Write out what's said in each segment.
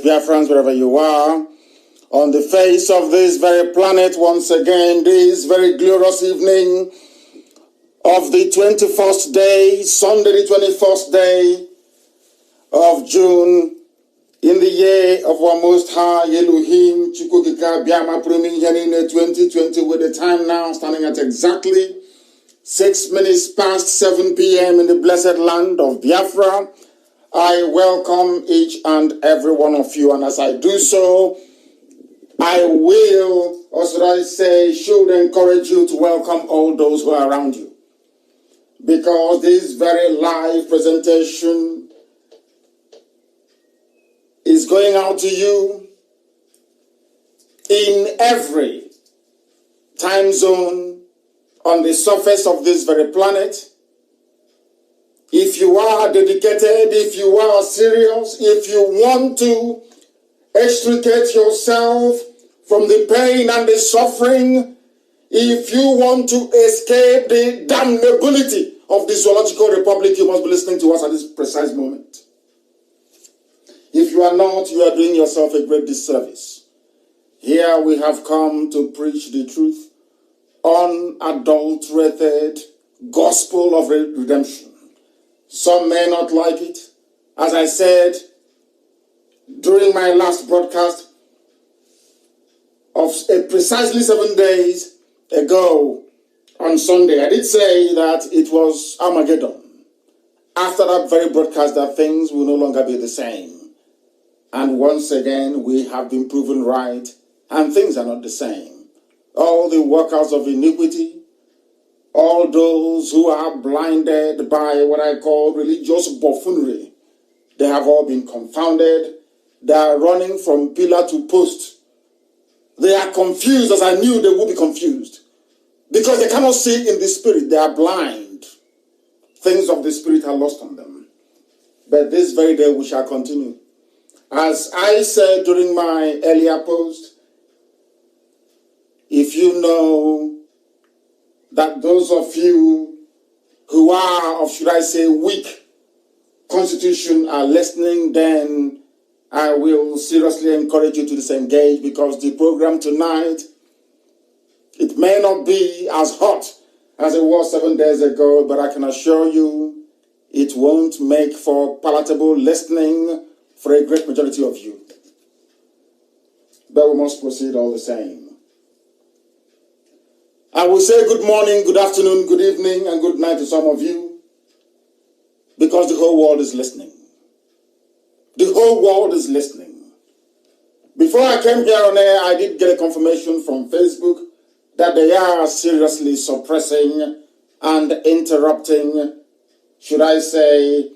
Biafrans, wherever you are, on the face of this very planet, once again, this very glorious evening of the 21st day, Sunday the 21st day of June, in the year of our Most High, Elohim, Chukukika, Biama, Pruning, Yanine, 2020, with the time now standing at exactly 6 minutes past 7 p.m. in the blessed land of Biafra. I welcome each and every one of you, and as I do so, I will, or should I say, should encourage you to welcome all those who are around you. Because this very live presentation is going out to you in every time zone on the surface of this very planet. If you are dedicated, if you are serious, if you want to extricate yourself from the pain and the suffering, if you want to escape the damnability of the zoological republic, you must be listening to us at this precise moment. If you are not, you are doing yourself a great disservice. Here we have come to preach the truth, unadulterated gospel of redemption. Some may not like it. As I said during my last broadcast of precisely 7 days ago on Sunday, I did say that it was Armageddon. After that very broadcast, that things will no longer be the same. And once again, we have been proven right, and things are not the same. All the workers of iniquity, all those who are blinded by what I call religious buffoonery, they have all been confounded. They are running from pillar to post. They are confused, as I knew they would be confused. Because they cannot see in the spirit. They are blind. Things of the spirit are lost on them. But this very day we shall continue. As I said during my earlier post, if you know that those of you who are of, should I say, weak constitution are listening, then I will seriously encourage you to disengage, because the program tonight, it may not be as hot as it was 7 days ago, but I can assure you it won't make for palatable listening for a great majority of you. But we must proceed all the same. I will say good morning, good afternoon, good evening, and good night to some of you, because the whole world is listening. The whole world is listening. Before I came here on air, I did get a confirmation from Facebook that they are seriously suppressing and interrupting, should I say,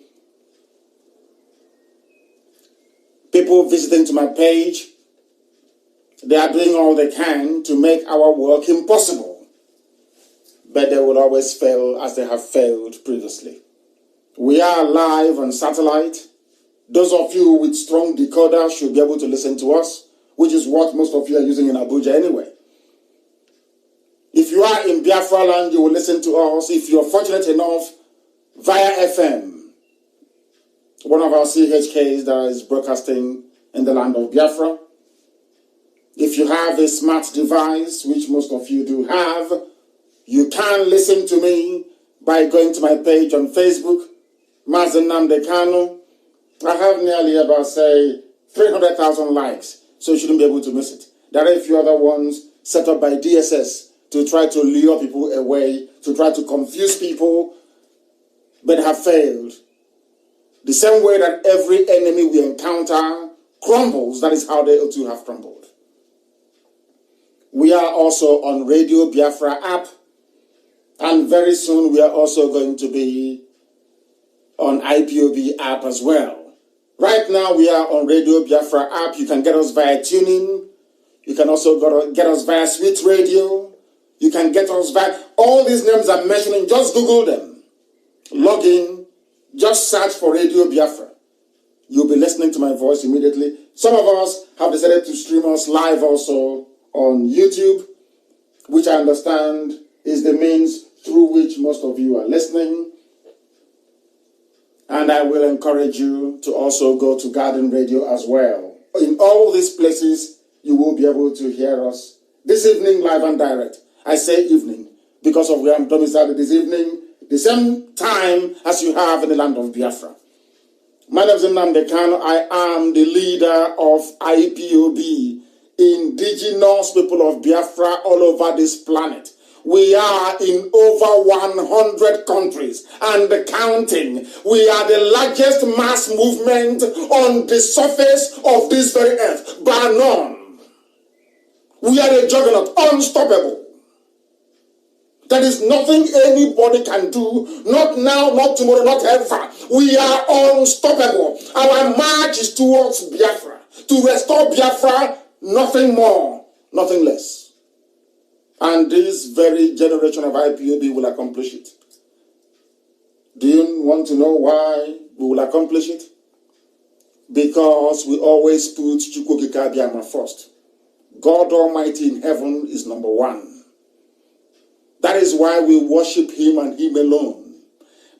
people visiting to my page. They are doing all they can to make our work impossible. But they will always fail as they have failed previously. We are live on satellite. Those of you with strong decoder should be able to listen to us, which is what most of you are using in Abuja anyway. If you are in Biafra land, you will listen to us. If you're fortunate enough, via FM, one of our CHKs that is broadcasting in the land of Biafra. If you have a smart device, which most of you do have, you can listen to me by going to my page on Facebook, Mazi Nnamdi Kanu. I have nearly about, say, 300,000 likes, so you shouldn't be able to miss it. There are a few other ones set up by DSS to try to lure people away, to try to confuse people, but have failed. The same way that every enemy we encounter crumbles, that is how they too have crumbled. We are also on Radio Biafra app, and very soon we are also going to be on IPOB app as well. Right now we are on Radio Biafra app. You can get us via tuning. You can also get us via Sweet Radio. You can get us via, all these names I'm mentioning, just Google them. Log in, just search for Radio Biafra. You'll be listening to my voice immediately. Some of us have decided to stream us live also on YouTube, which I understand is the means through which most of you are listening. And I will encourage you to also go to Garden Radio as well. in all these places, you will be able to hear us this evening, live and direct. I say evening because of where I'm domiciled this evening, the same time as you have in the land of Biafra. My name is Nnamdi Kanu. I am the leader of IPOB, indigenous people of Biafra all over this planet. We are in over 100 countries and counting. We are the largest mass movement on the surface of this very earth, bar none. We are a juggernaut, unstoppable. There is nothing anybody can do, not now, not tomorrow, not ever. We are unstoppable. Our march is towards Biafra, to restore Biafra, nothing more, nothing less. And this very generation of IPOB will accomplish it. Do you want to know why we will accomplish it? Because we always put Chukwukika Abiyama first. God Almighty in heaven is number one. That is why we worship Him and Him alone.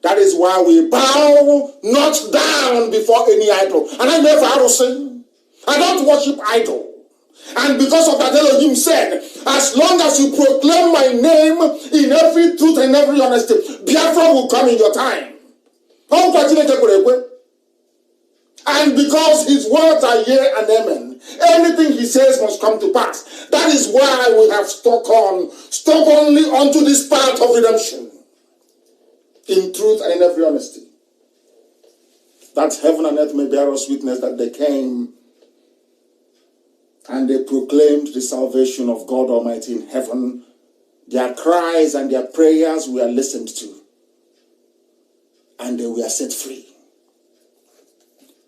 That is why we bow not down before any idol. And I never say, I don't worship idol. And because of that, Elohim said, as long as you proclaim my name in every truth and every honesty, Biafra will come in your time. And because his words are yea and amen, anything he says must come to pass. That is why we have stuck only onto this path of redemption, in truth and in every honesty. That heaven and earth may bear us witness that they came and they proclaimed the salvation of God Almighty in heaven. Their cries and their prayers were listened to, and they were set free.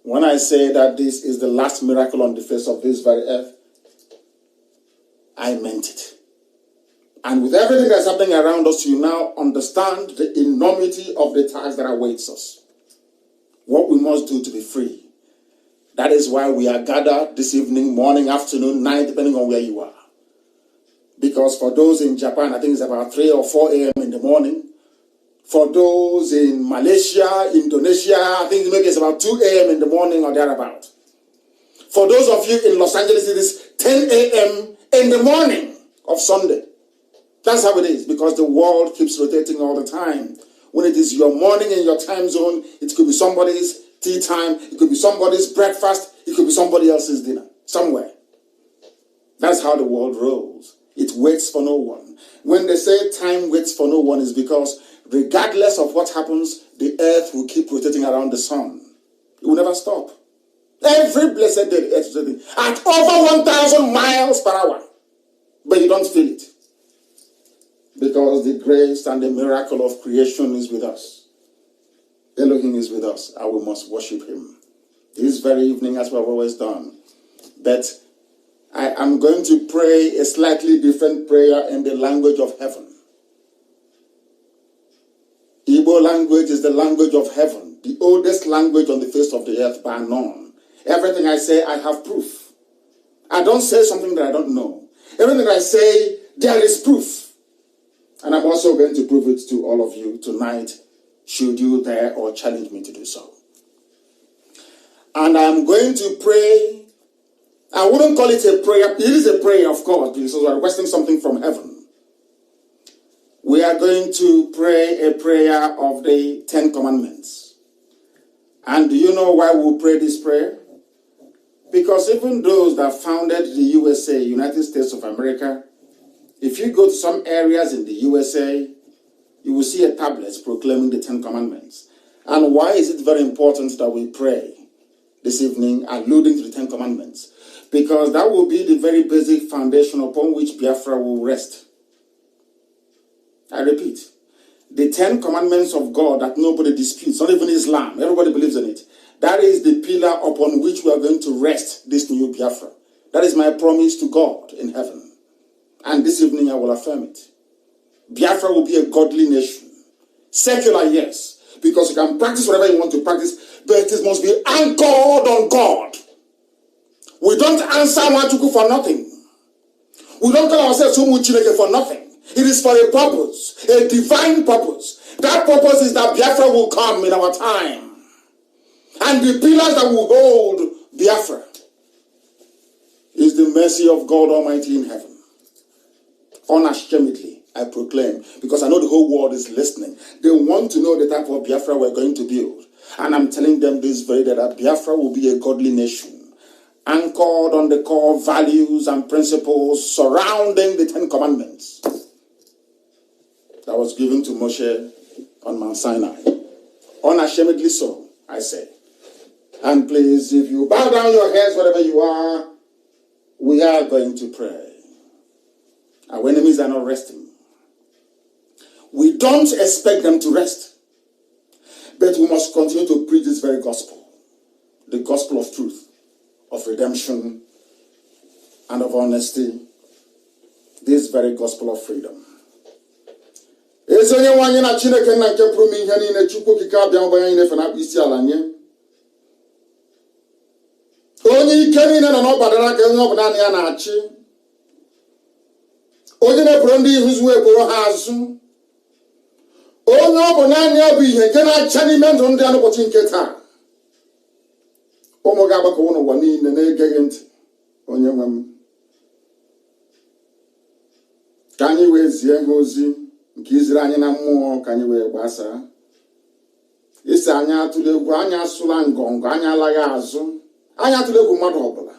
When I say that this is the last miracle on the face of this very earth, I meant it. And with everything that's happening around us, you now understand the enormity of the task that awaits us. What we must do to be free. That is why we are gathered this evening, morning, afternoon, night, depending on where you are. Because for those in Japan, I think it's about 3 or 4 a.m. in the morning. For those in Malaysia, Indonesia, I think maybe it's about 2 a.m. in the morning or thereabout. For those of you in Los Angeles, it is 10 a.m. in the morning of Sunday. That's how it is, because the world keeps rotating all the time. When it is your morning in your time zone, it could be somebody's tea time, it could be somebody's breakfast, it could be somebody else's dinner, somewhere. That's how the world rolls. It waits for no one. When they say time waits for no one, is because regardless of what happens, the earth will keep rotating around the sun. It will never stop. Every blessed day, the earth is rotating at over 1,000 miles per hour. But you don't feel it. Because the grace and the miracle of creation is with us. Elohim is with us, and we must worship Him. This very evening, as we have always done. But I am going to pray a slightly different prayer in the language of heaven. Igbo language is the language of heaven, the oldest language on the face of the earth by none. Everything I say, I have proof. I don't say something that I don't know. Everything I say, there is proof. And I'm also going to prove it to all of you tonight, should you dare or challenge me to do so. And I'm going to pray. I wouldn't call it a prayer. It is a prayer, of course, because we're requesting something from heaven. We are going to pray a prayer of the 10 Commandments. And do you know why we pray this prayer? Because even those that founded the USA, United States of America, if you go to some areas in the USA, you will see a tablet proclaiming the 10 Commandments. And why is it very important that we pray this evening, alluding to the 10 Commandments? Because that will be the very basic foundation upon which Biafra will rest. I repeat, the 10 Commandments of God that nobody disputes, not even Islam, everybody believes in it. That is the pillar upon which we are going to rest this new Biafra. That is my promise to God in heaven. And this evening I will affirm it. Biafra will be a godly nation. Secular, yes, because you can practice whatever you want to practice, but it must be anchored on God. We don't answer Machuku for nothing. We don't call ourselves Umuchineke for nothing. It is for a purpose, a divine purpose. That purpose is that Biafra will come in our time. And the pillars that will hold Biafra the mercy of God Almighty in heaven. Unashamedly, I proclaim, because I know the whole world is listening. They want to know the type of Biafra we're going to build. And I'm telling them this very day that Biafra will be a godly nation, anchored on the core values and principles surrounding the 10 Commandments that was given to Moshe on Mount Sinai. Unashamedly so, I say. And please, if you bow down your heads, wherever you are, we are going to pray. Our enemies are not resting. We don't expect them to rest. But we must continue to preach this very gospel. The gospel of truth, of redemption, and of honesty. This very gospel of freedom. Onye na-eburu ndị ihuzu eburu ha azụ. Onye ọ bụ naanị ya bụ ihe nke na-acha n'ime ndụ ndị n'ụbọchị nke taa. Ụmụ ga-agbakọ n'ụwa niile na-egeghị ntị. Onye nwe m. Ka anyị wee zie ha ozi nke iziri anyị na mmụọ ka anyị wee gbasaa. Isi anyị atụla egwu, anyị asụla ngọngọ, anyị alaghị azụ. Anyị atụla egwu mmadụ ọbụla.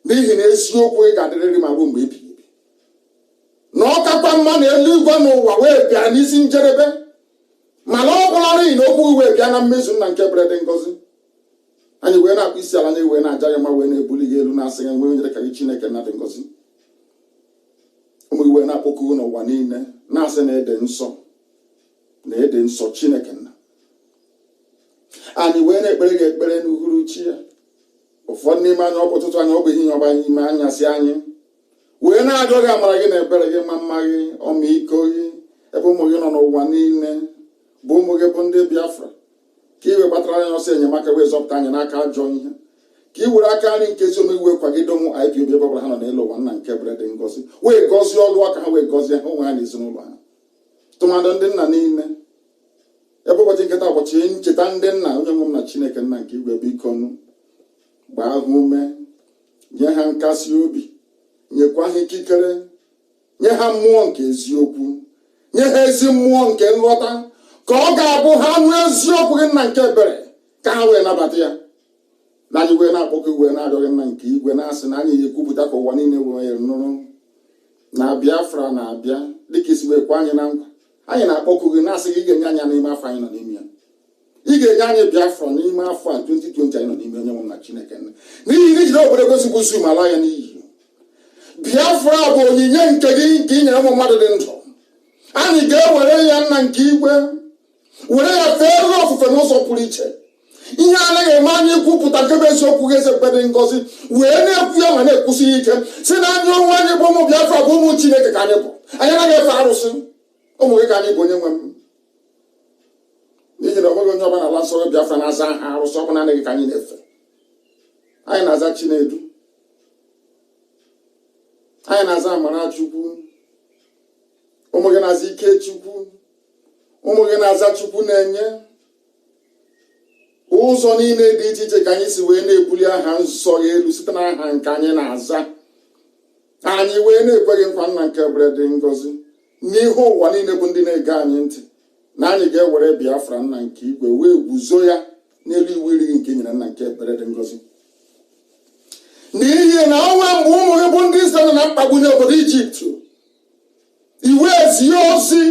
N'ihi na eziokwu ị ga-adịrịrị ma ruo mgbe ebighị. N'ọkakwa mma na eluigwe n'ụwa wee bịa n'isi njedebe, mana ọ bụlarị na okwu wee bịa na mmezu nna nke bere dị ngọzi. Anyị wee na-akpụ isi ala, anyị wee na-aja gị mma, wee na-ebuli gị elu, na-asị gị nwee nyere ka gị Chineke na dị ngọzi. Ụmụ gị wee na-akpọku n'ụwa niile, na-asị na ede nsọ Chineke nna. Anyị wee na-ekpere gị ekpere n'uhuruchi ya. Ụfọdụ n'ime anyị ọ bụ ụtụtụ anyị, ọ bụ ehihie, ọba ime anyasị anyị. Wee na-ajọ gị amara gị na ebere gị, ma mma gị, ọmịiko gị, ebe ụmụ gị nọ n'ụwa niile, bụ ụmụ gị bụ ndị Biafra. Ka iwe gbatara anyị ọsọ enyemaka wee zọpụta anyị n'aka ajọ ihe. Ka i were aka nri nke ezi omume wee kwagide ụmụ IPOB ebe ọbụla ha nọ n'elu ụwa nna nke bere dị ngọzi. Wee gọzie ọlụ aka ha, wee gọzie ha onwe ha na ezinụlọ ha. Tụmadụ ndị nna niile. Ebe ụbọchị nketa ụbọchị ncheta ndị nna, onye nwe m na Chineke nna nke igwe biko nụ. Gbaa ha ume, nye ha nkasi obi. Nyekwa ha ikikere, nye ha mmụọ nke eziokwu, nye ha ezi mmụọ nke nghọta, ka ọ ga-abụ ha nụ eziokwu gị nna nke ebere, ka ha wee nabata ya. Na anyị wee na-akpọkọ wee na-arịọ gị nna nke igwe, na-asị na anyị ekwupụta ka ụwa niile wee nụrụ na Biafra na-abịa dịka isi wee kwa anyị na nkwa. Anyị na-akpọkọ gị na-asị gị ị ga-enye anyị n'ime afọ anyị nọ n'ime ya. Ị ga-enye anyị Biafra n'ime afọ a 2020 anyị nọ n'ime onye nwe m na Chineke nna. N'ihi na ijide obodo gozigbo zu ma laa ya n'iyi. Biafra bụ onyinye nke gị nke i nyere ụmụ mmadụ dị ndụ. Anyị ga-ewere ya nna nke igwe, were ya fee ofufe n'ụzọ pụrụ iche. Ihe anaghị eme anyị kwupụta nke bụ eziokwu gị eze dị ngọzi, wee na-ekwu ya ma na-ekwusi ike si na anyị onwe anyị bụ ụmụ Biafra, bụ ụmụ Chineke ka anyị bụ. Anyị anaghị efe arụsị. Ụmụ gị ka anyị bụ, onye nwe m. N'ihi na onweghị onye ọbụla ala nsọ Biafra na-aza aha arụsị, ọ bụ naanị gị ka anyị na-efe. Anyị na-aza Chinedu, anyị na-aza Amara Chukwu, ụmụ gị na-aza Ike Chukwu, ụmụ gị na-aza Chukwu na-enye. Ụzọ niile dị iche iche ka anyị si wee na-ebuli aha nsọ ya elu site na aha nke anyị na-aza. Anyị wee na-ekweghị nkwa nna nke ebere dị ngọzi n'ihu ụwa niile bụ ndị na-ege anyị ntị, na anyị ga-ewere Biafra nna nke igwe wee guzo ya n'elu iwu iri nke nyere nna nke ebere dị ngọzi. N'ihi na ọnwa mgbe ụmụ gị bụ ndị Izrel na mkpagbu n'obodo Ijipt, iwe ezie ozi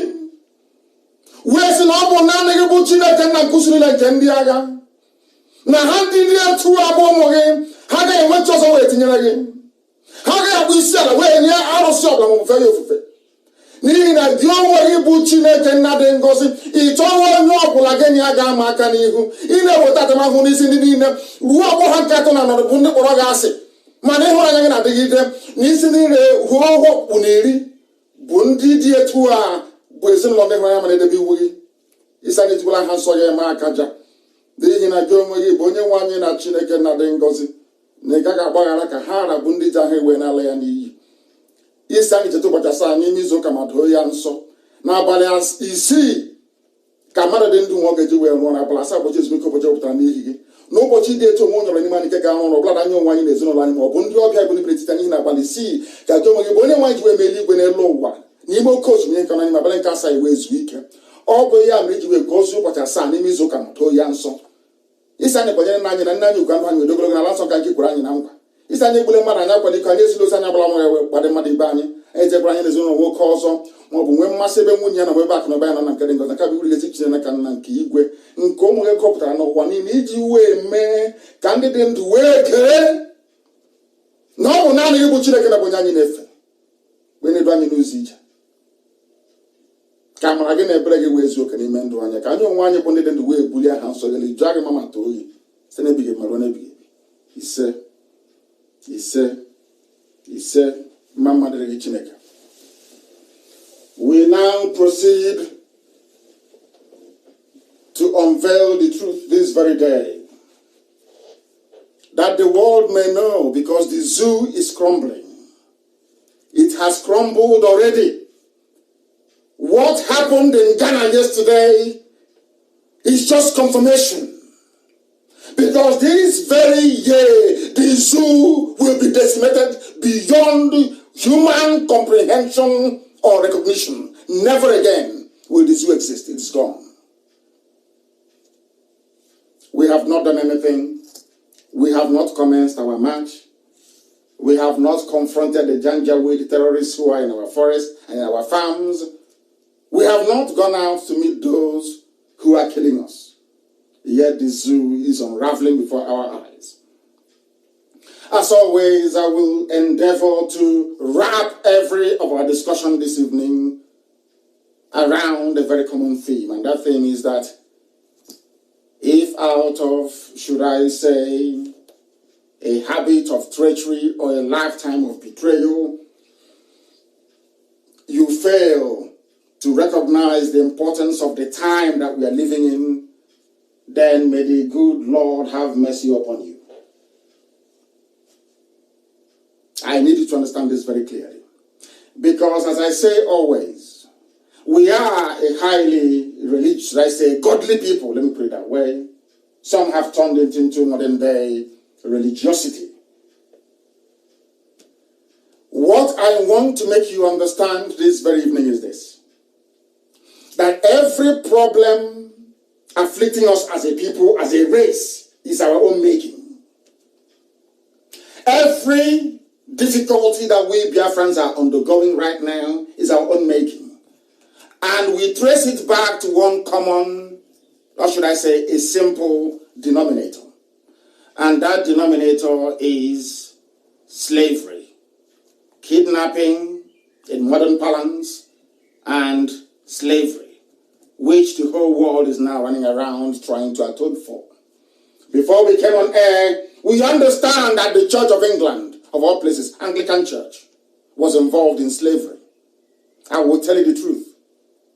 wee sị na ọ bụ naanị gị bụ Chineke nna nkụzirila nke ndị agha, na ha ndị dị etu abụ ụmụ gị, ha ga-enwecha ọzọ wee tinyere gị. Ha ga-akpụ isi ala wee nye arụsị ọbụla ma ofufe ya ofufe. N'ihi na gị onwe gị bụ Chineke nna dị ngọzi, ị chọghị onye ọbụla gị na ya ga-ama aka n'ihu. Ị na-eweta atamahụ n'isi ndị niile ruo ọgbọ ha nke atọ na ọnọdụ bụ ndị kpọrọ gị asị. Mana ịhụnanya gị na-adịgide n'isi niile ruo ọhụụ na 10 bụ ndị dị etu a bụ ezinụlọ ndị hụrụ anya ma na-edebe iwu gị. Isi anyị jikwala ha nsọ ya eme akaja. N'ihi na gị onwe gị bụ onye nwe anyị na Chineke na dị ngọzi, na ị gaghị agbaghara ka ha ara bụ ndị ji ahụ ewe n'ala ya n'iyi. Isi anyị cheta ụbọchị asaa n'ime izu ụka ma doo ya nsọ. N'abalị 6 ka mmadụ dị ndụ nwa oge ji wee rụọ, n'abalị 7 ụbọchị ezumike ụbọchị pụtara n'ihi gị. n'ụbọchị dị etu onwe nyọrọ n'ime anyị nke ga-arụ ọrụ ọbụla anyị onwe anyị na ezinụlọ anyị ma ọ bụ ndị ọbịa bụ n'ibere etiti anyị na-agbalị isii ka gị onwe gị bụ onye nwaanyị ji wee mee eluigwe n'elu ụwa n'ime oke osimiri nke anyị ma abalị nke asaa iwe ezu ike. Ọ bụ ya mere iji wee gozie ụbọchị asaa n'ime izu ụka ma too ya nsọ. Isi anyị kwanyere nna anyị na nna anyị ugwu ndụ anyị wee ogologo n'ala nsọ ka nke kwere anyị na nkwa. Isi anyị egbule mmadụ anyị akwado iko anyị esila ozi anyị agbara nwa ya wee gbade mmadụ ibe anyị ejegbara anyị n'ezinụlọ nwoke ọzọ ma ọ bụ nwee mmasị ebe nwunye ya na ebe akụ na ụba ya nọ na nke dị ngọzi ka bụ irigezi Chineke ka nna nke igwe nke ụmụ gị gọpụtara n'ụwa niile iji wee mee ka ndị dị ndụ wee gee na ọ bụ naanị ịbụ Chineke na bụ onye anyị na-efe wee na-edu anyị n'ụzọ ije. Ka amara gị na ebere gị wee zuo oke n'ime ndụ anyị ka anyị onwe anyị bụ ndị dị ndụ wee bulie aha nsọ gị jụọ gị ma mata oyi site n'ebighị ma ruo n'ebighị ebi. Ise ise ise mma mma dịrị gị Chineke. We now proceed to unveil the truth this very day, that the world may know, because the zoo is crumbling. It has crumbled already. What happened in Ghana yesterday is just confirmation. Because this very year, the zoo will be decimated beyond human comprehension or recognition. Never again will the zoo exist. It's gone. We have not done anything. We have not commenced our march. We have not confronted the Janjaweed terrorists who are in our forests and our farms. We have not gone out to meet those who are killing us. Yet the zoo is unraveling before our eyes. As always, I will endeavor to wrap every of our discussion this evening around a very common theme. And that theme is that if out of, should I say, a habit of treachery or a lifetime of betrayal, you fail to recognize the importance of the time that we are living in, then may the good Lord have mercy upon you. I need you to understand this very clearly. Because as I say always, we are a highly religious, I say godly people, let me put it that way. Some have turned it into modern day religiosity. What I want to make you understand this very evening is this: that every problem afflicting us as a people, as a race, is our own making. Every difficulty that we Biafrans are undergoing right now is our own making. And we trace it back to one common, or should I say, a simple denominator. And that denominator is slavery, kidnapping in modern parlance, and slavery, which the whole world is now running around trying to atone for. Before we came on air, we understand that the Church of England, of all places, Anglican Church, was involved in slavery. I will tell you the truth.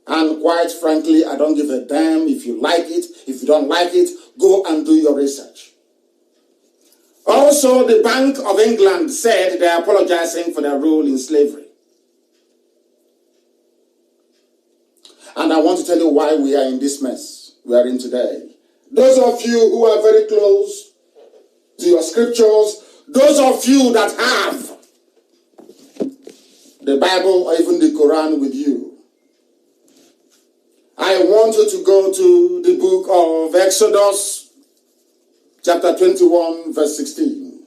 And quite frankly, I don't give a damn if you like it. If you don't like it, go and do your research. Also, the Bank of England said they are apologizing for their role in slavery. And I want to tell you why we are in this mess we are in today. Those of you who are very close to your scriptures, those of you that have the Bible or even the Quran with you, I want you to go to the book of Exodus, chapter 21, verse 16.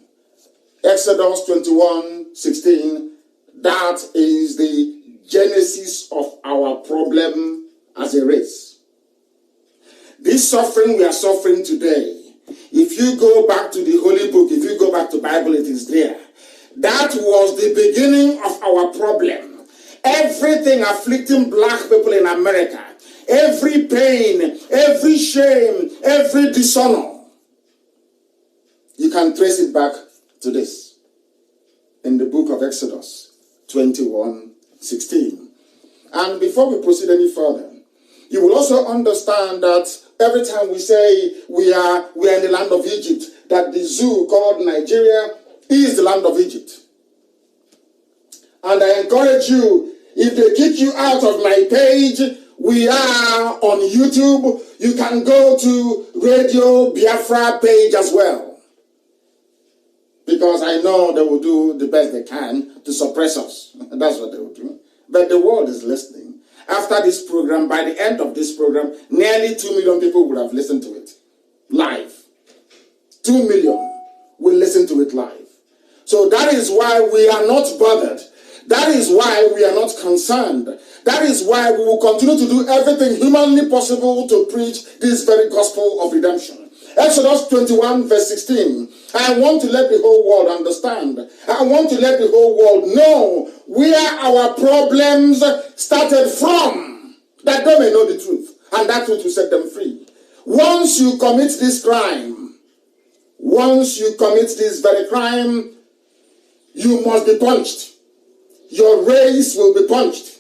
Exodus 21, 16. That is the genesis of our problem as a race. This suffering we are suffering today, if you go back to the Holy Book, if you go back to the Bible, it is there. That was the beginning of our problem. Everything afflicting black people in America, every pain, every shame, every dishonor, you can trace it back to this in the book of Exodus 21, 16. And before we proceed any further, you will also understand that every time we say we are in the land of Egypt, that the zoo called Nigeria is the land of Egypt. And I encourage you, if they kick you out of my page, We are on YouTube. You can go to Radio Biafra page as well. Because I know they will do the best they can to suppress us. That's what they will do. But the world is listening. After this program, by the end of this program, nearly 2 million people will have listened to it live. 2 million will listen to it live. So that is why we are not bothered. That is why we are not concerned. That is why we will continue to do everything humanly possible to preach this very gospel of redemption. Exodus 21 verse 16. I want to let the whole world understand. I want to let the whole world know where our problems started from, that they may know the truth, and that truth will set them free. Once you commit this crime, once you commit this very crime, you must be punished. Your race will be punished.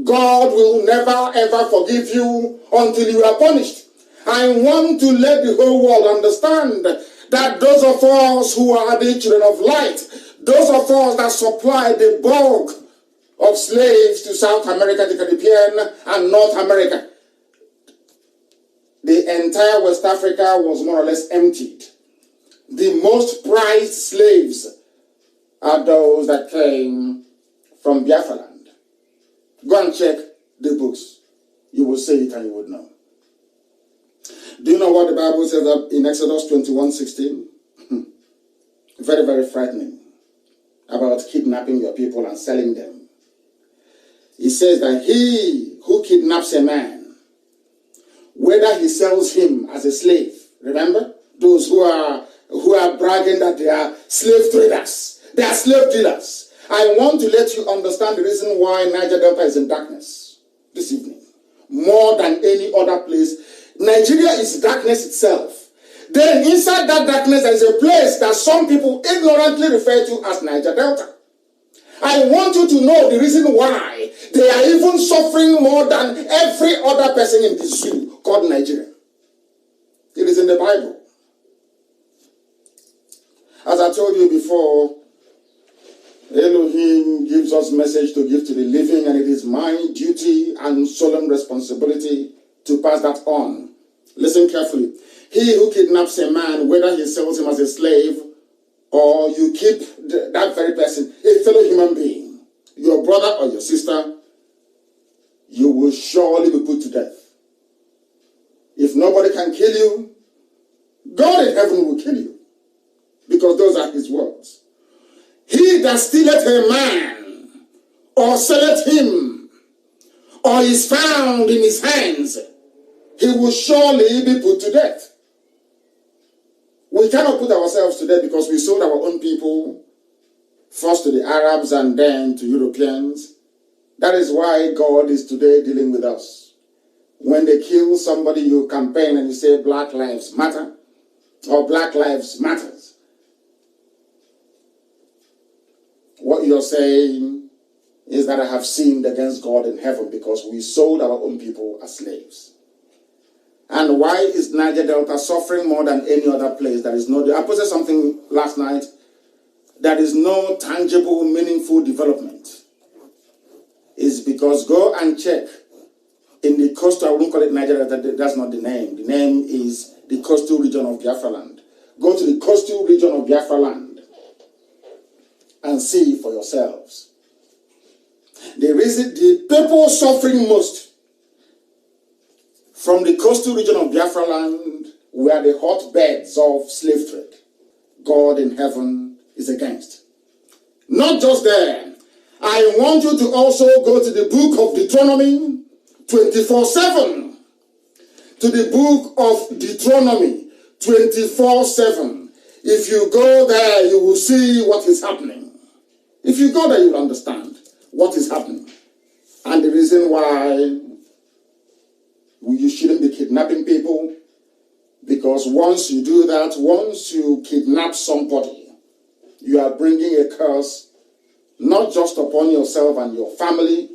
God will never ever forgive you until you are punished. I want to let the whole world understand that those of us who are the children of light, those of us that supply the bulk of slaves to South America, the Caribbean, and North America, the entire West Africa was more or less emptied. The most prized slaves are those that came from Biafra land. Go and check the books. You will see it and you would know. Do you know what the Bible says in Exodus 21:16? Very, very frightening. About kidnapping your people and selling them. It says that he who kidnaps a man, whether he sells him as a slave, remember? Those who are bragging that they are slave traders. They are slave dealers. I want to let you understand the reason why Niger Delta is in darkness this evening. More than any other place. Nigeria is darkness itself. Then inside that darkness there is a place that some people ignorantly refer to as Niger Delta. I want you to know the reason why they are even suffering more than every other person in this zoo called Nigeria. It is in the Bible. As I told you before, Elohim gives us message to give to the living, and it is my duty and solemn responsibility to pass that on. Listen carefully. He who kidnaps a man, whether he sells him as a slave or you keep that very person, a fellow human being, your brother or your sister, you will surely be put to death. If nobody can kill you, God in heaven will kill you, because those are his words. He that stealeth a man, or selleth him, or is found in his hands, he will surely be put to death. We cannot put ourselves to death because we sold our own people, first to the Arabs and then to Europeans. That is why God is today dealing with us. When they kill somebody, you campaign and you say Black Lives Matter, or Black Lives Matters. What you're saying is that I have sinned against God in heaven because we sold our own people as slaves. And why is Niger Delta suffering more than any other place? There is no, I posted something last night. There is no tangible, meaningful development. It's because go and check in the coastal, I won't call it Niger Delta, that's not the name. The name is the coastal region of Biafra land. Go to the coastal region of Biafra land and see for yourselves. The people suffering most from the coastal region of Biafra land were the hotbeds of slave trade. God in heaven is against. Not just there. I want you to also go to the book of Deuteronomy 24/7. To the book of Deuteronomy 24/7. If you go there, you will see what is happening. If you go there, you will understand what is happening. And the reason why you shouldn't be kidnapping people, because once you do that, once you kidnap somebody, you are bringing a curse not just upon yourself and your family,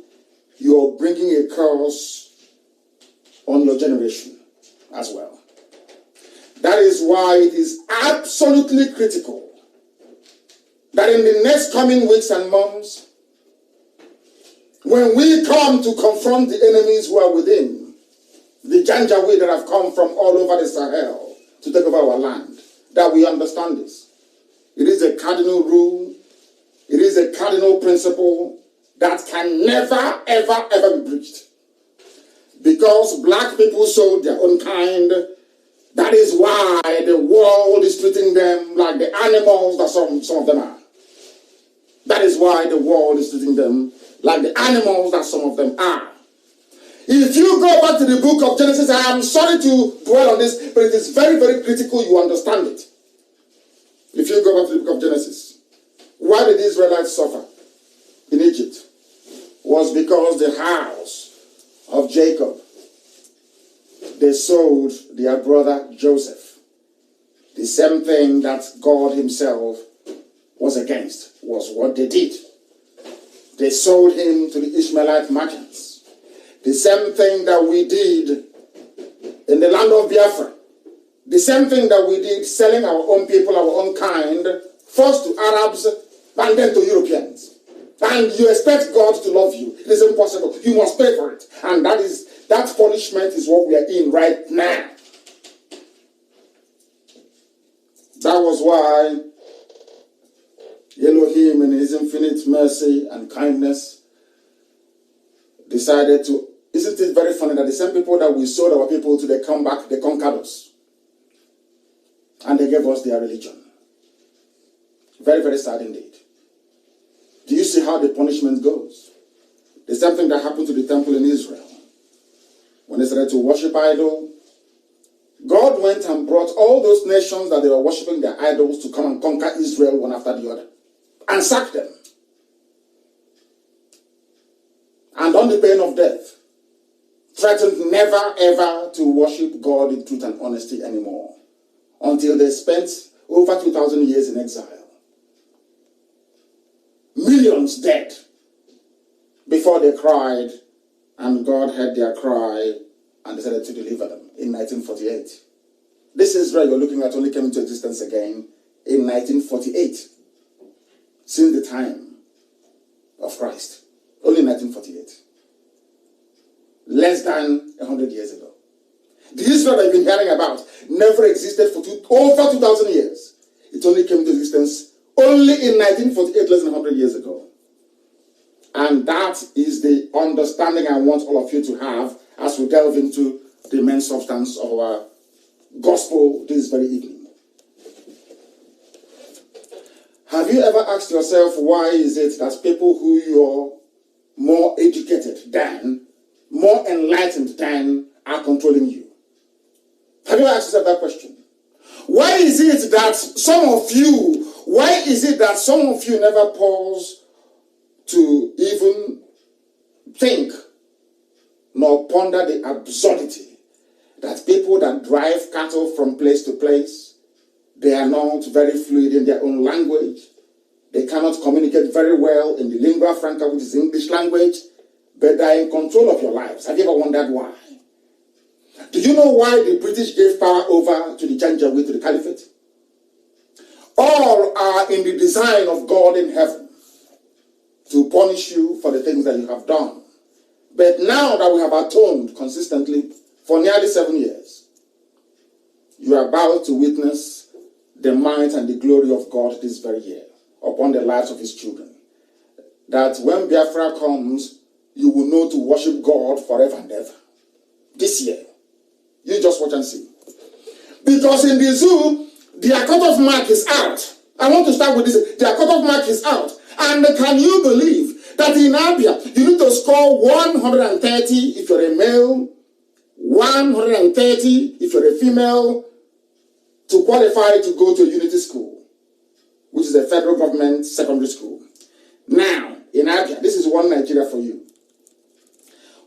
you are bringing a curse on your generation as well. That is why it is absolutely critical that in the next coming weeks and months, when we come to confront the enemies who are within, the Janjaweed that have come from all over the Sahel to take over our land, that we understand this. It is a cardinal rule. It is a cardinal principle that can never, ever, ever be breached. Because black people sold their own kind, that is why the world is treating them like the animals that some of them are. That is why the world is treating them like the animals that some of them are. If you go back to the book of Genesis, I am sorry to dwell on this, but it is very, very critical you understand it. If you go back to the book of Genesis, why did the Israelites suffer in Egypt? Was because the house of Jacob, they sold their brother Joseph. The same thing that God himself was against was what they did. They sold him to the Ishmaelite merchants. The same thing that we did in the land of Biafra. The same thing that we did selling our own people, our own kind, first to Arabs and then to Europeans. And you expect God to love you. It is impossible. You must pay for it. And that punishment is what we are in right now. That was why Elohim, in his infinite mercy and kindness, decided to... Isn't it very funny that the same people that we sold our people to, they come back, they conquered us. And they gave us their religion. Very, very sad indeed. Do you see how the punishment goes? The same thing that happened to the temple in Israel. When they started to worship idol, God went and brought all those nations that they were worshiping their idols to come and conquer Israel one after the other. And sack them. And on the pain of death, threatened never ever to worship God in truth and honesty anymore. Until they spent over 2,000 years in exile. Millions dead before they cried, and God heard their cry and decided to deliver them in 1948. This Israel you're looking at only came into existence again in 1948, since the time of Christ. Only 1948. Less than 100 years ago. The Israel that you've been hearing about never existed for over 2,000 years. It only came into existence only in 1948, less than 100 years ago. And that is the understanding I want all of you to have as we delve into the main substance of our gospel this very evening. Have you ever asked yourself, why is it that people who you're more educated than, more enlightened than, are controlling you? Have you ever asked yourself that question? Why is it that some of you never pause to even think nor ponder the absurdity that people that drive cattle from place to place, they are not very fluid in their own language. They cannot communicate very well in the lingua franca, which is English language, but they are in control of your lives. Have you ever wondered why? Do you know why the British gave power over to the Janjaweed, to the Caliphate? All are in the design of God in heaven to punish you for the things that you have done. But now that we have atoned consistently for nearly 7 years, you are about to witness the might and the glory of God this very year upon the lives of his children. That when Biafra comes, you will know to worship God forever and ever. This year. You just watch and see. Because in the zoo, their cutoff mark is out. I want to start with this. Their cutoff mark is out. And can you believe that in Abia, you need to score 130 if you're a male, 130 if you're a female, to qualify to go to a unity school, which is a federal government secondary school. Now, in Abia, this is one Nigeria for you.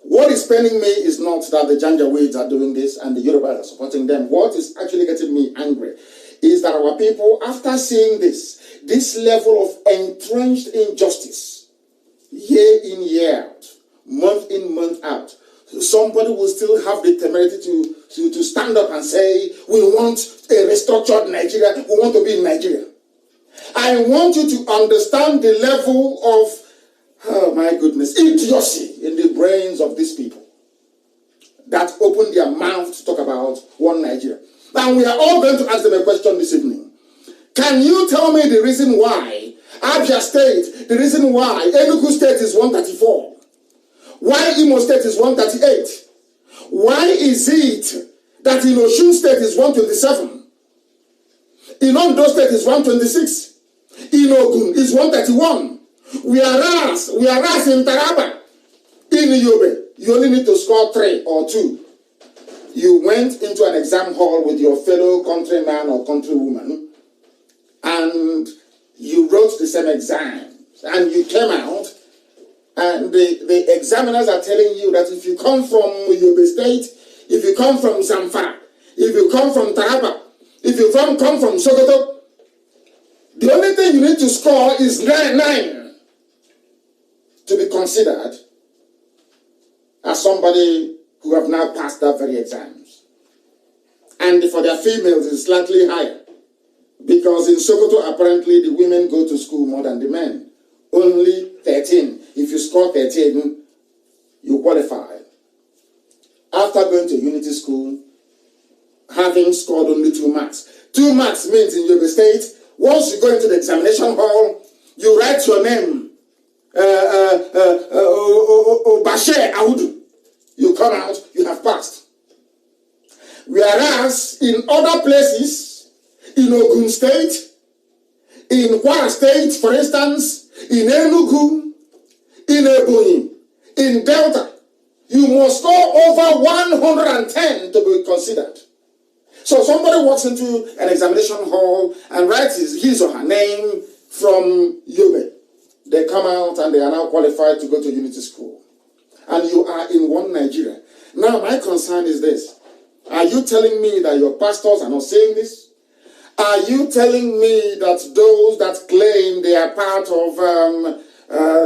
What is paining me is not that the Janjaweeds are doing this and the Yorubas are supporting them. What is actually getting me angry is that our people, after seeing this level of entrenched injustice, year in, year out, month in, month out, somebody will still have the temerity to stand up and say, we want a restructured Nigeria, we want to be in Nigeria. I want you to understand the level of Oh my goodness, idiocy in the brains of these people that open their mouth to talk about one Nigeria. And we are all going to ask them a question this evening. Can you tell me the reason why Abia State, the reason why Enugu State is 134, why Imo State is 138, why is it that in Osun State is 127, in Ondo State is 126, in Ogun is 131, whereas in Taraba, in Yobe, you only need to score 3 or 2. You went into an exam hall with your fellow countryman or countrywoman, and you wrote the same exam, and you came out, and the examiners are telling you that if you come from Yobe State, if you come from Zamfara, if you come from Taraba, if you come from Sokoto, the only thing you need to score is 9 to be considered as somebody who have now passed that very exams. And for their females, it's slightly higher. Because in Sokoto, apparently, the women go to school more than the men. Only 13. If you score 13, you qualify. After going to unity school, having scored only 2 marks. 2 marks means in Yobe State, once you go into the examination hall, you write your name, Bashir Audu. You come out, you have passed. Whereas in other places, in Ogun State, in Kwara State, for instance, in Enugu, in Ebonyi, in Delta, you must score over 110 to be considered. So somebody walks into an examination hall and writes his or her name from Yobe. They come out and they are now qualified to go to unity school. And you are in one Nigeria. Now my concern is this. Are you telling me that your pastors are not saying this? Are you telling me that those that claim they are part of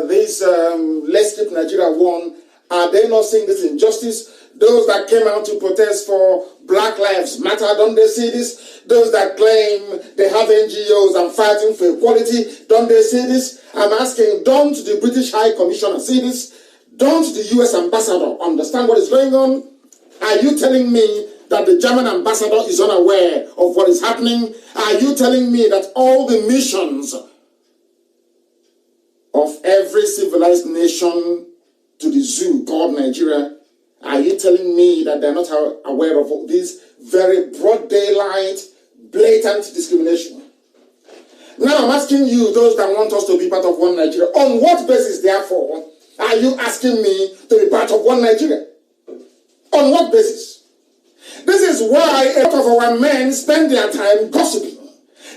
this Let's Keep Nigeria One, are they not seeing this injustice? Those that came out to protest for Black Lives Matter, don't they see this? Those that claim they have NGOs and fighting for equality, don't they see this? I'm asking, don't the British High Commissioner see this? Don't the US ambassador understand what is going on? Are you telling me that the German ambassador is unaware of what is happening? Are you telling me that all the missions of every civilized nation to the zoo called Nigeria, are you telling me that they're not aware of this very broad daylight, blatant discrimination? Now I'm asking you, those that want us to be part of one Nigeria, on what basis, therefore, are you asking me to be part of one Nigeria? On what basis? This is why a lot of our men spend their time gossiping.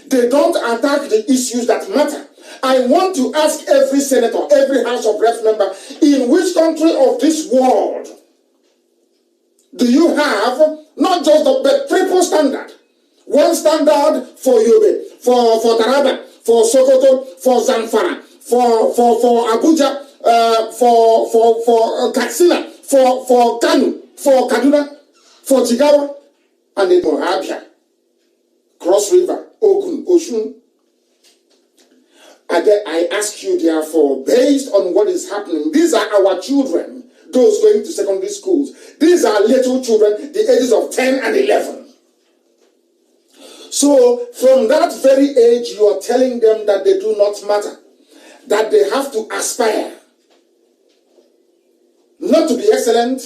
They don't attack the issues that matter. I want to ask every senator, every House of Reps member, in which country of this world do you have not just but triple standard? One standard for Yobe, for Taraba, for Sokoto, for Zamfara, for Abuja, for Katsina, for Kanu, for Kaduna, for Jigawa, and then for Abia, Cross River, Ogun, Osun. I ask you, therefore, based on what is happening, these are our children, those going to secondary schools. These are little children, the ages of 10 and 11. So, from that very age, you are telling them that they do not matter, that they have to aspire, not to be excellent,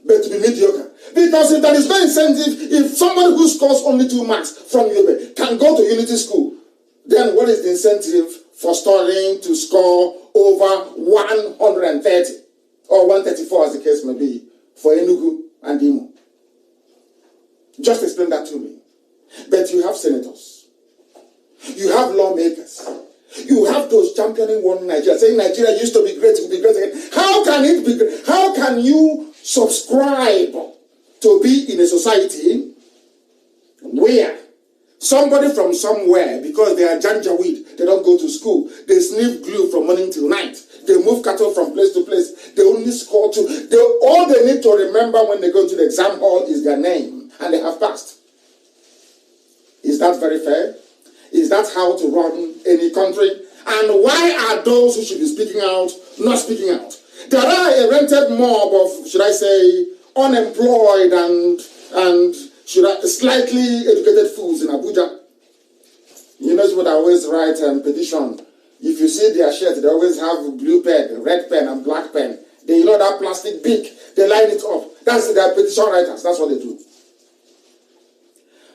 but to be mediocre. Because if there is no incentive, if somebody who scores only 2 marks from Yobe can go to unity school, then what is the incentive for studying to score over 130 or 134 as the case may be for Enugu and Imo? Just explain that to me. But you have senators, you have lawmakers, you have those championing one Nigeria, saying Nigeria used to be great, it will be great again. How can it be great? How can you subscribe to be in a society where somebody from somewhere, because they are janjaweed, they don't go to school, they sniff glue from morning till night, they move cattle from place to place, they only score 2. All they need to remember when they go to the exam hall is their name, and they have passed. Is that very fair? Is that how to run any country? And why are those who should be speaking out not speaking out? There are a rented mob of, should I say, unemployed and slightly educated fools in Abuja. You know what I always write petition. If you see their shirt, they always have blue pen, red pen, and black pen. They, you know that plastic beak, they line it up. That's their petition writers. That's what they do.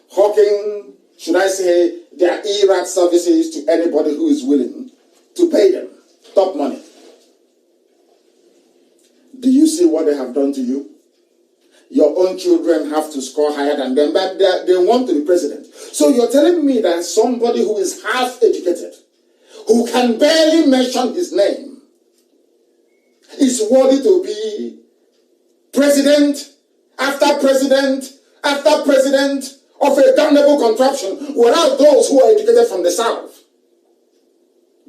Hawking, should I say, their ERAT services to anybody who is willing to pay them top money. Do you see what they have done to you? Your own children have to score higher than them, but they want to be president. So you're telling me that somebody who is half educated, who can barely mention his name, is worthy to be president after president after president of a damnable contraption, without those who are educated from the South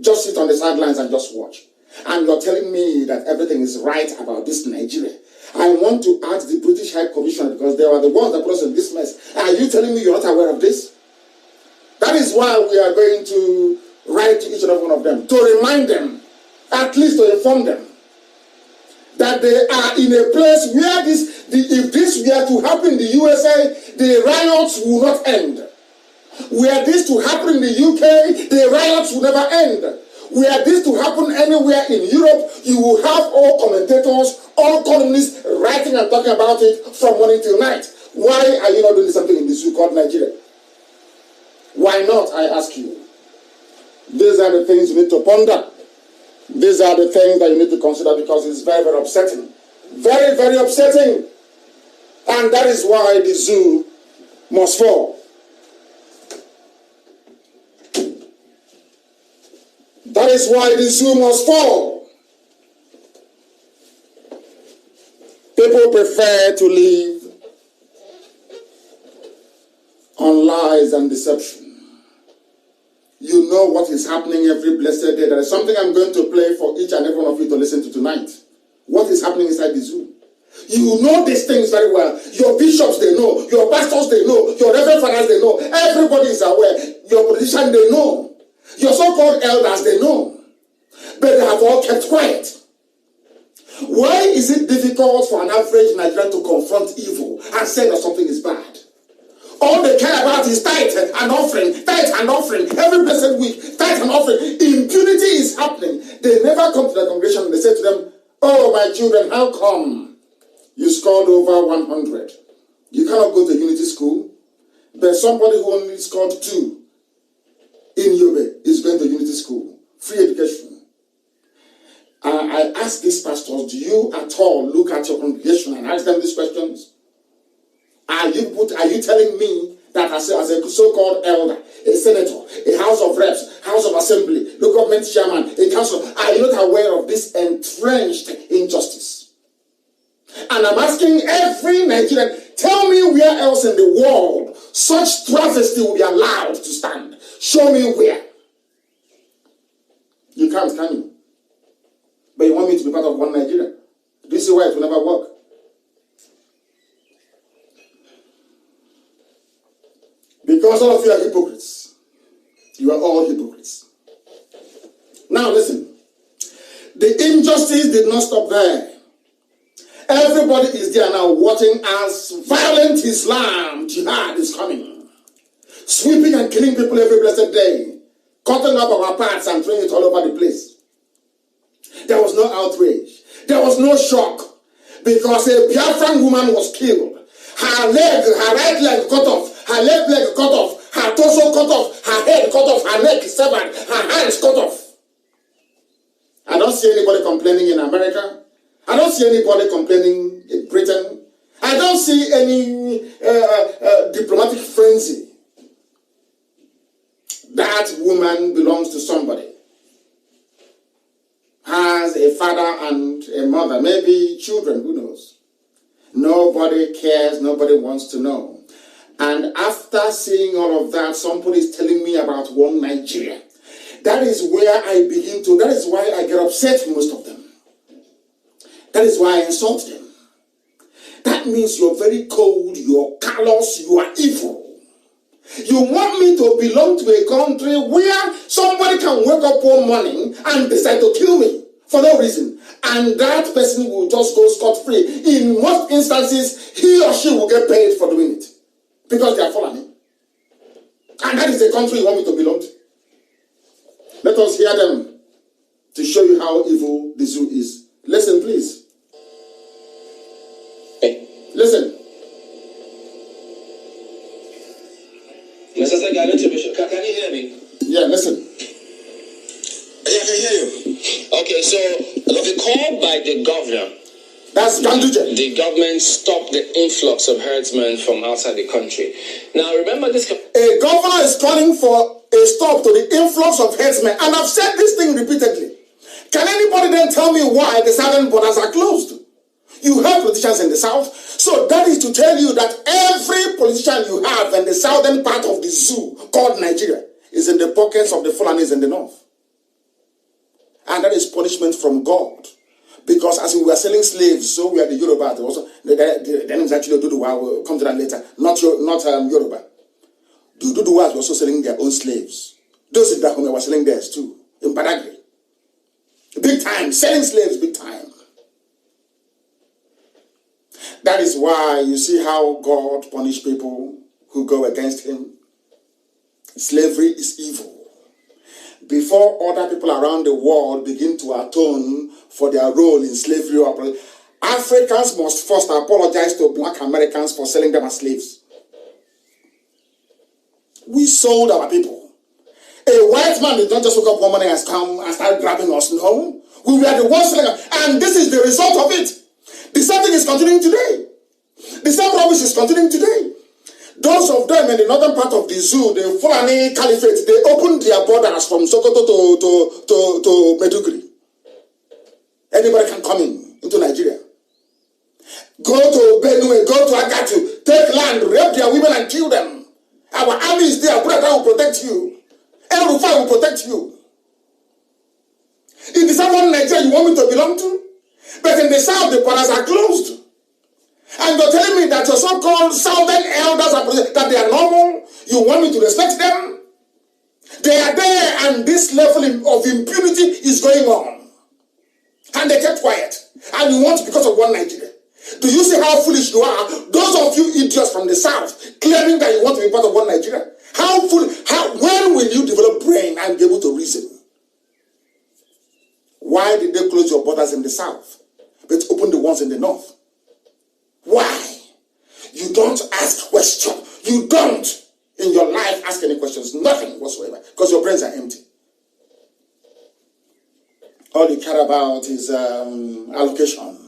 just sit on the sidelines and just watch. And you're telling me that everything is right about this Nigeria. I want to ask the British High Commissioner, because they are the ones that put us in this mess. Are you telling me you're not aware of this? That is why we are going to write to each and every one of them, to remind them, at least to inform them, that they are in a place where if this were to happen in the USA, the riots will not end. Were this to happen in the UK, the riots will never end. Were this to happen anywhere in Europe, you will have all commentators, all columnists writing and talking about it from morning till night. Why are you not doing something in this zoo called Nigeria? Why not, I ask you? These are the things you need to ponder. These are the things that you need to consider, because it's very, very upsetting. Very, very upsetting. And that is why the zoo must fall. That is why the zoo must fall. People prefer to live on lies and deception. You know what is happening every blessed day. There is something I'm going to play for each and every one of you to listen to tonight. What is happening inside the zoo? You know these things very well. Your bishops, they know. Your pastors, they know. Your reverend fathers, they know. Everybody is aware. Your politicians, they know. Your so-called elders, they know. But they have all kept quiet. Why is it difficult for an average Nigerian to confront evil and say that something is bad? All they care about is tithe and offering, every blessed week, tithe and offering. Impunity is happening. They never come to the congregation and they say to them, "Oh, my children, how come you scored over 100? You cannot go to unity school." But somebody who only scored 2 in Yobe is going to unity school. Free education. I ask these pastors, do you at all look at your congregation and ask them these questions? Are you telling me that as a so-called elder, a senator, a house of reps, house of assembly, local government chairman, a council, are you not aware of this entrenched injustice? And I'm asking every Nigerian, tell me where else in the world such travesty will be allowed to stand. Show me where. You can't, can you? But you want me to be part of one Nigeria. Do you see why it will never work? Because all of you are hypocrites. You are all hypocrites. Now listen. The injustice did not stop there. Everybody is there now watching as violent Islam, jihad is coming. Sweeping and killing people every blessed day. Cutting up our parts and throwing it all over the place. There was no outrage. There was no shock. Because a Biafran woman was killed. Her right leg cut off. Her left leg cut off. Her torso cut off. Her head cut off. Her neck severed. Her hands cut off. I don't see anybody complaining in America. I don't see anybody complaining in Britain. I don't see any diplomatic frenzy. That woman belongs to somebody. Has a father and a mother, maybe children, who knows? Nobody cares, nobody wants to know. And after seeing all of that, somebody is telling me about one Nigeria. That is where I begin to, that is why I get upset, most of them. That is why I insult them. That means you're very cold, you're callous, you are evil. You want me to belong to a country where somebody can wake up one morning and decide to kill me for no reason, and that person will just go scot-free. In most instances, he or she will get paid for doing it because they are following. And that is the country you want me to belong to. Let us hear them to show you how evil the zoo is. Listen, please. Hey. Listen. Mr. Secretary, can you hear me? Yeah, listen. Yeah, I can hear you. Okay, so the call by the governor. That's Ganduje. The government stopped the influx of herdsmen from outside the country. Now, remember this. A governor is calling for a stop to the influx of herdsmen, and I've said this thing repeatedly. Can anybody then tell me why the southern borders are closed? You have politicians in the south, so that is to tell you that every politician you have in the southern part of the zoo called Nigeria is in the pockets of the Fulanis in the north. And that is punishment from God. Because as we were selling slaves, so we are the Yoruba. Also, the name is actually Duduwa. We'll come to that later. Not Yoruba. The Duduwas were also selling their own slaves. Those in Dahomey were selling theirs too. In Badagry. Big time. Selling slaves big time. That is why you see how God punishes people who go against him. Slavery is evil. Before other people around the world begin to atone for their role in slavery, Africans must first apologize to black Americans for selling them as slaves. We sold our people. A white man did not just wake up one morning and come and start grabbing us. No. We were the ones selling them. And this is the result of it. The same thing is continuing today. The same rubbish is continuing today. Those of them in the northern part of the zoo, the Fulani Caliphate, they opened their borders from Sokoto to Meduguri. Anybody can come into Nigeria. Go to Benue, go to Agatu, take land, rape their women and kill them. Our army is there, brother will protect you. El Rufai will protect you. In the southern Nigeria you want me to belong to? But in the south, the borders are closed. And you're telling me that your so-called southern elders are that they are normal? You want me to respect them? They are there, and this level of impunity is going on. And they kept quiet. And you want because of one Nigeria. Do you see how foolish you are? Those of you idiots from the south claiming that you want to be part of one Nigeria. When will you develop brain and be able to reason? Why did they close your borders in the south, but open the ones in the north? Why? You don't ask questions. You don't in your life ask any questions. Nothing whatsoever. Because your brains are empty. All you care about is allocation.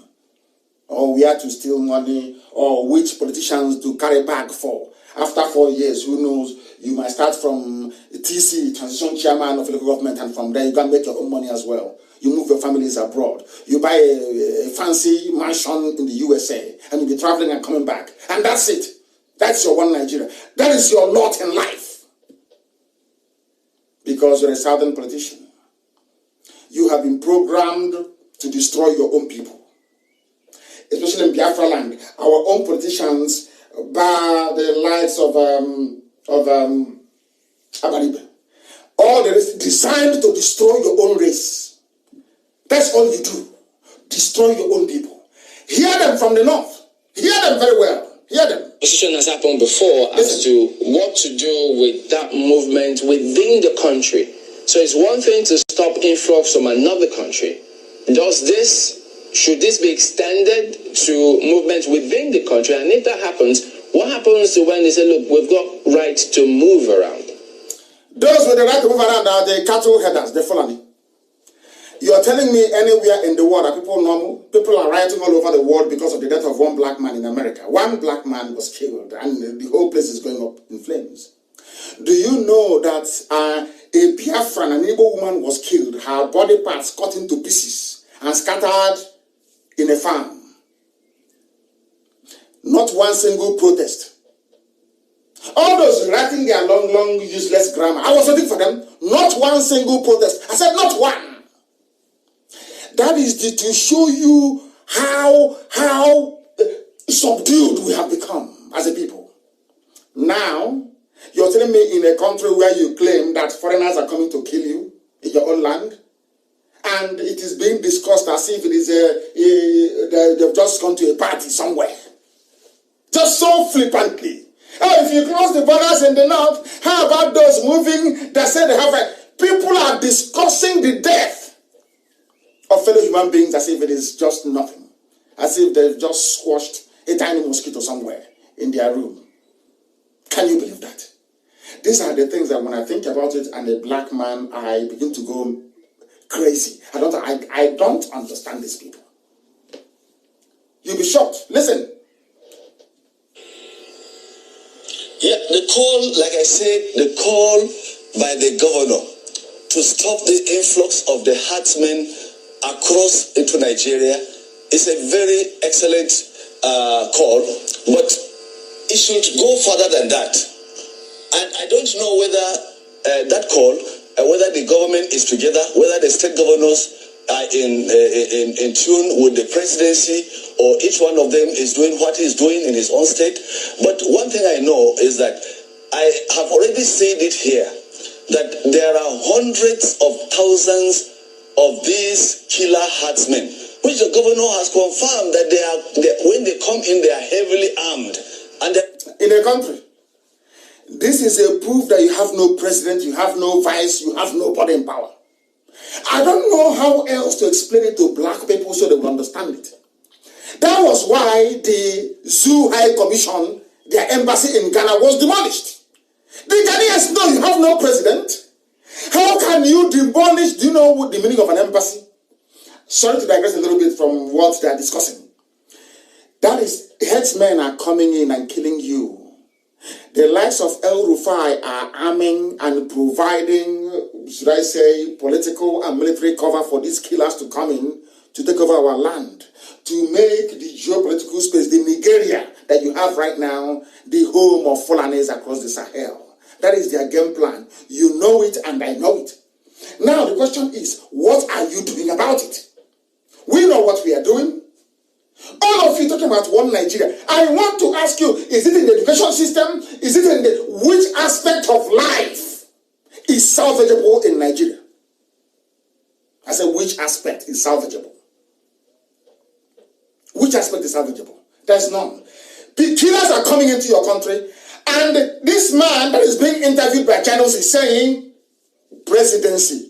Or where to steal money. Or which politicians to carry bag for. After 4 years, who knows? You might start from TC, Transition Chairman of local government. And from there you can make your own money as well. You move your families abroad. You buy a fancy mansion in the USA. And you'll be traveling and coming back. And that's it. That's your one Nigeria. That is your lot in life. Because you're a southern politician. You have been programmed to destroy your own people. Especially in Biafra land. Our own politicians, by the likes of Abaribe. All the rest designed to destroy your own race. That's all you do. Destroy your own people. Hear them from the north. Hear them very well. Hear them. Decision has happened before as to what to do with that movement within the country. So it's one thing to stop influx from another country. Should this be extended to movements within the country? And if that happens, what happens to when they say, look, we've got right to move around? Those with the right to move around are the cattle headers, the Fulani. You are telling me anywhere in the world are people normal? People are rioting all over the world because of the death of one black man in America. One black man was killed and the whole place is going up in flames. Do you know that a Biafran, an Igbo woman was killed, her body parts cut into pieces and scattered in a farm? Not one single protest. All those writing their long, useless grammar, I was waiting for them. Not one single protest. I said not one. That is to show you how subdued we have become as a people. Now, You're telling me in a country where you claim that foreigners are coming to kill you in your own land, and it is being discussed as if it is they've just gone to a party somewhere. Just so flippantly. Oh, if you close the borders in the north, how about those moving that say they have a... People are discussing the death of fellow human beings as if it is just nothing. As if they've just squashed a tiny mosquito somewhere in their room. Can you believe that? These are the things that when I think about it and a black man, I begin to go crazy. I don't understand these people. You'll be shocked. Listen. Yeah, the call, like I said, the call by the governor to stop the influx of the herdsmen across into Nigeria is a very excellent call, but it should go further than that. And I don't know whether that call, whether the government is together, whether the state governors are in tune with the presidency, or each one of them is doing what he's doing in his own state. But one thing I know is that I have already said it here, that there are hundreds of thousands of these killer herdsmen, which the governor has confirmed that when they come in, they are heavily armed. And in a country, this is a proof that you have no president, you have no vice, you have nobody in power. I don't know how else to explain it to black people so they will understand it. That was why the Zoo High Commission, their embassy in Ghana, was demolished. The Ghanaians know you have no president. How can you demolish? Do you know what the meaning of an embassy? Sorry to digress a little bit from what they are discussing. That is, headsmen are coming in and killing you. The likes of El Rufai are arming and providing, should I say, political and military cover for these killers to come in to take over our land, to make the geopolitical space, the Nigeria that you have right now, the home of Fulanis across the Sahel. That is their game plan. You know it and I know it. Now the question is, what are you doing about it? We know what we are doing. All of you talking about one Nigeria. I want to ask you, is it in the education system? Is it in which aspect of life is salvageable in Nigeria? I said, which aspect is salvageable? Which aspect is salvageable? There's none. The killers are coming into your country, and this man that is being interviewed by channels is saying, presidency.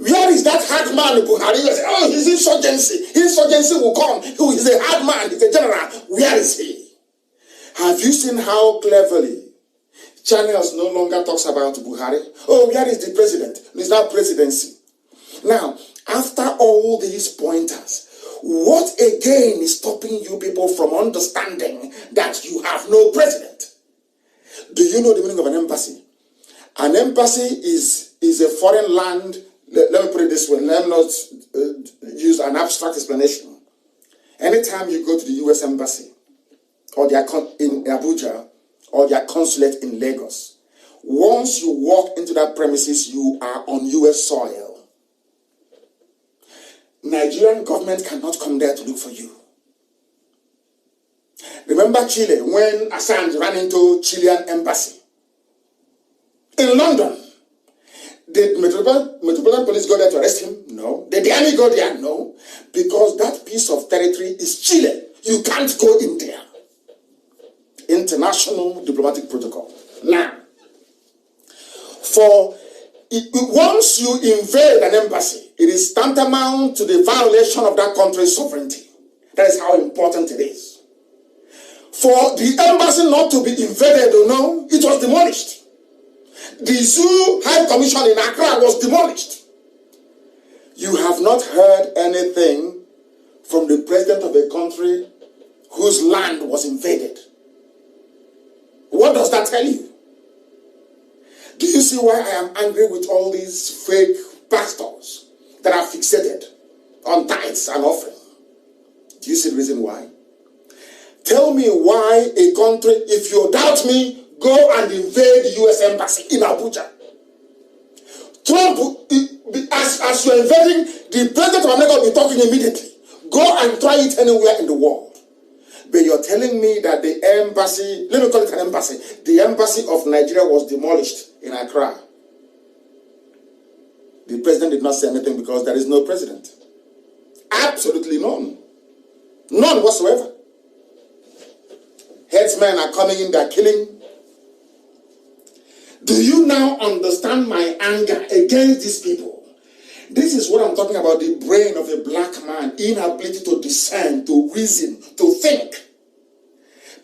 Where is that hard man, Buhari? You say, oh, his insurgency. His insurgency will come. He's a hard man. He's a general. Where is he? Have you seen how cleverly channels no longer talks about Buhari? Oh, where is the president? It's not presidency. Now, after all these pointers, what again is stopping you people from understanding that you have no president? Do you know the meaning of an embassy? An embassy is a foreign land. Let me put it this way. Let me not use an abstract explanation. Anytime you go to the U.S. Embassy or their in Abuja or their consulate in Lagos, once you walk into that premises, you are on U.S. soil. Nigerian government cannot come there to look for you. Remember Chile when Assange ran into Chilean embassy in London? Did Metropolitan Police go there to arrest him? No. Did the army go there? No. Because that piece of territory is Chile. You can't go in there. International diplomatic protocol. Now, once you invade an embassy, it is tantamount to the violation of that country's sovereignty. That is how important it is. For the embassy not to be invaded or no, it was demolished. The Zoo High Commission in Accra was demolished. You have not heard anything from the president of a country whose land was invaded. What does that tell you? Do you see why I am angry with all these fake pastors that are fixated on tithes and offering? Do you see the reason why? Tell me why a country, if you doubt me, go and invade the U.S. Embassy in Abuja. Trump, as you're invading, the president of America will be talking immediately. Go and try it anywhere in the world. But you're telling me that the embassy, let me call it an embassy, the embassy of Nigeria was demolished in Accra. The president did not say anything because there is no president. Absolutely none. None whatsoever. Headsmen are coming in, they're killing. Do you now understand my anger against these people? This is what I'm talking about, the brain of a black man, inability to discern, to reason, to think.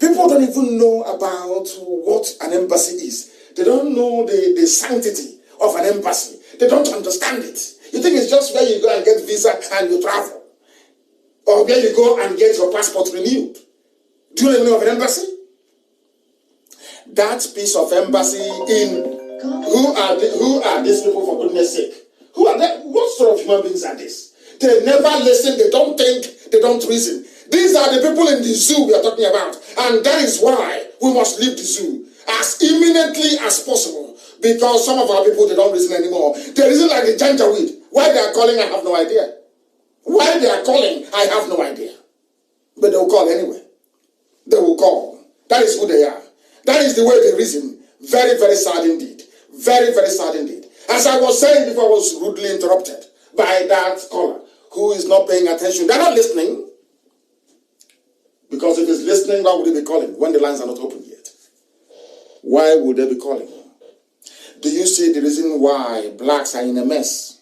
People don't even know about what an embassy is. They don't know the sanctity of an embassy. They don't understand it. You think it's just where you go and get visa and you travel. Or where you go and get your passport renewed. Do you know the name of an embassy? That piece of embassy in... Who are these people, for goodness sake? Who are they? What sort of human beings are these? They never listen, they don't think, they don't reason. These are the people in the zoo we are talking about. And that is why we must leave the zoo as imminently as possible. Because some of our people, they don't reason anymore. They reason like the janjaweed. Why they are calling, I have no idea. Why they are calling, I have no idea. But they will call anyway. They will call. That is who they are. That is the way they reason. Very, very sad indeed. Very, very sad indeed. As I was saying before, I was rudely interrupted by that caller who is not paying attention. They're not listening. Because if he's listening, why would he be calling when the lines are not open yet? Why would they be calling? Do you see the reason why blacks are in a mess?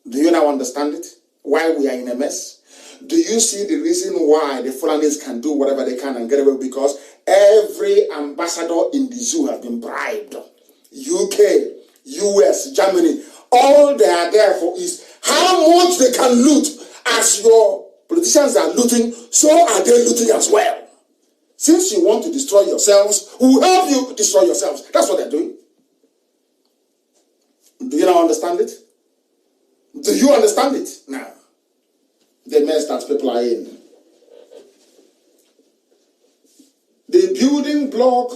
Do you now understand it? Why we are in a mess? Do you see the reason why the Fulanis can do whatever they can and get away? Because every ambassador in the zoo has been bribed. UK, US, Germany, all they are there for is how much they can loot. As your politicians are looting, so are they looting as well. Since you want to destroy yourselves, we will help you destroy yourselves. That's what they're doing. Do you now understand it? Do you understand it now? The mess that people are in. The building block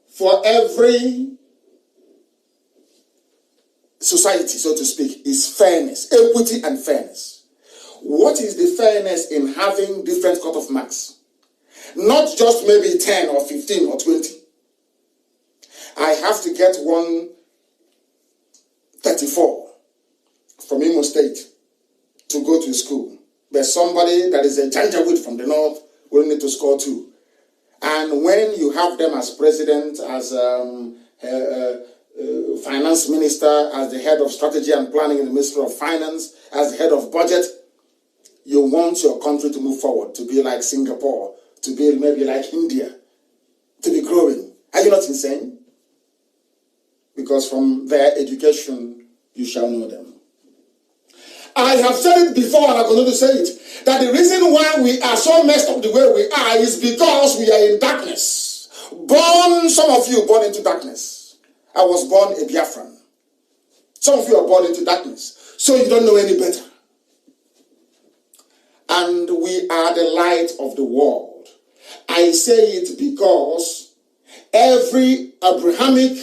for every society, so to speak, is fairness, equity and fairness. What is the fairness in having different cut-off marks? Not just maybe 10 or 15 or 20. I have to get 134 from Imo State to go to school. There's somebody that is a janjaweed from the north will need to score 2. And when you have them as president, as finance minister, as the head of strategy and planning in the Ministry of Finance, as the head of budget, you want your country to move forward, to be like Singapore, to be maybe like India, to be growing. Are you not insane? Because from their education, you shall know them. I have said it before and I'm going to say it, that the reason why we are so messed up the way we are is because we are in darkness. Some of you born into darkness. I was born a Biafran. Some of you are born into darkness, so you don't know any better. And we are the light of the world. I say it because every Abrahamic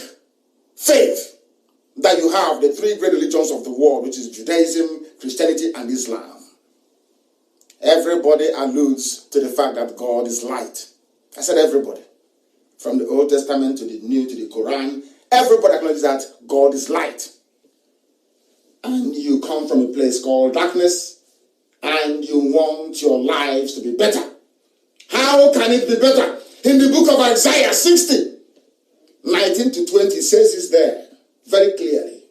faith that you have, the 3 great religions of the world, which is Judaism, Christianity, and Islam, everybody alludes to the fact that God is light. I said everybody. From the Old Testament to the New to the Quran, everybody acknowledges that God is light. And you come from a place called darkness, and you want your lives to be better. How can it be better? In the book of Isaiah 60, 19 to 20 says this there very clearly,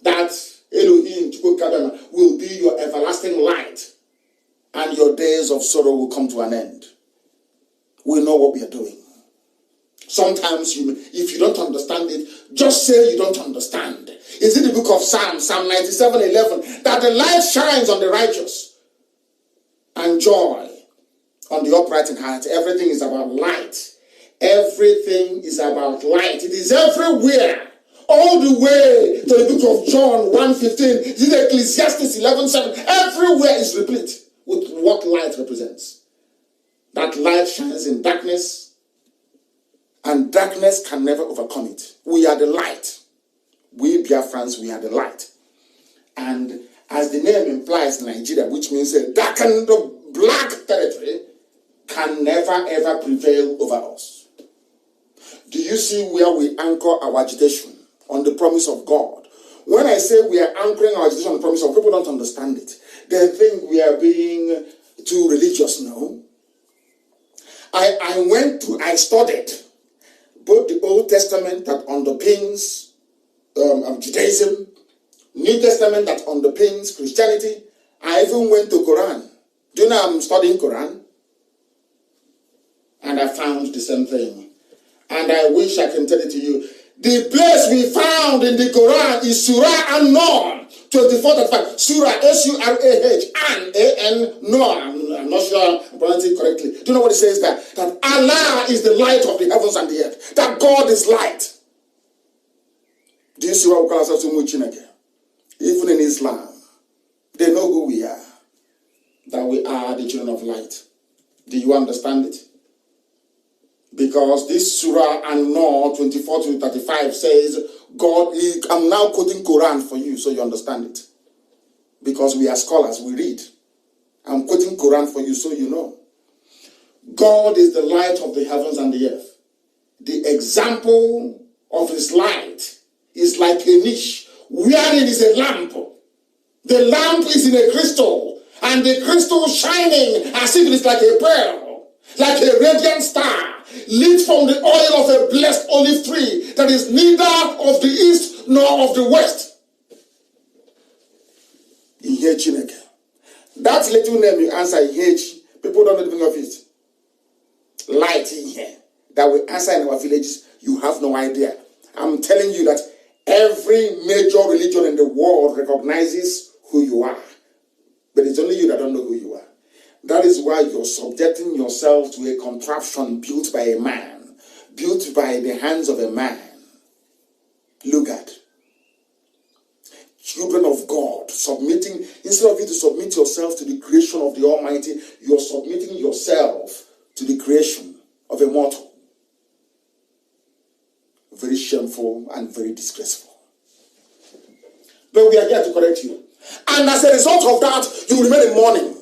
that Elohim will be your everlasting light, and your days of sorrow will come to an end. We know what we are doing. Sometimes, if you don't understand it, just say you don't understand. Is it the book of Psalms, Psalm 97:11, that the light shines on the righteous and joy on the upright in heart? Everything is about light. Everything is about light. It is everywhere. All the way to the book of John 1:15, this is Ecclesiastes 11:7. Everywhere is replete with what light represents. That light shines in darkness, and darkness can never overcome it. We are the light. We Biafrans, we are the light. And as the name implies, Nigeria, which means a darkened black territory, can never ever prevail over us. Do you see where we anchor our agitation? On the promise of God. When I say we are anchoring our agitation on the promise of God, people don't understand it. They think we are being too religious. No. I studied both the Old Testament that underpins Judaism, New Testament that underpins Christianity. I even went to Quran. Do you know I'm studying Quran? And I found the same thing. And I wish I can tell it to you. The place we found in the Quran is Surah An-Nur 24:35. Surah S-U-R-A-H An Nur. I'm not sure I'm pronouncing it correctly. Do you know what it says there? That Allah is the light of the heavens and the earth. That God is light. Do you see what we call ourselves Chineke? Even in Islam, they know who we are. That we are the children of light. Do you understand it? Because this Surah An-Nur 24-35 says, God, I'm now quoting Quran for you so you understand it. Because we are scholars, we read. I'm quoting Quran for you so you know. God is the light of the heavens and the earth. The example of his light is like a niche wherein is a lamp. The lamp is in a crystal and the crystal shining as if it is like a pearl, like a radiant star. Lit from the oil of a blessed olive tree that is neither of the east nor of the west. That little name you answer, people don't know the meaning of it. Light in here that we answer in our villages, you have no idea. I'm telling you that every major religion in the world recognizes who you are. But it's only you that don't know who you are. That is why you're subjecting yourself to a contraption built by a man, built by the hands of a man. Look at children of God submitting, instead of you to submit yourself to the creation of the Almighty, you're submitting yourself to the creation of a mortal. Very shameful and very disgraceful. But we are here to correct you. And as a result of that, you will remain in mourning.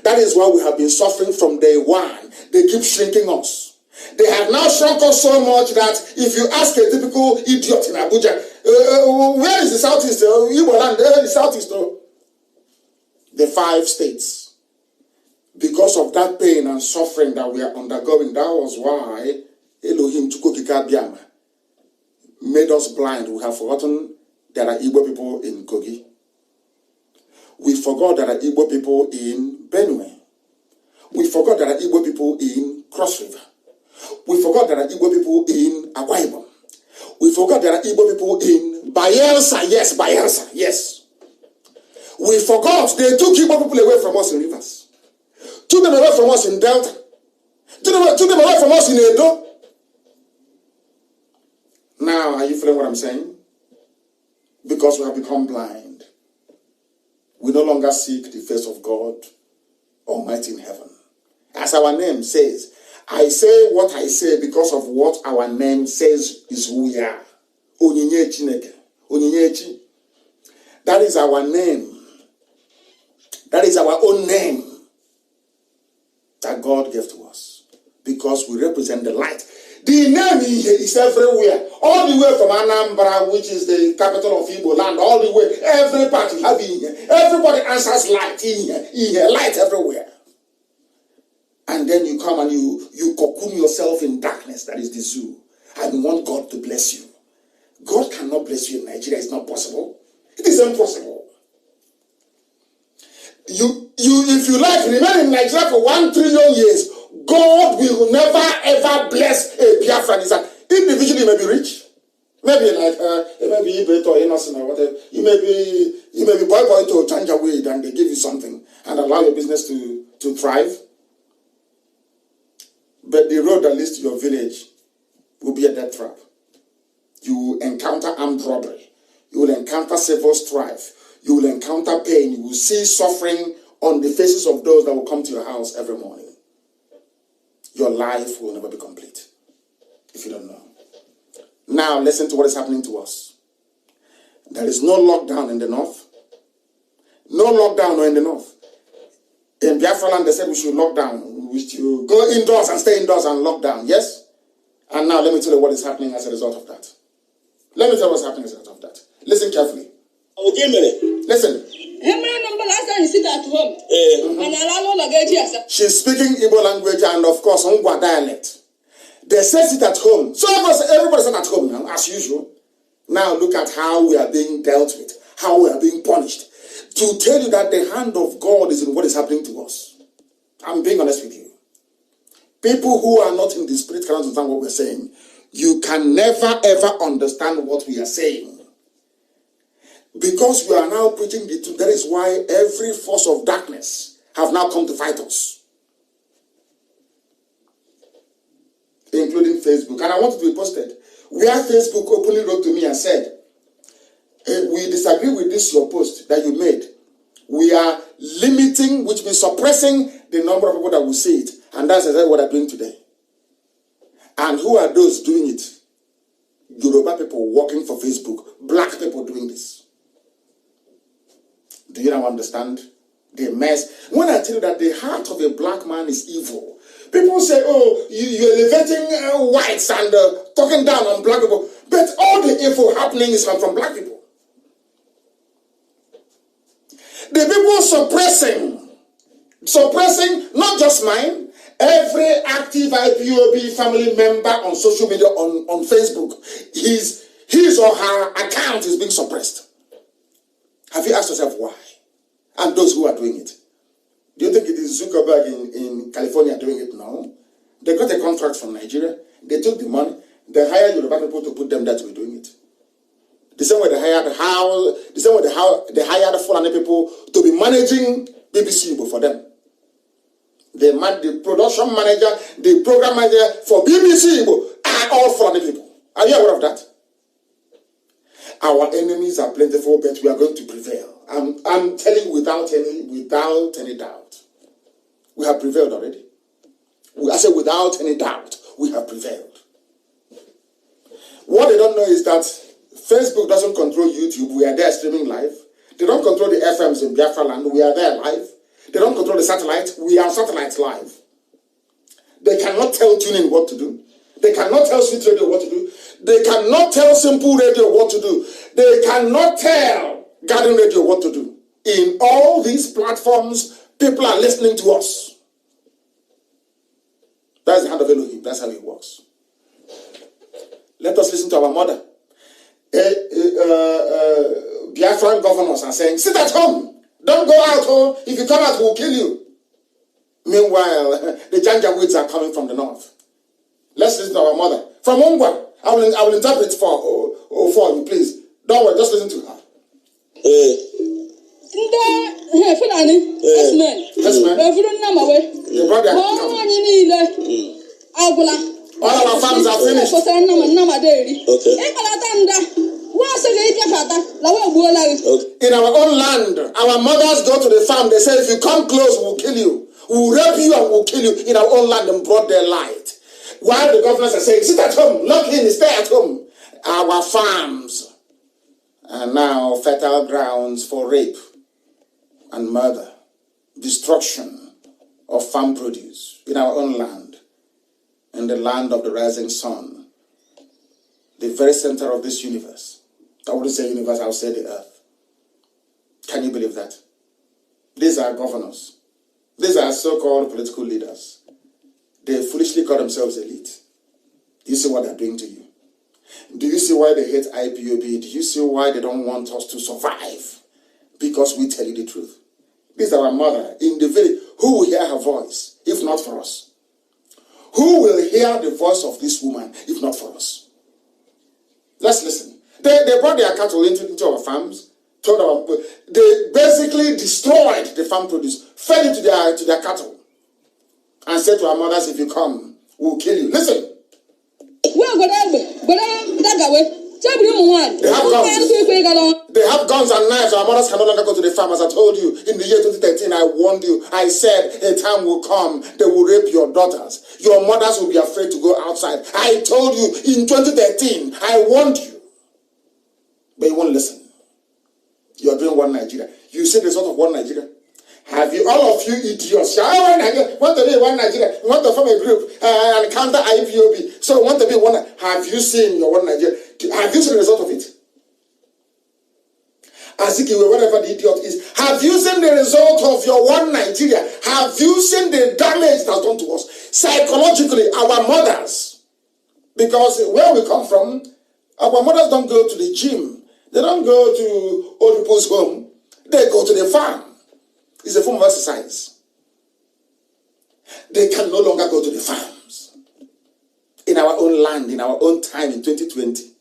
That is why we have been suffering from day one. They keep shrinking us. They have now shrunk us so much that if you ask a typical idiot in Abuja, where is the southeast? Igbo land, the southeast. The 5 states. Because of that pain and suffering that we are undergoing, that was why Elohim Chukwukika made us blind. We have forgotten there are Igbo people in Kogi. We forgot there are Igbo people in Benue. We forgot there are Igbo people in Cross River. We forgot there are Igbo people in Akwa Ibom. We forgot there are Igbo people in Bayelsa. Yes, Bayelsa. Yes. We forgot they took Igbo people away from us in rivers. Took them away from us in Delta. Took them away from us in Edo. Now, are you feeling what I'm saying? Because we have become blind. We no longer seek the face of God Almighty in heaven. As our name says, I say what I say because of what our name says is who we are. Onyinye Chineke. Onyinye. That is our name. That is our own name that God gave to us because we represent the light. The name is everywhere. All the way from Anambra, which is the capital of Igbo land, all the way, every part you have in here. Everybody answers light in here, light everywhere. And then you come and you cocoon yourself in darkness, that is the zoo. And you want God to bless you. God cannot bless you in Nigeria, it's not possible. It is impossible. If you like, remain in Nigeria for 1 trillion years, God will never ever bless a Biafran. Individually you may be rich. Maybe like maybe Ibet or innocent or whatever. You may be boy to change away and they give you something and allow your business to thrive. But the road that leads to your village will be a death trap. You will encounter armed robbery. You will encounter civil strife. You will encounter pain. You will see suffering on the faces of those that will come to your house every morning. Your life will never be complete if you don't know. Now listen to what is happening to us. There is no lockdown in the north. No lockdown in the north. In Biafra land, they said we should lock down. We should go indoors and stay indoors and lock down. Yes? And now let me tell you what is happening as a result of that. Let me tell you what's happening as a result of that. Listen carefully. Listen. She's speaking Igbo language and of course Ngwa dialect. They say sit at home. So everybody sat at home now, as usual. Now look at how we are being dealt with, how we are being punished. To tell you that the hand of God is in what is happening to us. I'm being honest with you. People who are not in the spirit cannot understand what we're saying. You can never ever understand what we are saying. Because we are now preaching the truth. That is why every force of darkness have now come to fight us. Including Facebook. And I want it to be posted. Where Facebook openly wrote to me and said, we disagree with this your post that you made. We are limiting, which means suppressing the number of people that will see it. And that's exactly what they're doing today. And who are those doing it? Yoruba people working for Facebook. Black people doing this. Do you now understand the mess? When I tell you that the heart of a black man is evil, people say, oh, you're elevating whites and talking down on black people. But all the evil happening is from black people. The people suppressing not just mine, every active IPOB family member on social media, on Facebook, his or her account is being suppressed. Have you asked yourself why? And those who are doing it. Do you think it is Zuckerberg in California doing it now? They got a contract from Nigeria. They took the money. They hired Yoruba people to put them there to be doing it. The same way they hired Fulani people to be managing BBC Igbo for them. The production manager, the program manager for BBC Igbo are all Fulani people. Are you aware of that? Our enemies are plentiful, but we are going to prevail. I'm telling you without any doubt. We have prevailed already. I say without any doubt, we have prevailed. What they don't know is that Facebook doesn't control YouTube. We are there streaming live. They don't control the FMs in Biafra land. We are there live. They don't control the satellite. We are satellite live. They cannot tell TuneIn what to do. They cannot tell Sweet Radio what to do. They cannot tell Simple Radio what to do. They cannot tell Garden Radio what to do. In all these platforms, people are listening to us. That's the hand of Elohim. That's how it works. Let us listen to our mother. Biafran governors are saying, sit at home. Don't go out. Oh. If you come out, we'll kill you. Meanwhile, the Janjaweeds are coming from the north. Let's listen to our mother. From Ongwa. I will interpret for you, please. Don't worry, just listen to her. Yes, all our farms are finished. In our own land, our mothers go to the farm. They say, if you come close, we'll kill you. We'll rape you and we'll kill you. In our own land, and brought their light. While the governors are saying, sit at home, lock in, stay at home. Our farms are now fertile grounds for rape and murder, destruction of farm produce in our own land, in the land of the rising sun, the very center of this universe. I wouldn't say universe, I would say the earth. Can you believe that? These are governors. These are so-called political leaders. They foolishly call themselves elite. Do you see what they're doing to you? Do you see why they hate IPOB? Do you see why they don't want us to survive? Because we tell you the truth. This is our mother in the village. Who will hear her voice, if not for us? Who will hear the voice of this woman, if not for us? Let's listen. They brought their cattle into our farms. They basically destroyed the farm produce, fed it to their cattle, and said to our mothers, if you come, we'll kill you. Listen. They have guns and knives. Our mothers can no longer go to the farm. As I told you, in the year 2013, I warned you. I said, a time will come, they will rape your daughters. Your mothers will be afraid to go outside. I told you, in 2013, I warned you. But you won't listen. You are doing one Nigeria. You see the result of one Nigeria. Have you, all of you idiots, want to be one Nigeria, want to form a group and counter IPOB, so want to be one, have you seen your one Nigeria? Have you seen the result of it? Azikiwe, whatever the idiot is, have you seen the result of your one Nigeria? Have you seen the damage it has done to us? Psychologically, our mothers, because where we come from, our mothers don't go to the gym, they don't go to old people's home, they go to the farm. It's a form of exercise. They can no longer go to the farms. In our own land, in our own time, in 2020,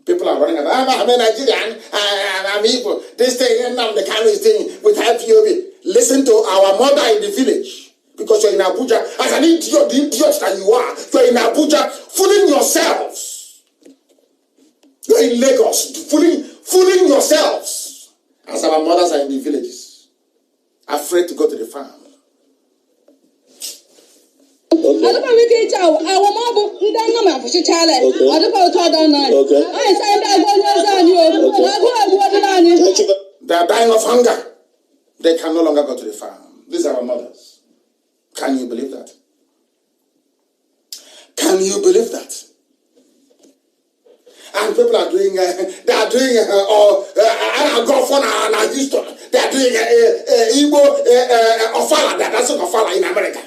people are running about, I'm a Nigerian, I'm Igbo, this thing, Nnamdi Kanu is thing with IPOB. Listen to our mother in the village, because you're in Abuja, as an idiot, the idiot that you are, you're in Abuja, fooling yourselves. You're in Lagos, fooling yourselves, as our mothers are in the villages. Afraid to go to the farm. They are dying of hunger. They can no longer go to the farm. These are our mothers. Can you believe that? Can you believe that? And people are doing, they are doing, Houston, they are doing Igbo, Ofala, that's not Ofala in America.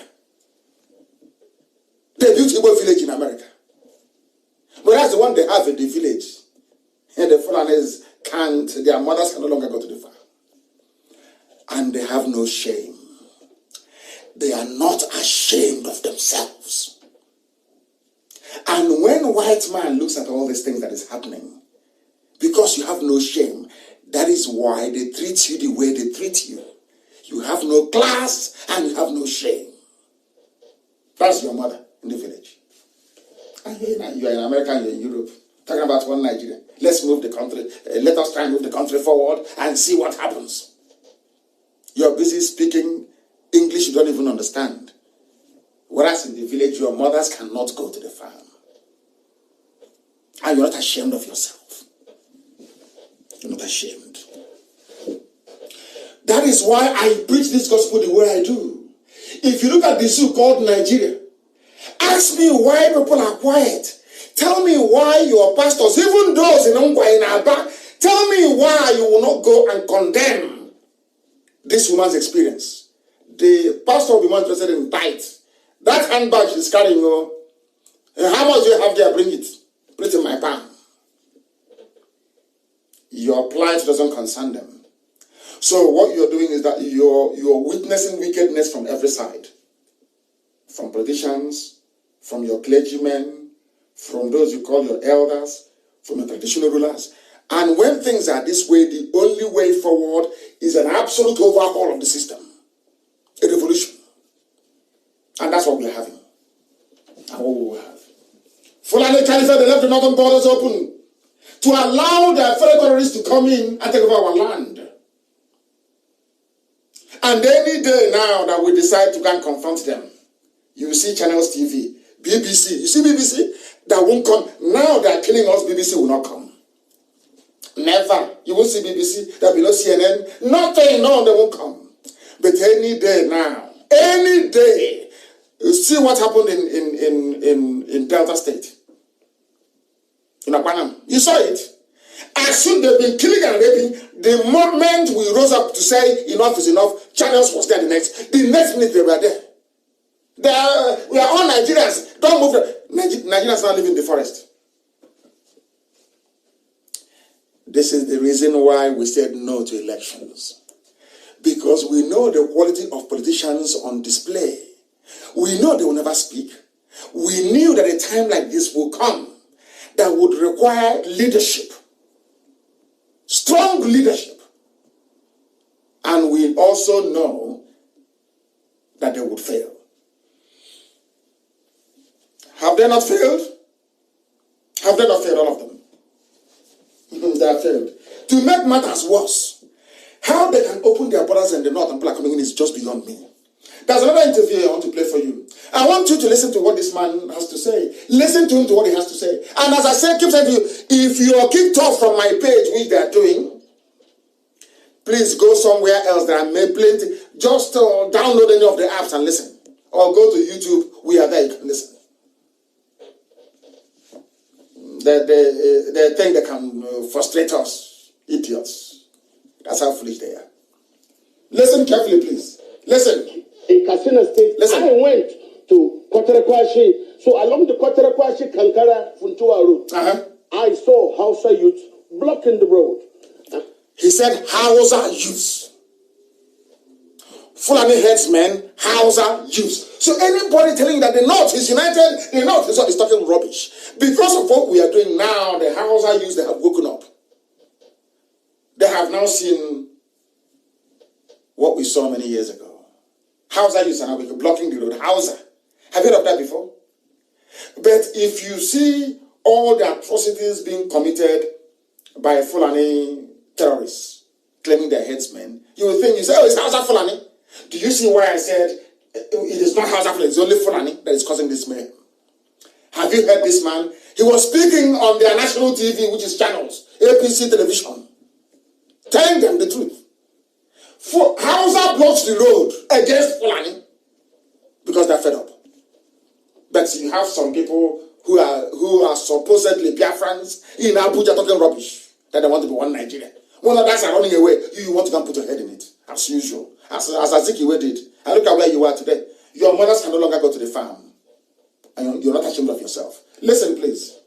They built Igbo village in America. But that's the one they have in the village. And the Fulanis can't, their mothers can no longer go to the farm. And they have no shame. They are not ashamed of themselves. And when white man looks at all these things that is happening, because you have no shame, that is why they treat you the way they treat you. You have no class and you have no shame. That's your mother in the village. And you are in America, you are in Europe, talking about one Nigeria. Let's move the country. Let us try and move the country forward and see what happens. You're busy speaking English you don't even understand. Whereas in the village, your mothers cannot go to the farm. And you're not ashamed of yourself. You're not ashamed. That is why I preach this gospel the way I do. If you look at the zoo called Nigeria, ask me why people are quiet. Tell me why your pastors, even those in Ongwa in Aba, tell me why you will not go and condemn this woman's experience. The pastor will be more interested in tithes. That handbag she's carrying, how much do you have there? Bring it. Put it in my palm. Your plight doesn't concern them. So what you're doing is that you're witnessing wickedness from every side. From politicians, from your clergymen, from those you call your elders, from your traditional rulers. And when things are this way, the only way forward is an absolute overhaul of the system. A revolution. And that's what we're having. And what we will have. Fulani Caliphate, they left the northern borders open to allow the fellow terrorists to come in and take over our land. And any day now that we decide to go and confront them, you will see Channels TV, BBC. You see BBC? That won't come. Now they are killing us, BBC will not come. Never. You won't see BBC, there will be no CNN. Nothing, no, they won't come. But any day now, any day, you see what happened in Delta State. In Akwanam. You saw it. As soon they've been killing and raping, the moment we rose up to say enough is enough, Channels was there the next minute they were there. We are all Nigerians. Don't move. Nigerians now live in the forest. This is the reason why we said no to elections. Because we know the quality of politicians on display. We know they will never speak. We knew that a time like this will come that would require leadership. Strong leadership. And we also know that they would fail. Have they not failed? Have they not failed, all of them? They have failed. To make matters worse, how they can open their borders in the north and people are coming in is just beyond me. There's another interview I want to play for you. I want you to listen to what this man has to say. Listen to him to what he has to say. And as I said, keep saying to you, if you are kicked off from my page, which they are doing, please go somewhere else. There are plenty. Just download any of the apps and listen. Or go to YouTube. We are there. You can listen. They think they can frustrate us. Idiots. That's how foolish they are. Listen carefully, please. Listen. In Katsina State, listen. I went to Koterekwashi. So along the Koterekwashi Kankara Funtua route, I saw Hausa youth blocking the road. He said Hausa youth. Fulani headsmen, Hausa youth. So anybody telling you that the North is united, the North is talking rubbish. Because of what we are doing now, the Hausa youth, they have woken up. They have now seen what we saw many years ago. Hausa youth are now blocking the road. Hausa. Have you heard of that before? But if you see all the atrocities being committed by Fulani terrorists, claiming they're headsmen, you will think, you say, oh, it's Hausa Fulani. Do you see why I said it is not Hausa Fulani, it's only Fulani that is causing this mayhem? Have you heard this man? He was speaking on their national TV, which is channels, APC television, telling them the truth. Hausa blocks the road against Fulani because they're fed up. But you have some people who are supposedly Biafrans in Abuja talking rubbish that they want to be one Nigeria. When others are running away, you want to come put your head in it, as usual. As Azikiwe did. And look at where you are today. Your mothers can no longer go to the farm. And you're not ashamed of yourself. Listen, please.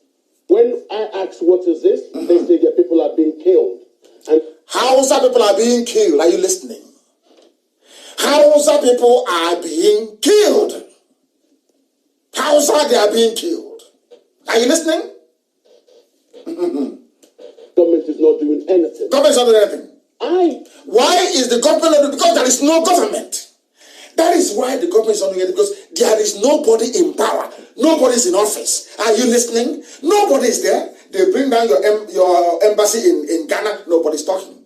When I ask what is this, they say that people are being killed. And Hausa people are being killed. Are you listening? Hausa people are being killed. Hausa, they are being killed. Are you listening? Government is not doing anything. Government is not doing anything. Why is the government not doing it? Because there is no government. That is why the government is not doing it, because there is nobody in power. Nobody is in office. Are you listening? Nobody is there. They bring down your embassy in Ghana. Nobody's talking.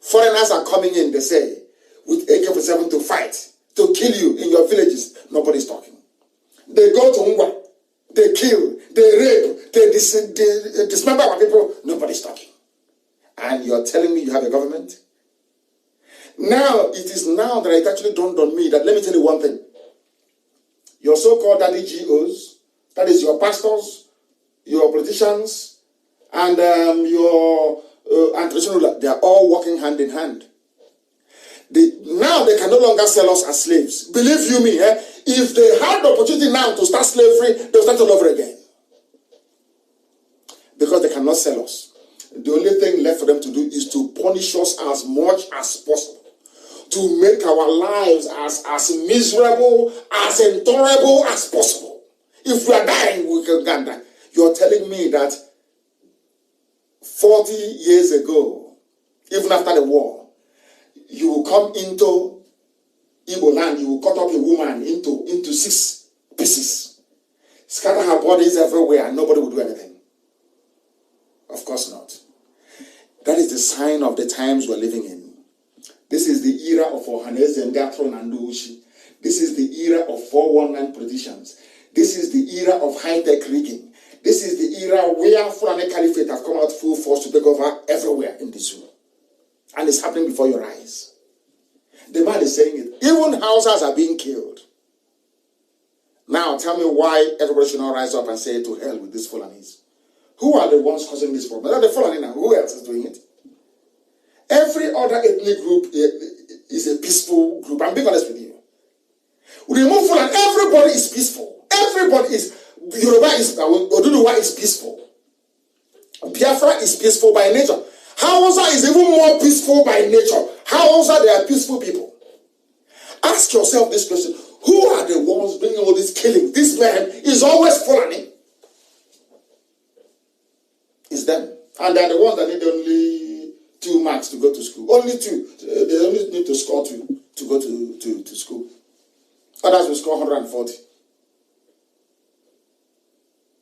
Foreigners are coming in, they say, with AK-47 to fight, to kill you in your villages. Nobody's talking. They go to Ngwa. They kill. They rape. They dismember our people. Nobody's talking. And you're telling me you have a government? Now, it is now that it actually dawned on me that, let me tell you one thing. Your so-called daddy GOs, that is your pastors, your politicians, and your traditional rulers, they are all working hand in hand. Now they can no longer sell us as slaves. Believe you me, if they had the opportunity now to start slavery, they'll start all over again. Because they cannot sell us. The only thing left for them to do is to punish us as much as possible. To make our lives as miserable, as intolerable as possible. If we are dying, we can die. You're telling me that 40 years ago, even after the war, you will come into Igbo land, you will cut up a woman into 6 pieces, scatter her bodies everywhere, and nobody will do anything. Of course not. That is the sign of the times we're living in. This is the era of Ohaneze and Gatron and Ndushi. This is the era of 419 politicians. This is the era of high-tech rigging. This is the era where Fulani Caliphate have come out full force to take over everywhere in the zoo. And it's happening before your eyes. The man is saying it. Even houses are being killed. Now tell me why everybody should not rise up and say to hell with these Fulanis. Who are the ones causing this problem? They're the Fulani now. Who else is doing it? Every other ethnic group is a peaceful group. I'm being honest with you. We remove Fulani, everybody is peaceful. Everybody is. Yoruba is, Oduduwa is peaceful. Biafra is peaceful by nature. Hausa is even more peaceful by nature. Hausa, they are peaceful people. Ask yourself this question. Who are the ones bringing all this killing? This man is always Fulani. It's them. And they're the ones that need only 2 marks to go to school. Only 2. They only need to score 2 to go to school. Others will score 140.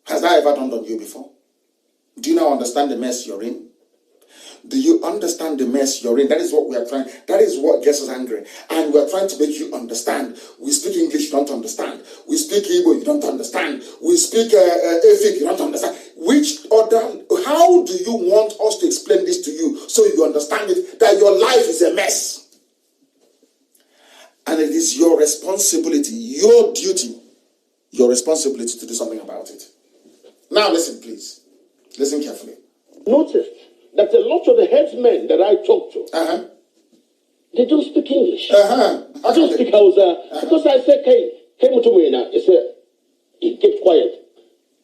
Has that ever dawned on you before? Do you now understand the mess you're in? Do you understand the mess you're in? That is what we are trying. That is what gets us angry. And we are trying to make you understand. We speak English, you don't understand. We speak Igbo, you don't understand. We speak Efik, you don't understand. How do you want us to explain this to you so you understand it, that your life is a mess? And it is your responsibility, your duty, your responsibility to do something about it. Now listen, please. Listen carefully. Notice that a lot of the headsmen that I talk to, they don't speak English. I don't speak Hausa. Because I said, came to me now. He said, he kept quiet.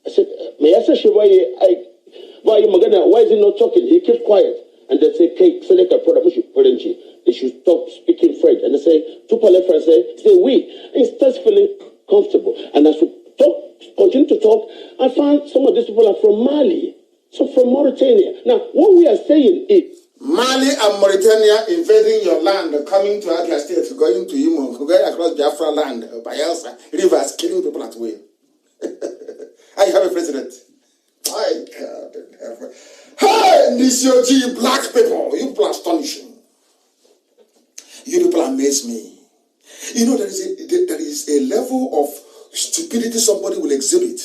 I said, may I say, why is he not talking? He kept quiet. And they say, they should stop speaking French. And they say, to parler français, say, oui. And he starts feeling comfortable. And as we continue to talk, I found some of these people are from Mali, some from Mauritania. Now, what we are saying is, Mali and Mauritania invading your land, coming to Abia State, going to Imo, going across Biafra land, Bayelsa, rivers, killing people at will. I have a president. My God in heaven. Hey, Nisioji, black people, you people are astonishing. You people amaze me. You know, there is a level of stupidity somebody will exhibit.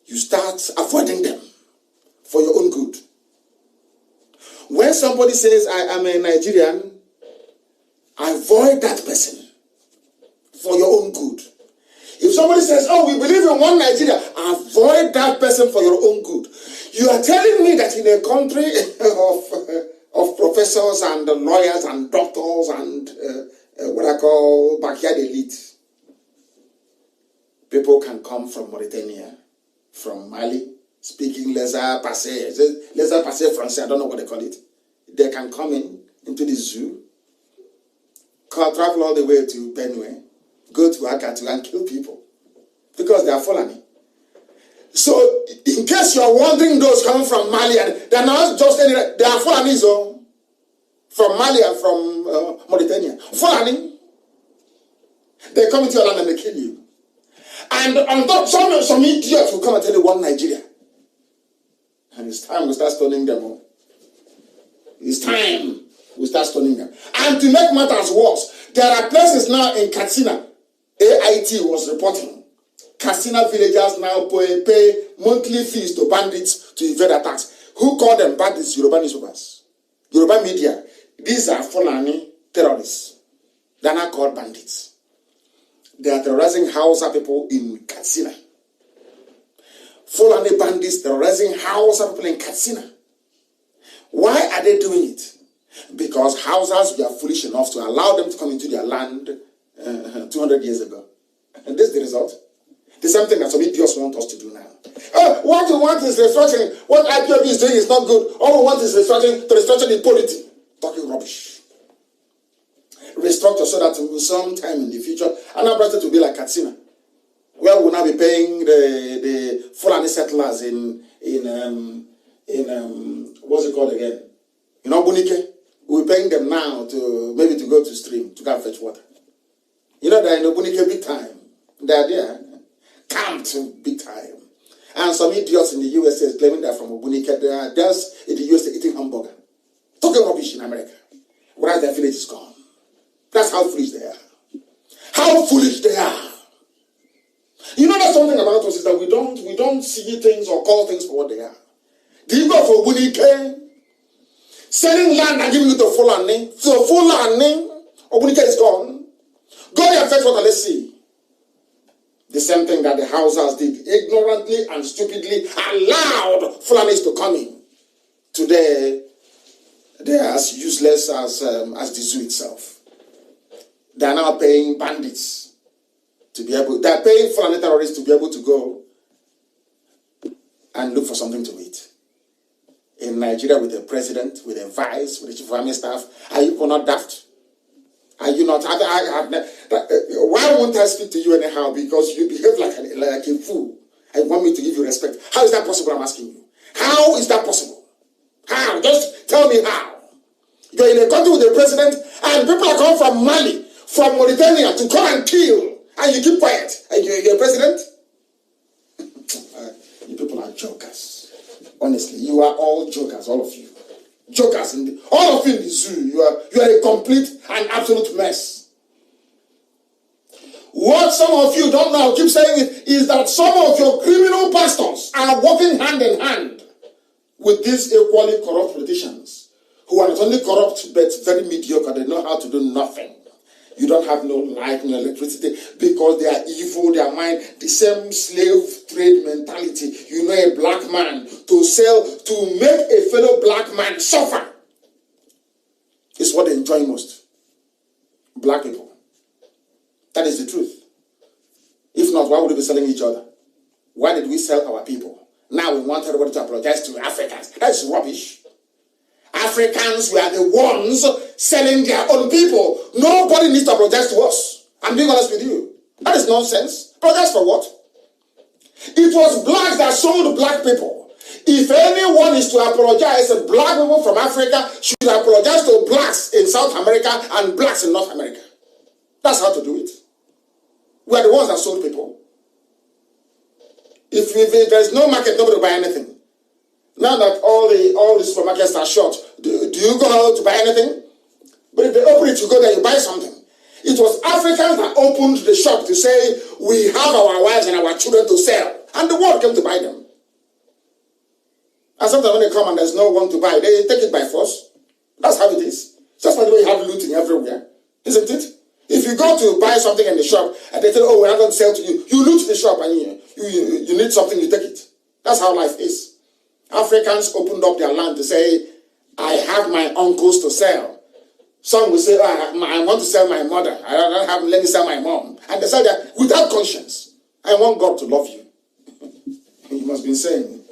You start avoiding them for your own good. When somebody says, I am a Nigerian, avoid that person for your own good. If somebody says, oh, we believe in one Nigeria, avoid that person for your own good. You are telling me that in a country of professors and lawyers and doctors and what I call backyard elite, people can come from Mauritania, from Mali, speaking laissez-passer Français, I don't know what they call it. They can come into the zoo, travel all the way to Benue, go to Akatu and kill people because they are Fulani. So, in case you are wondering, those coming from Mali, and they are not just any, they are Fulanis from Mali and from Mauritania. Fulani, they come into your land and they kill you. And on top, some idiots will come and tell you one Nigeria. And it's time we start stoning them all. It's time we start stoning them. And to make matters worse, there are places now in Katsina, AIT was reporting, Katsina villagers now pay monthly fees to bandits to evade attacks. Who call them bandits? Yoruba newspapers, Yoruba media. These are Fulani terrorists. They are not called bandits. They are terrorizing Hausa people in Katsina. Fulani bandits terrorizing Hausa people in Katsina. Why are they doing it? Because Hausas were foolish enough to allow them to come into their land 200 years ago. And this is the result. The same thing that some idiots want us to do now. What we want is restructuring. What IPOB is doing is not good. All we want is restructuring to restructure the polity. Talking rubbish. Restructure so that sometime in the future, Nnamdi will be like Katsina, where we'll now be paying the Fulani settlers in what's it called again? In Obunike. We're paying them now to maybe to go to stream to go and fetch water. You know they're in Obunike big time. They're there, camped big time. And some idiots in the USA is claiming they're from Obunike. They are just in the USA eating hamburger, talking rubbish in America, whereas their village is gone. That's how foolish they are. How foolish they are. You know, that's something about us is that we don't see things or call things for what they are. The people of Obunike selling land and giving it to Fulani. So Fulani, Obunike is gone. Go there and fetch water, let's see. The same thing that the Hausas did, ignorantly and stupidly allowed Fulanis to come in. Today, they are as useless as the zoo itself. They are now paying bandits to be able, they are paying Fulani terrorists to be able to go and look for something to eat. In Nigeria, with a president, with a vice, with a chief of army staff, are you not daft? Are you not? Why won't I speak to you anyhow? Because you behave like a fool. I want me to give you respect. How is that possible? I'm asking you. How is that possible? How? Just tell me how. You're in a country with a president, and people are coming from Mali, from Mauritania to come and kill, and you keep quiet. And you're a president? You people are jokers. Honestly, you are all jokers, all of you. Jokers, all of you in the zoo. You are a complete and absolute mess. What some of you don't know, keep saying it, is that some of your criminal pastors are working hand in hand with these equally corrupt politicians who are not only corrupt but very mediocre. They know how to do nothing. You don't have no light, no electricity, because they are evil, their mind, the same slave trade mentality. You know, a black man to sell, to make a fellow black man suffer is what they enjoy most. Black people. That is the truth. If not, why would we be selling each other? Why did we sell our people? Now we want everybody to apologize to Africans. That's rubbish. Africans were the ones selling their own people. Nobody needs to apologize to us. I'm being honest with you. That is nonsense. Apologize for what? It was blacks that sold black people. If anyone is to apologize, black people from Africa should apologize to blacks in South America and blacks in North America. That's how to do it. We are the ones that sold people. If there's no market, nobody will buy anything. Now that all the supermarkets are shut, do you go out to buy anything? But if they open it, you go there, you buy something. It was Africans that opened the shop to say, we have our wives and our children to sell. And the world came to buy them. And sometimes when they come and there's no one to buy, they take it by force. That's how it is. Just like the way you have looting everywhere. Isn't it? If you go to buy something in the shop and they tell you, oh, we're not going to sell to you, you loot the shop and you need something, you take it. That's how life is. Africans opened up their land to say, I have my uncles to sell. Some will say, oh, I want to sell my mother. I don't have, let me sell my mom. And they say that without conscience. I want God to love you. You must be insane.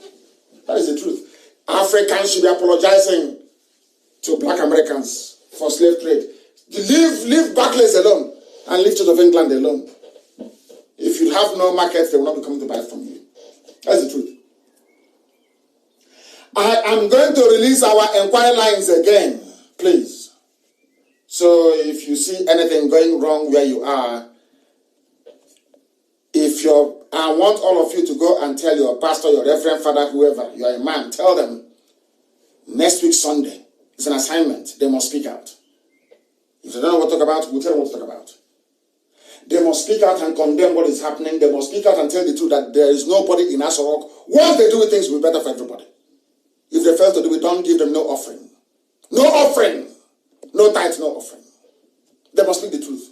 That is the truth. Africans should be apologizing to black Americans for slave trade. Leave Barclays alone and leave Church of England alone. If you have no market, they will not be coming to buy from you. That's the truth. I am going to release our inquiry lines again, please. So if you see anything going wrong where you are, I want all of you to go and tell your pastor, your reverend father, whoever, you are a man, tell them next week Sunday is an assignment. They must speak out. If they don't know what to talk about, we'll tell them what to talk about. They must speak out and condemn what is happening. They must speak out and tell the truth that there is nobody in Asorok. Once they do things will be better for everybody. If they fail to do it, don't give them no offering. No offering. No tithe, no offering. They must speak the truth.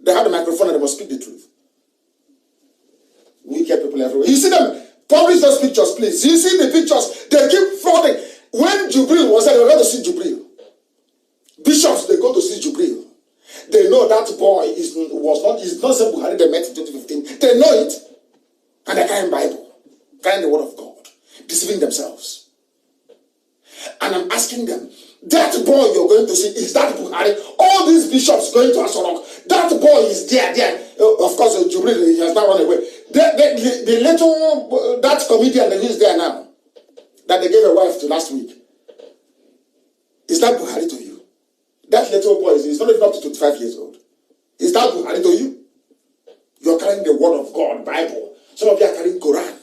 They have the microphone and they must speak the truth. Wicked people everywhere. You see them, publish those pictures, please. You see the pictures, they keep flooding. When Jubril was there, they were going to see Jubril. Bishops, they go to see Jubril. They know that boy is not some Buhari they met in 2015. They know it. And they're carrying Bible, carrying the word of God, deceiving themselves. And I'm asking them, that boy you're going to see, is that Buhari? All these bishops going to Asorok, that boy is there. Of course, Jubril, he has not run away. The little, that comedian that is there now, that they gave a wife to last week, is that Buhari to you? That little boy is not even up to 25 years old. Is that Buhari to you? You're carrying the word of God, Bible. Some of you are carrying Quran.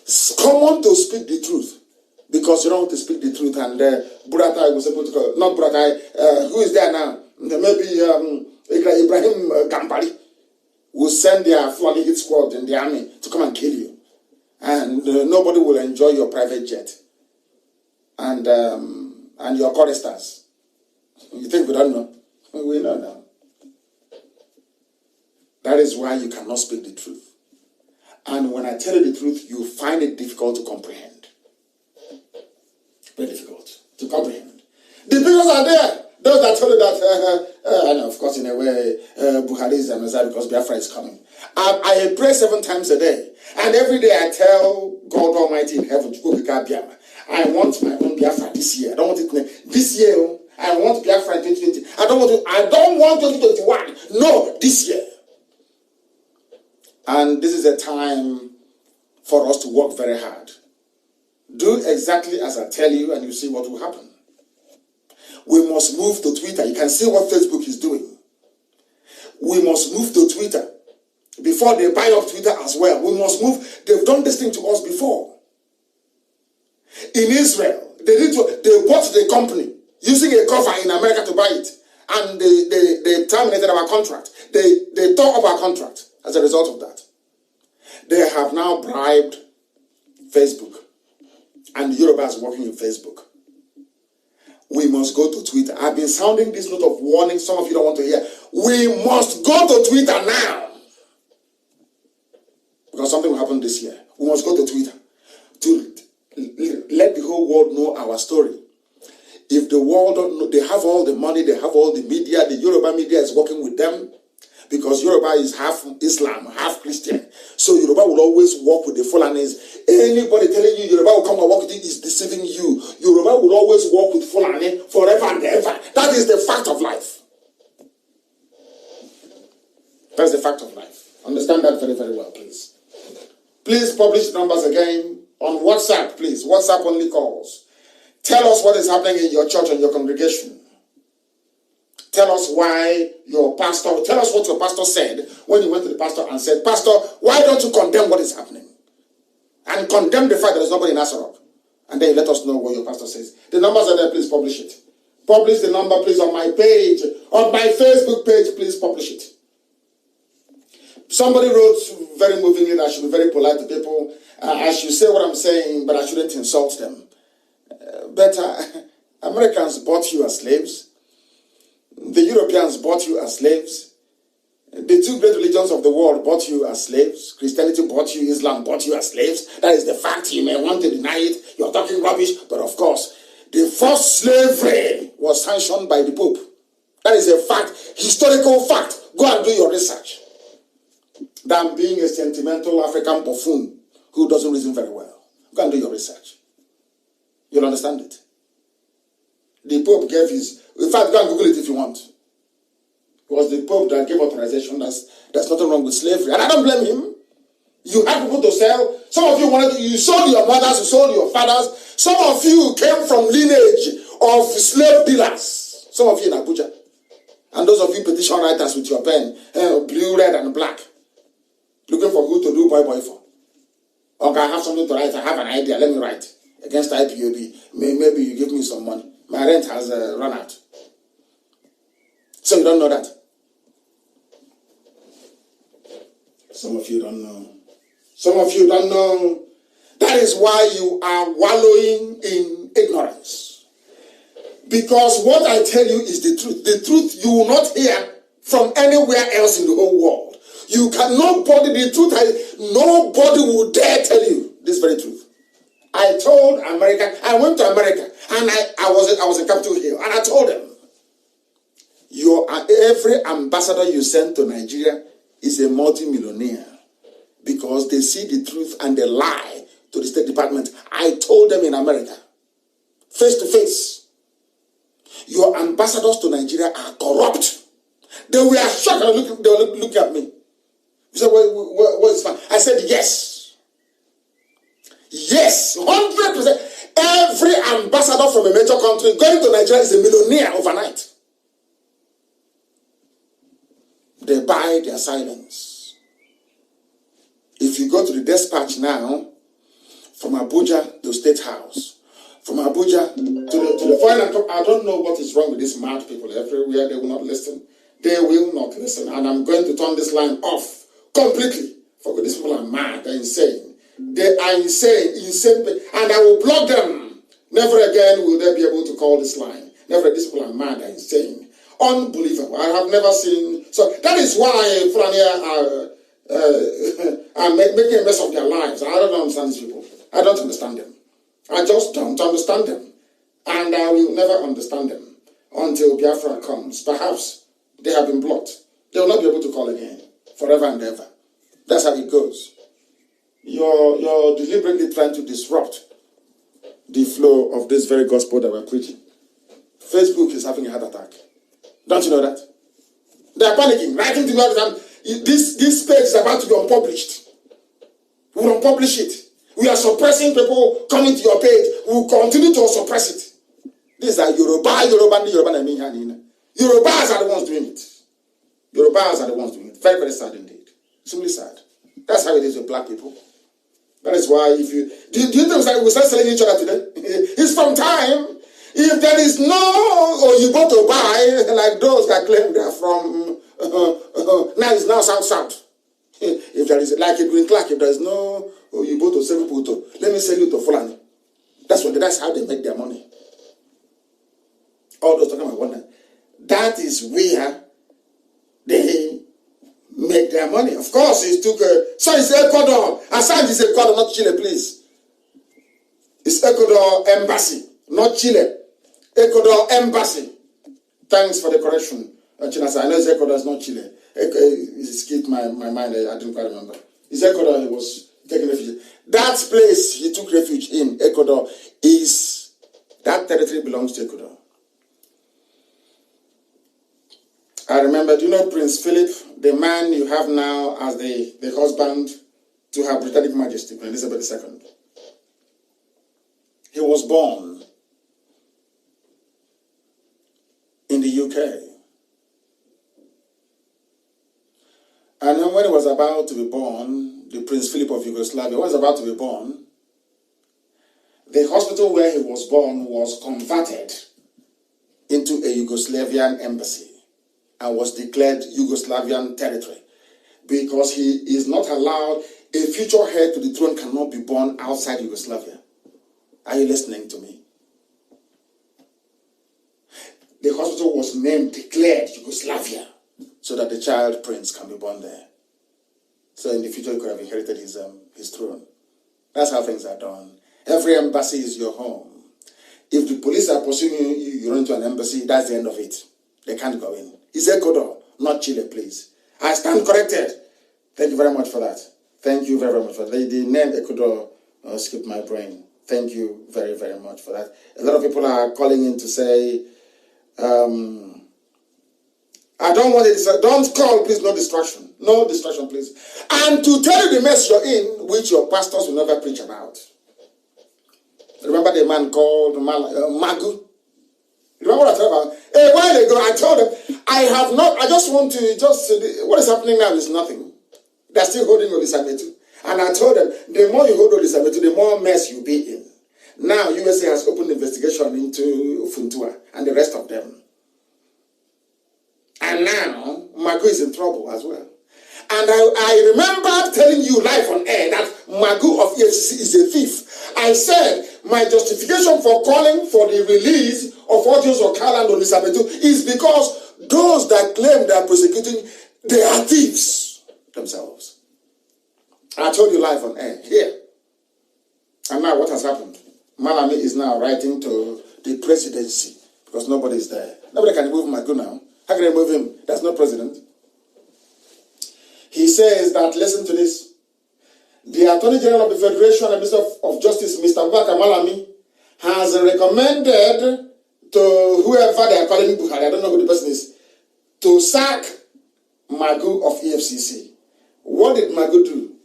It's common to speak the truth. Because you don't want to speak the truth, and Buratai was able to go. Not Buratai, who is there now? Maybe Ibrahim Gambari will send their flying hit squad in the army to come and kill you. And nobody will enjoy your private jet and your choristers. You think we don't know? We know now. That is why you cannot speak the truth. And when I tell you the truth, you find it difficult to comprehend. Very difficult to comprehend. The pictures are there. Those that tell you that, and of course, in a way, Buhari is a Messiah because Biafra is coming. I pray 7 times a day. And every day I tell God Almighty in heaven to go pick Biafra. I want my own Biafra this year. I don't want it this year. I want Biafra in 2020. I don't want 2021. No, this year. And this is a time for us to work very hard. Do exactly as I tell you and you see what will happen. We must move to Twitter. You can see what Facebook is doing. We must move to Twitter. Before they buy up Twitter as well. We must move. They've done this thing to us before. In Israel, they bought the company using a cover in America to buy it. And they terminated our contract. They tore up our contract as a result of that. They have now bribed Facebook. And Yoruba is working in Facebook. we must go to Twitter. I've been sounding this note of warning. Some of you don't want to hear. We must go to Twitter now. Because something will happen this year. We must go to Twitter to let the whole world know our story. If the world don't know, they have all the money, they have all the media. The Yoruba media is working with them because Yoruba is half Islam, half Christian. So Yoruba will always work with the Fulanis. Anybody telling you Yoruba will come and work with you is deceiving you. Yoruba will always work with Fulani forever and ever. That is the fact of life. That's the fact of life. Understand that very, very well, please. Please publish the numbers again on WhatsApp, please. WhatsApp only calls. Tell us what is happening in your church and your congregation. Tell us why your pastor, tell us what your pastor said when you went to the pastor and said, Pastor, why don't you condemn what is happening? And condemn the fact that there's nobody in Asarok. And then you let us know what your pastor says. The numbers are there, please publish it. Publish the number, please, on my page, on my Facebook page, please publish it. Somebody wrote very movingly that I should be very polite to people. I should say what I'm saying, but I shouldn't insult them. But Americans bought you as slaves. The Europeans bought you as slaves. The two great religions of the world bought you as slaves. Christianity bought you, Islam bought you as slaves. That is the fact. You may want to deny it. You're talking rubbish. But of course, the first slavery was sanctioned by the Pope. That is a fact, historical fact. Go and do your research. Than being a sentimental African buffoon who doesn't reason very well. Go and do your research. You'll understand it. The Pope gave his... In fact, go and Google it if you want. It was the Pope that gave authorization. There's nothing wrong with slavery. And I don't blame him. You had people to sell. Some of you you sold your mothers, you sold your fathers. Some of you came from lineage of slave dealers. Some of you in Abuja. And those of you petition writers with your pen, blue, red, and black. Looking for who to do boy for. Okay, I have something to write. I have an idea. Let me write. Against IPOB. Maybe you give me some money. My rent has run out. So you don't know that. Some of you don't know. Some of you don't know. That is why you are wallowing in ignorance. Because what I tell you is the truth. The truth you will not hear from anywhere else in the whole world. You can, nobody will dare tell you this very truth. I told America, I went to America, and I was in Capitol Hill, and I told them, every ambassador you send to Nigeria is a multi-millionaire because they see the truth and they lie to the State Department. I told them in America, face to face, your ambassadors to Nigeria are corrupt. They were shocked and they were looking at me. You said, what is fine? I said, yes. Yes, 100%. Every ambassador from a major country going to Nigeria is a millionaire overnight. They buy their silence. If you go to the dispatch now, from Abuja to State House, from Abuja to the foreign, I don't know what is wrong with these mad people everywhere. They will not listen. They will not listen. And I'm going to turn this line off completely. For these people are mad. They're insane. They are insane. And I will block them. Never again will they be able to call this line. Never. These people are mad. They're insane. Unbelievable. I have never seen. So that is why Fulani are making a mess of their lives. I don't understand these people. I don't understand them. I just don't understand them. And I will never understand them until Biafra comes. Perhaps they have been blocked. They will not be able to call again. Forever and ever. That's how it goes. You're deliberately trying to disrupt the flow of this very gospel that we're preaching. Facebook is having a heart attack. Don't you know that? They are panicking, writing to me all the time. This page is about to be unpublished. We will unpublish it. We are suppressing people coming to your page. We will continue to suppress it. These are Yorubas are the ones doing it. Yorubas are the ones doing it. Very, very sad indeed. Extremely sad. That's how it is with black people. That is why if you... Do you think we start selling each other today? It's from time. If there is no... Or you go to buy, like those that claim they are from... now it's now South. If there is... Like a Green Clark, if there is no... Or you go to sell people to... Let me sell you to Fulani. That's how they make their money. all those talking about oneness. That is where they make their money. Of course, it took so it's Ecuador. Assange is Ecuador, not Chile, please. It's Ecuador embassy, not Chile. Ecuador embassy. Thanks for the correction, China. I know it's Ecuador, it's not Chile. It skipped my mind. I didn't quite remember. It's Ecuador. He was taking refuge. That place he took refuge in, Ecuador, is that territory belongs to Ecuador. I remember, do you know Prince Philip, the man you have now as the husband to Her Britannic Majesty, Queen Elizabeth II? He was born in the UK. And when he was about to be born, the Prince Philip of Yugoslavia was about to be born, the hospital where he was born was converted into a Yugoslavian embassy and was declared Yugoslavian territory because he is not allowed, a future heir to the throne cannot be born outside Yugoslavia. Are you listening to me? The hospital was declared Yugoslavia so that the child prince can be born there. So in the future he could have inherited his throne. That's how things are done. Every embassy is your home. If the police are pursuing you, you run to an embassy, that's the end of it. They can't go in. It's Ecuador, not Chile, please. I stand corrected. Thank you very much for that. Thank you very, very much for that. The name Ecuador skipped my brain. Thank you very, very much for that. A lot of people are calling in to say, I don't want it. Don't call, please. No distraction. No distraction, please. And to tell you the mess you're in, which your pastors will never preach about. Remember the man called Magu? Remember what I told about? A while ago, I told them, I just want to, what is happening now is nothing. They're still holding Olisametu. And I told them, the more you hold Olisametu, the more mess you'll be in. Now, USA has opened investigation into Funtua and the rest of them. And now, Magu is in trouble as well. And I remember telling you live on air that Magu of EFCC is a thief. I said, my justification for calling for the release of audios of Kala and Olisametu is because those that claim they are prosecuting, they are thieves themselves. I told you live on air here. And now what has happened? Malami is now writing to the presidency because nobody is there. Nobody can move Magu now. How can I move him? There's no president. He says that, listen to this, the Attorney General of the Federation and Minister of Justice, Mr. Bakar Malami, has recommended to whoever they are calling Buhari, I don't know who the person is, to sack Magu of EFCC. What did Magu do?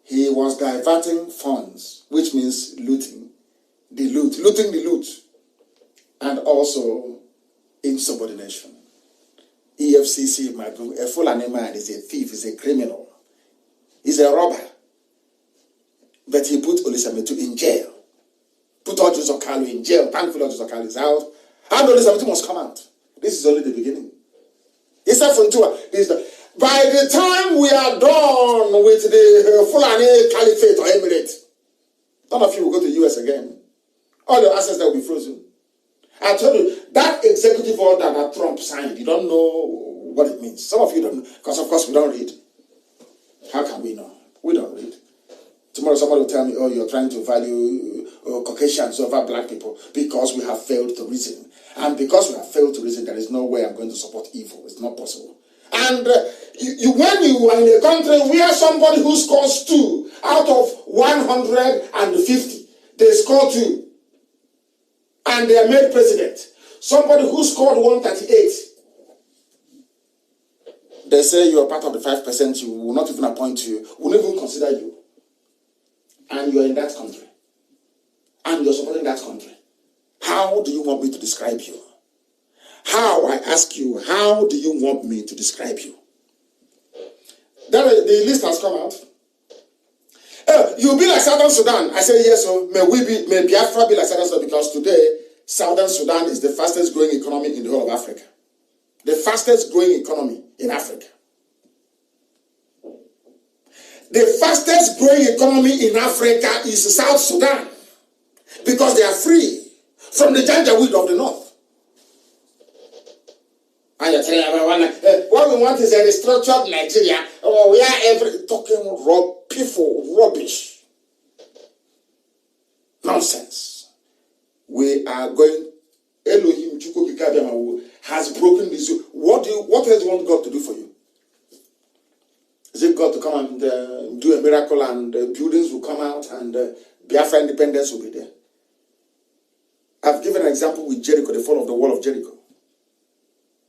He was diverting funds, which means looting the loot, and also insubordination. EFCC Magu, a Fulani man, is a thief, is a criminal, he's a robber. But he put Olisametu in jail. Put all Joseph Kalu in jail. Thankfully, Joseph Kalu is out. And Olisametu must come out. This is only the beginning. He said, by the time we are done with the Fulani Caliphate or Emirate, none of you will go to the US again. All your assets that will be frozen. I told you, that executive order that Trump signed, you don't know what it means. Some of you don't know, because of course we don't read. How can we know? We don't read. Tomorrow somebody will tell me, oh, you're trying to value Caucasians over black people because we have failed to reason. And because we have failed to reason, there is no way I'm going to support evil. It's not possible. And when you are in a country where somebody who scores 2 out of 150, they score 2. And they are made president. Somebody who scored 138. They say you are part of the 5%, you will not even appoint you, will not even consider you. And you are in that country. And you are supporting that country. How do you want me to describe you? How, I ask you, how do you want me to describe you? Then the list has come out. You'll be like Southern Sudan. I say yes, so may Biafra be like Southern Sudan, because today Southern Sudan is the fastest growing economy in the whole of Africa. The fastest growing economy in Africa. The fastest growing economy in Africa is South Sudan, because they are free from the Janjaweed of the north. And you're telling everyone, what we want is a restructured Nigeria. Oh, we are talking rubbish. Nonsense. We are going, Elohim has broken this. What else do you want God to do for you? Is it God to come and do a miracle and buildings will come out and Biafra independence will be there? I've given an example with Jericho, the fall of the wall of Jericho.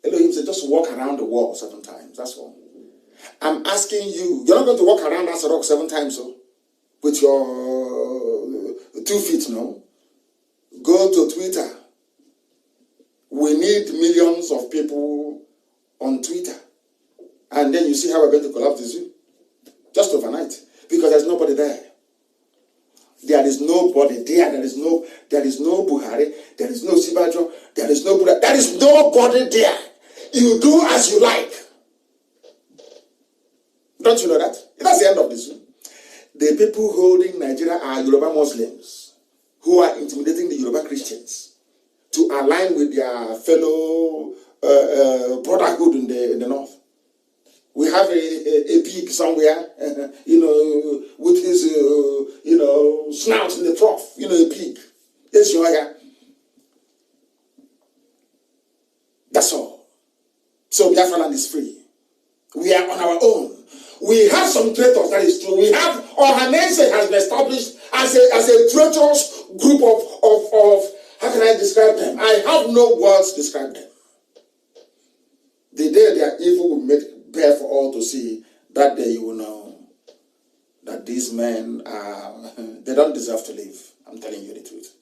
Elohim said, just walk around the wall 7 times. That's all. I'm asking you, you're not going to walk around that rock 7 times, so with your 2 feet, no? Go to Twitter. We need millions of people on Twitter. And then you see how we're going to collapse the zoo. Just overnight. Because there's nobody there. There is nobody there. There is no Buhari. There is no Sibajo. There is no Buddha. There is nobody there. You do as you like. Don't you know that? That's the end of the zoo. The people holding Nigeria are Yoruba Muslims who are intimidating the Yoruba Christians to align with their fellow brotherhood in the north. We have a pig somewhere, with his, snout in the trough, a pig. Yes, you are. That's all. So Biafra land is free. We are on our own. We have some traitors, that is true. We have, Ohanese has been established as a traitorous group of, how can I describe them? I have no words to describe them. The day their evil will make bear for all to see, that day you will know that these men they don't deserve to live. I'm telling you the truth.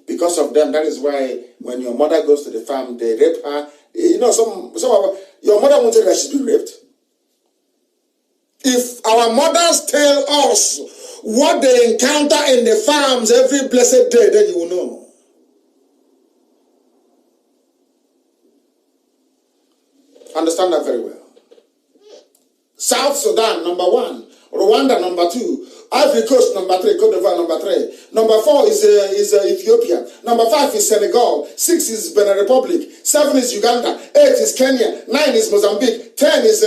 Because of them, that is why when your mother goes to the farm, they rape her. Some of your mother won't tell that she's been raped. If our mothers tell us what they encounter in the farms every blessed day, then you will know. Understand that very well. South Sudan, number 1. Rwanda, number 2. Ivory Coast, number 3. Cote d'Ivoire, number 3. Number 4 is Ethiopia. Number 5 is Senegal. 6 is Benin Republic. 7 is Uganda. 8 is Kenya. 9 is Mozambique. 10 is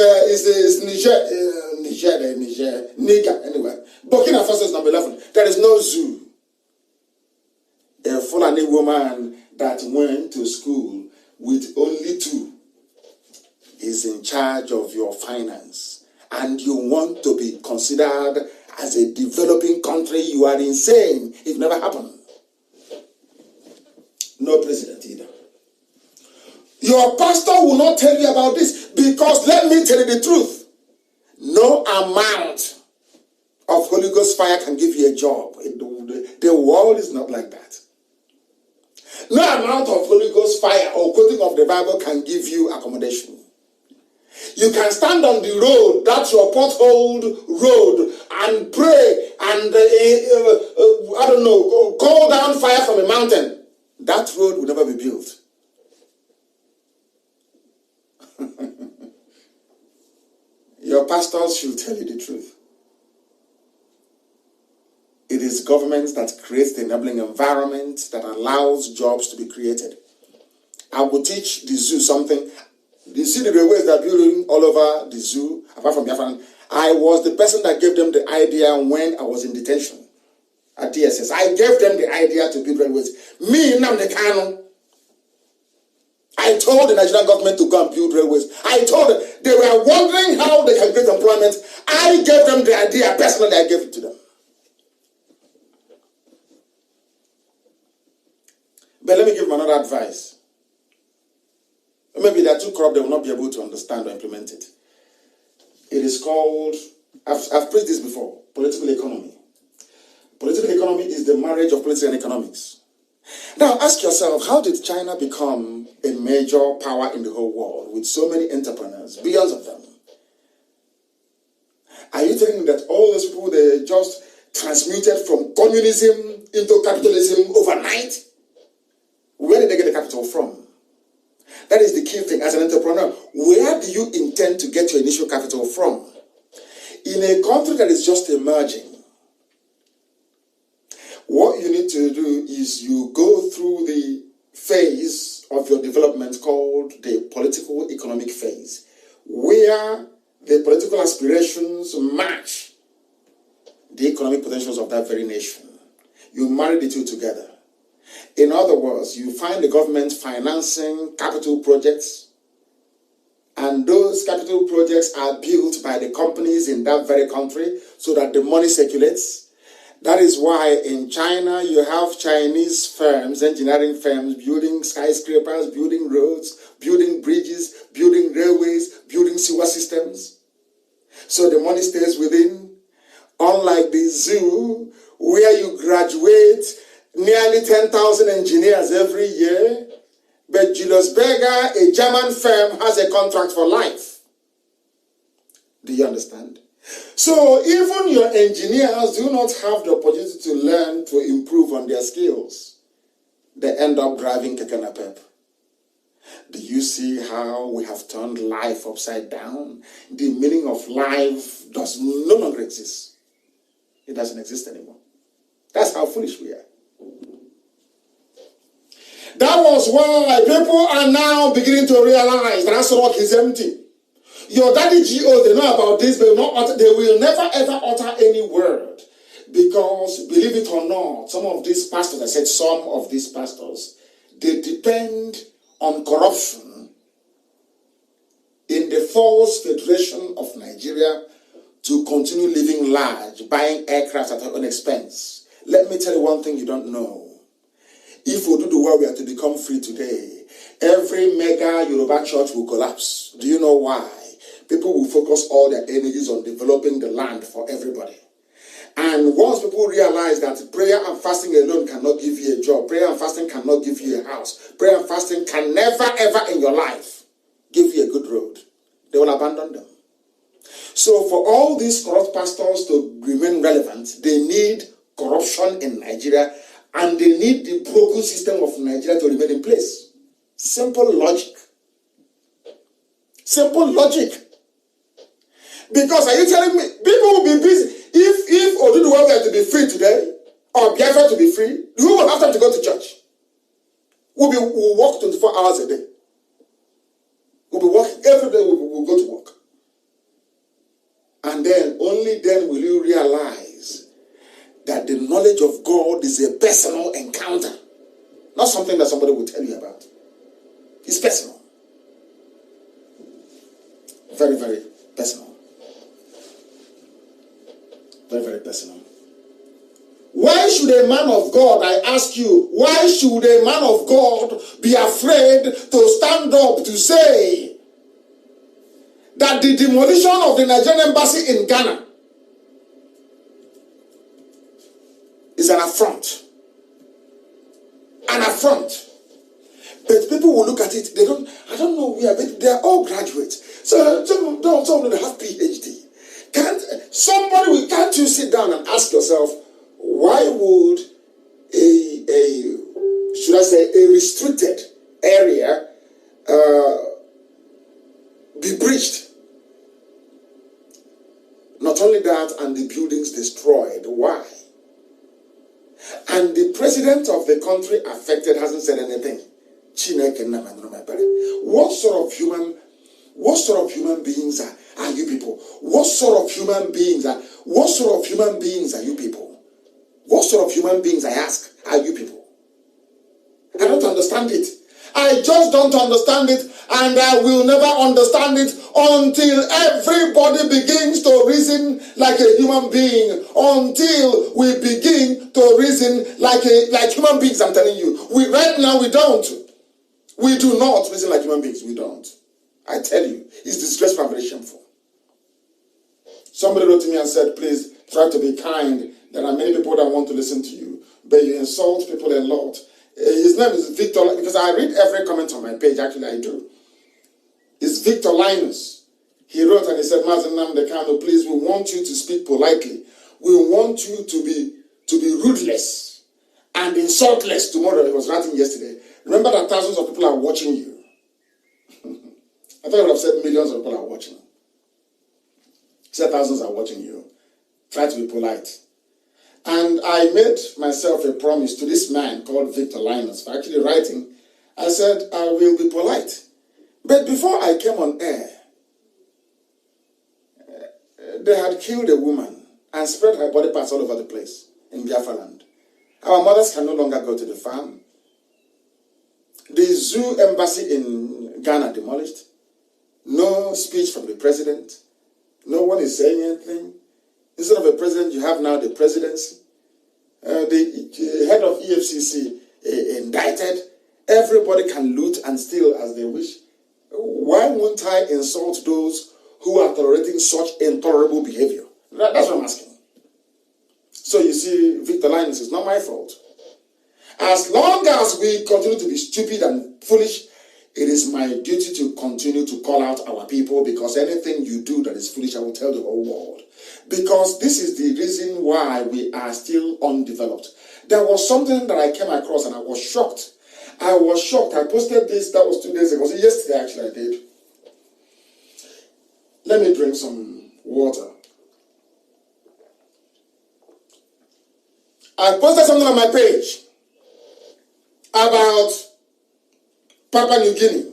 Niger. Anyway. Burkina Faso is number 11. There is no zoo. A Fulani woman that went to school with only 2 is in charge of your finance, and you want to be considered as a developing country, you are insane. It never happened. No president either. Your pastor will not tell you about this, because let me tell you the truth. No amount of Holy Ghost fire can give you a job. The world is not like that. No amount of Holy Ghost fire or quoting of the Bible can give you accommodation. You can stand on the road, that's your potholed road, and pray and, call down fire from a mountain. That road will never be built. Your pastors should tell you the truth. It is government that creates the enabling environment that allows jobs to be created. I will teach the zoo something. You see the railways that are building all over the zoo, apart from Biafra. I was the person that gave them the idea when I was in detention at DSS. I gave them the idea to build railways. Me, Nnamdi Kanu, I told the Nigerian government to go and build railways. I told them, they were wondering how they can create employment. I gave them the idea, personally I gave it to them. But let me give them another advice. Maybe they are too corrupt, they will not be able to understand or implement it. It is called, I've preached this before, political economy. Political economy is the marriage of politics and economics. Now ask yourself, how did China become a major power in the whole world with so many entrepreneurs, billions of them? Are you telling me that all those people, they just transmuted from communism into capitalism overnight? Where did they get the capital from? That is the key thing. As an entrepreneur, where do you intend to get your initial capital from? In a country that is just emerging, what you need to do is you go through the phase of your development called the political economic phase, where the political aspirations match the economic potentials of that very nation. You marry the two together. In other words, you find the government financing capital projects, and those capital projects are built by the companies in that very country so that the money circulates. That is why in China you have Chinese firms, engineering firms, building skyscrapers, building roads, building bridges, building railways, building sewer systems. So the money stays within. Unlike the zoo, where you graduate nearly 10,000 engineers every year, but Julius Berger, a German firm, has a contract for life. Do you understand? So even your engineers do not have the opportunity to learn to improve on their skills. They end up driving keke napep. Do you see how we have turned life upside down? The meaning of life does no longer exist. It doesn't exist anymore. That's how foolish we are. That was why people are now beginning to realize that Asorok is empty. Your daddy GO, they know about this, but they will never ever utter any word. Because, believe it or not, some of these pastors, I said some of these pastors, they depend on corruption in the false federation of Nigeria to continue living large, buying aircraft at their own expense. Let me tell you one thing you don't know. If we do the world we are to become free today, every mega Yoruba church will collapse. Do you know why? People will focus all their energies on developing the land for everybody. And once people realize that prayer and fasting alone cannot give you a job, prayer and fasting cannot give you a house, prayer and fasting can never ever in your life give you a good road, they will abandon them. So for all these corrupt pastors to remain relevant, they need corruption in Nigeria, and they need the broken system of Nigeria to remain in place. Simple logic. Simple logic. Because are you telling me people will be busy? If Oduduwa were to be free today, or Biafra to be free, we will have time to go to church. We'll work 24 hours a day. We'll be working every day. We'll go to work. And then, only then will you realize that the knowledge of God is a personal encounter. Not something that somebody will tell you about. It's personal. Very, very personal. Very, very personal. Why should a man of God, I ask you, why should a man of God be afraid to stand up to say that the demolition of the Nigerian embassy in Ghana is an affront? An affront. But people will look at it, I don't know where, but they are all graduates. So some of them have PhD. Can't you sit down and ask yourself, why would a restricted area be breached? Not only that, and the buildings destroyed. Why? And the president of the country affected hasn't said anything. What sort of human beings are you people? What sort of human beings are you people? What sort of human beings, I ask, are you people? I don't understand it. I just don't understand it, and I will never understand it until everybody begins to reason like a human being. Until we begin to reason like human beings, I'm telling you. Right now we don't. We do not reason like human beings. We don't. I tell you, it's disgraceful and very shameful. Somebody wrote to me and said, please try to be kind. There are many people that want to listen to you, but you insult people a lot. His name is Victor, because I read every comment on my page. Actually, I do. It's Victor Linus. He wrote and he said, Mazi Nnamdi Kanu, please, we want you to speak politely. We want you to be ruthless and insultless tomorrow. He was writing yesterday. Remember that thousands of people are watching you. I thought I would have said millions of people are watching. He said thousands are watching you. Try to be polite. And I made myself a promise to this man called Victor Linus for actually writing I said, I will be polite. But before I came on air, they had killed a woman and spread her body parts all over the place in Biafra land. Our mothers can no longer go to the farm. The zoo embassy in Ghana demolished. No speech from the president. No one is saying anything. Instead of a president, you have now the presidency. The head of EFCC indicted. Everybody can loot and steal as they wish. Why won't I insult those who are tolerating such intolerable behavior? That's what I'm asking. So you see, Victor Linus, is not my fault. As long as we continue to be stupid and foolish, it is my duty to continue to call out our people, because anything you do that is foolish, I will tell the whole world. Because this is the reason why we are still undeveloped. There was something that I came across and I was shocked. I was shocked. I posted this, that was 2 days ago. So yesterday actually I did. Let me drink some water. I posted something on my page about Papua New Guinea,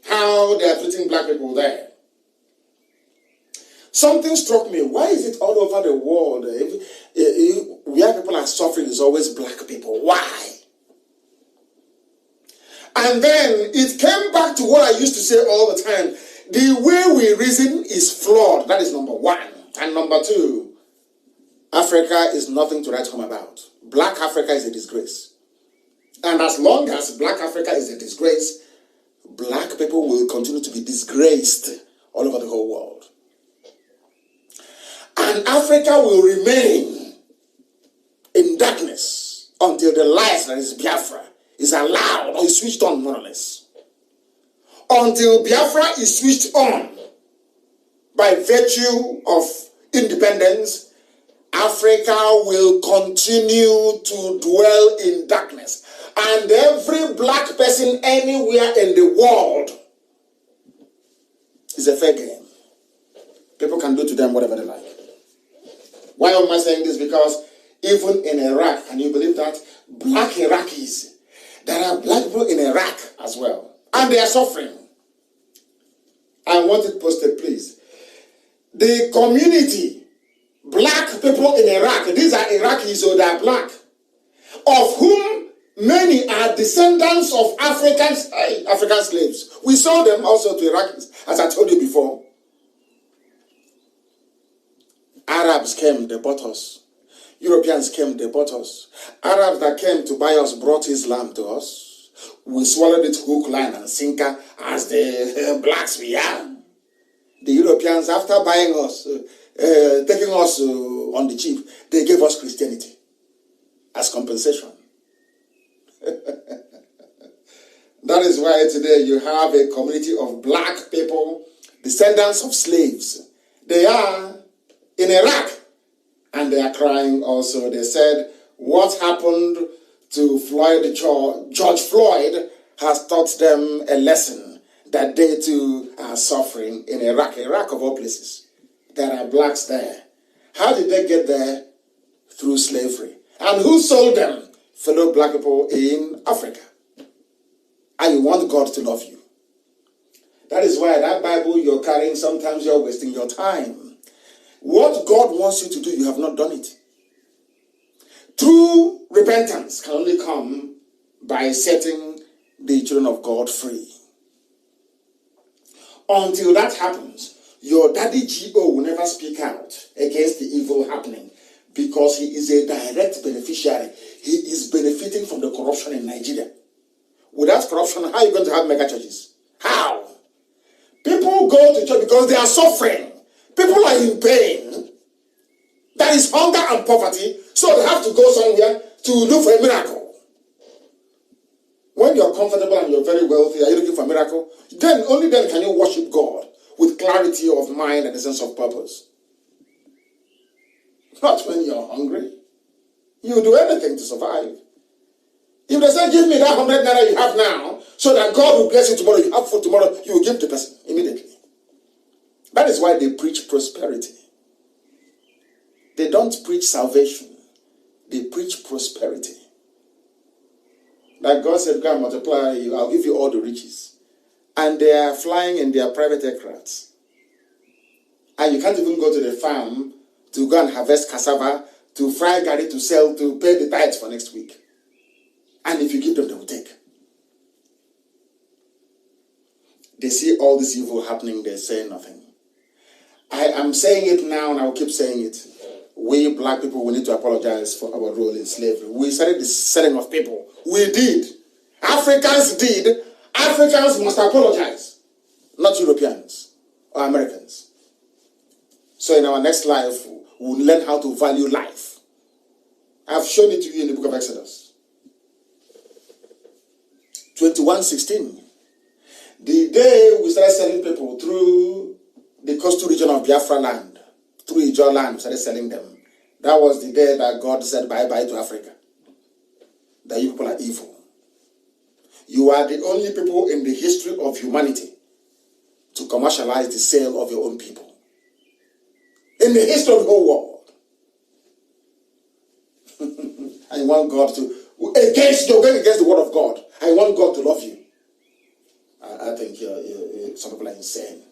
how they are treating black people there. Something struck me. Why is it all over the world, where people are suffering, is always black people? Why? And then it came back to what I used to say all the time. The way we reason is flawed. That is number one. And number two, Africa is nothing to write home about. Black Africa is a disgrace. And as long as black Africa is a disgrace, black people will continue to be disgraced all over the whole world. And Africa will remain in darkness until the light that is Biafra is allowed or is switched on, more or less. Until Biafra is switched on by virtue of independence, Africa will continue to dwell in darkness. And every black person anywhere in the world is a fair game. People can do to them whatever they like. Why am I saying this? Because even in Iraq, can you believe that? Black Iraqis, there are black people in Iraq as well. And they are suffering. I want it posted, please. The community, black people in Iraq, these are Iraqis, so they are black, of whom many are descendants of African slaves. We sold them also to Iraqis, as I told you before. Arabs came, they bought us. Europeans came, they bought us. Arabs that came to buy us brought Islam to us. We swallowed it hook, line, and sinker as the blacks we are. The Europeans, after buying us, taking us on the cheap, they gave us Christianity as compensation. That is why today you have a community of black people, descendants of slaves. They are in Iraq, and they are crying also. They said, what happened to George Floyd has taught them a lesson that they too are suffering in Iraq of all places. There are blacks there. How did they get there? Through slavery. And who sold them? Fellow black people in Africa. And you want God to love you. That is why that Bible you're carrying, sometimes you're wasting your time. What God wants you to do, you have not done it. True repentance can only come by setting the children of God free. Until that happens, your daddy G.O. will never speak out against the evil happening, because he is a direct beneficiary. He is benefiting from the corruption in Nigeria. Without corruption, how are you going to have mega churches? How? People go to church because they are suffering. People are in pain. There is hunger and poverty, so they have to go somewhere to look for a miracle. When you're comfortable and you're very wealthy, are you looking for a miracle? Then, only then can you worship God with clarity of mind and a sense of purpose. Not when you're hungry. You do anything to survive. If they say, give me that 100 naira you have now, so that God will bless you tomorrow, you have food tomorrow, you will give the person immediately. That is why they preach prosperity. They don't preach salvation. They preach prosperity. that God said, go and multiply you, I'll give you all the riches. And they are flying in their private aircrafts. And you can't even go to the farm to go and harvest cassava, to fry garri, to sell, to pay the tithes for next week. And if you give them, they will take. They see all this evil happening, they say nothing. I am saying it now, and I will keep saying it. We black people, we need to apologize for our role in slavery. We started the selling of people. We did. Africans did. Africans must apologize. Not Europeans or Americans. So in our next life, we'll learn how to value life. I've shown it to you in the book of Exodus. 21:16. The day we started selling people through the coastal region of Biafra land, through Ijaw land, we started selling them. That was the day that God said bye-bye to Africa. That you people are evil. You are the only people in the history of humanity to commercialize the sale of your own people. In the history of the whole world. And you want God to, you're going against the word of God. I want God to love you. I think some people are insane.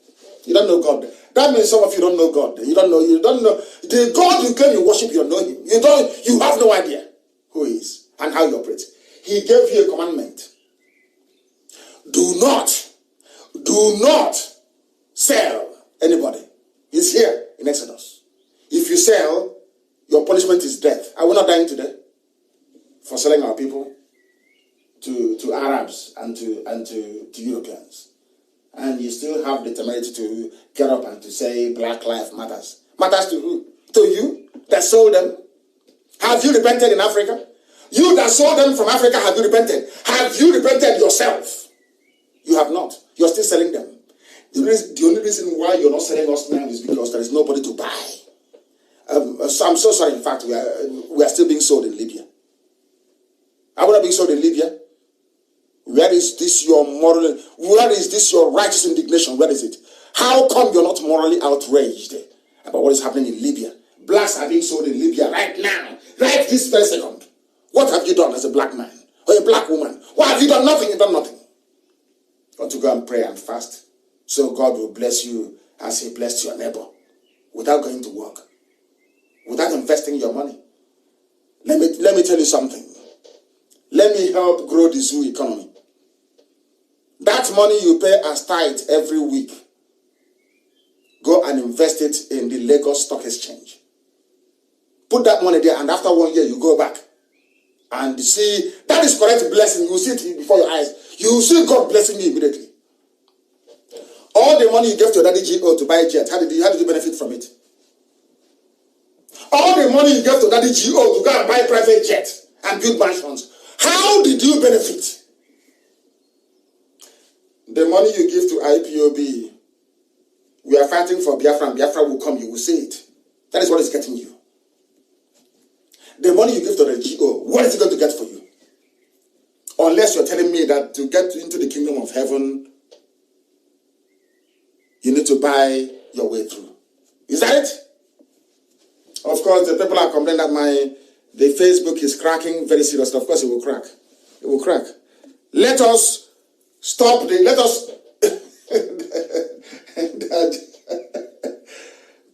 You don't know God. That means some of you don't know God. You don't know the God you claim you worship. You don't know him. You have no idea who he is and how he operates. He gave you a commandment. Do not sell anybody. It's here in Exodus. If you sell, your punishment is death. Are we not dying today for selling our people to Arabs and to Europeans? And you still have the temerity to get up and to say Black Lives Matters. Matters to who? To you that sold them? Have you repented in Africa? You that sold them from Africa, have you repented? Have you repented yourself? You have not. You're still selling them. The only reason why you're not selling us now is because there is nobody to buy. So I'm so sorry. In fact, we are still being sold in Libya. Are we not being sold in Libya? Where is this your moral? Where is this your righteous indignation? Where is it? How come you're not morally outraged about what is happening in Libya? Blacks are being sold in Libya right now, right this very second. What have you done as a black man or a black woman? What have you done? Nothing. You've done nothing. You want to go and pray and fast, so God will bless you as he blessed your neighbor, without going to work, without investing your money. Let me tell you something. Let me help grow the zoo economy. That money you pay as tithe every week, go and invest it in the Lagos Stock Exchange. Put that money there, and after 1 year, you go back and see that is correct blessing. You will see it before your eyes. You will see God blessing you immediately. All the money you gave to your daddy GO to buy a jet, how did you benefit from it? All the money you gave to daddy GO to go and buy a private jet and build mansions, how did you benefit? The money you give to IPOB, we are fighting for Biafra, and Biafra will come, you will see it. That is what is getting you. The money you give to the GO, what is it going to get for you? Unless you're telling me that to get into the kingdom of heaven, you need to buy your way through. Is that it? Of course, the people are complaining that the Facebook is cracking very seriously. Of course, it will crack. It will crack. Let us stop let us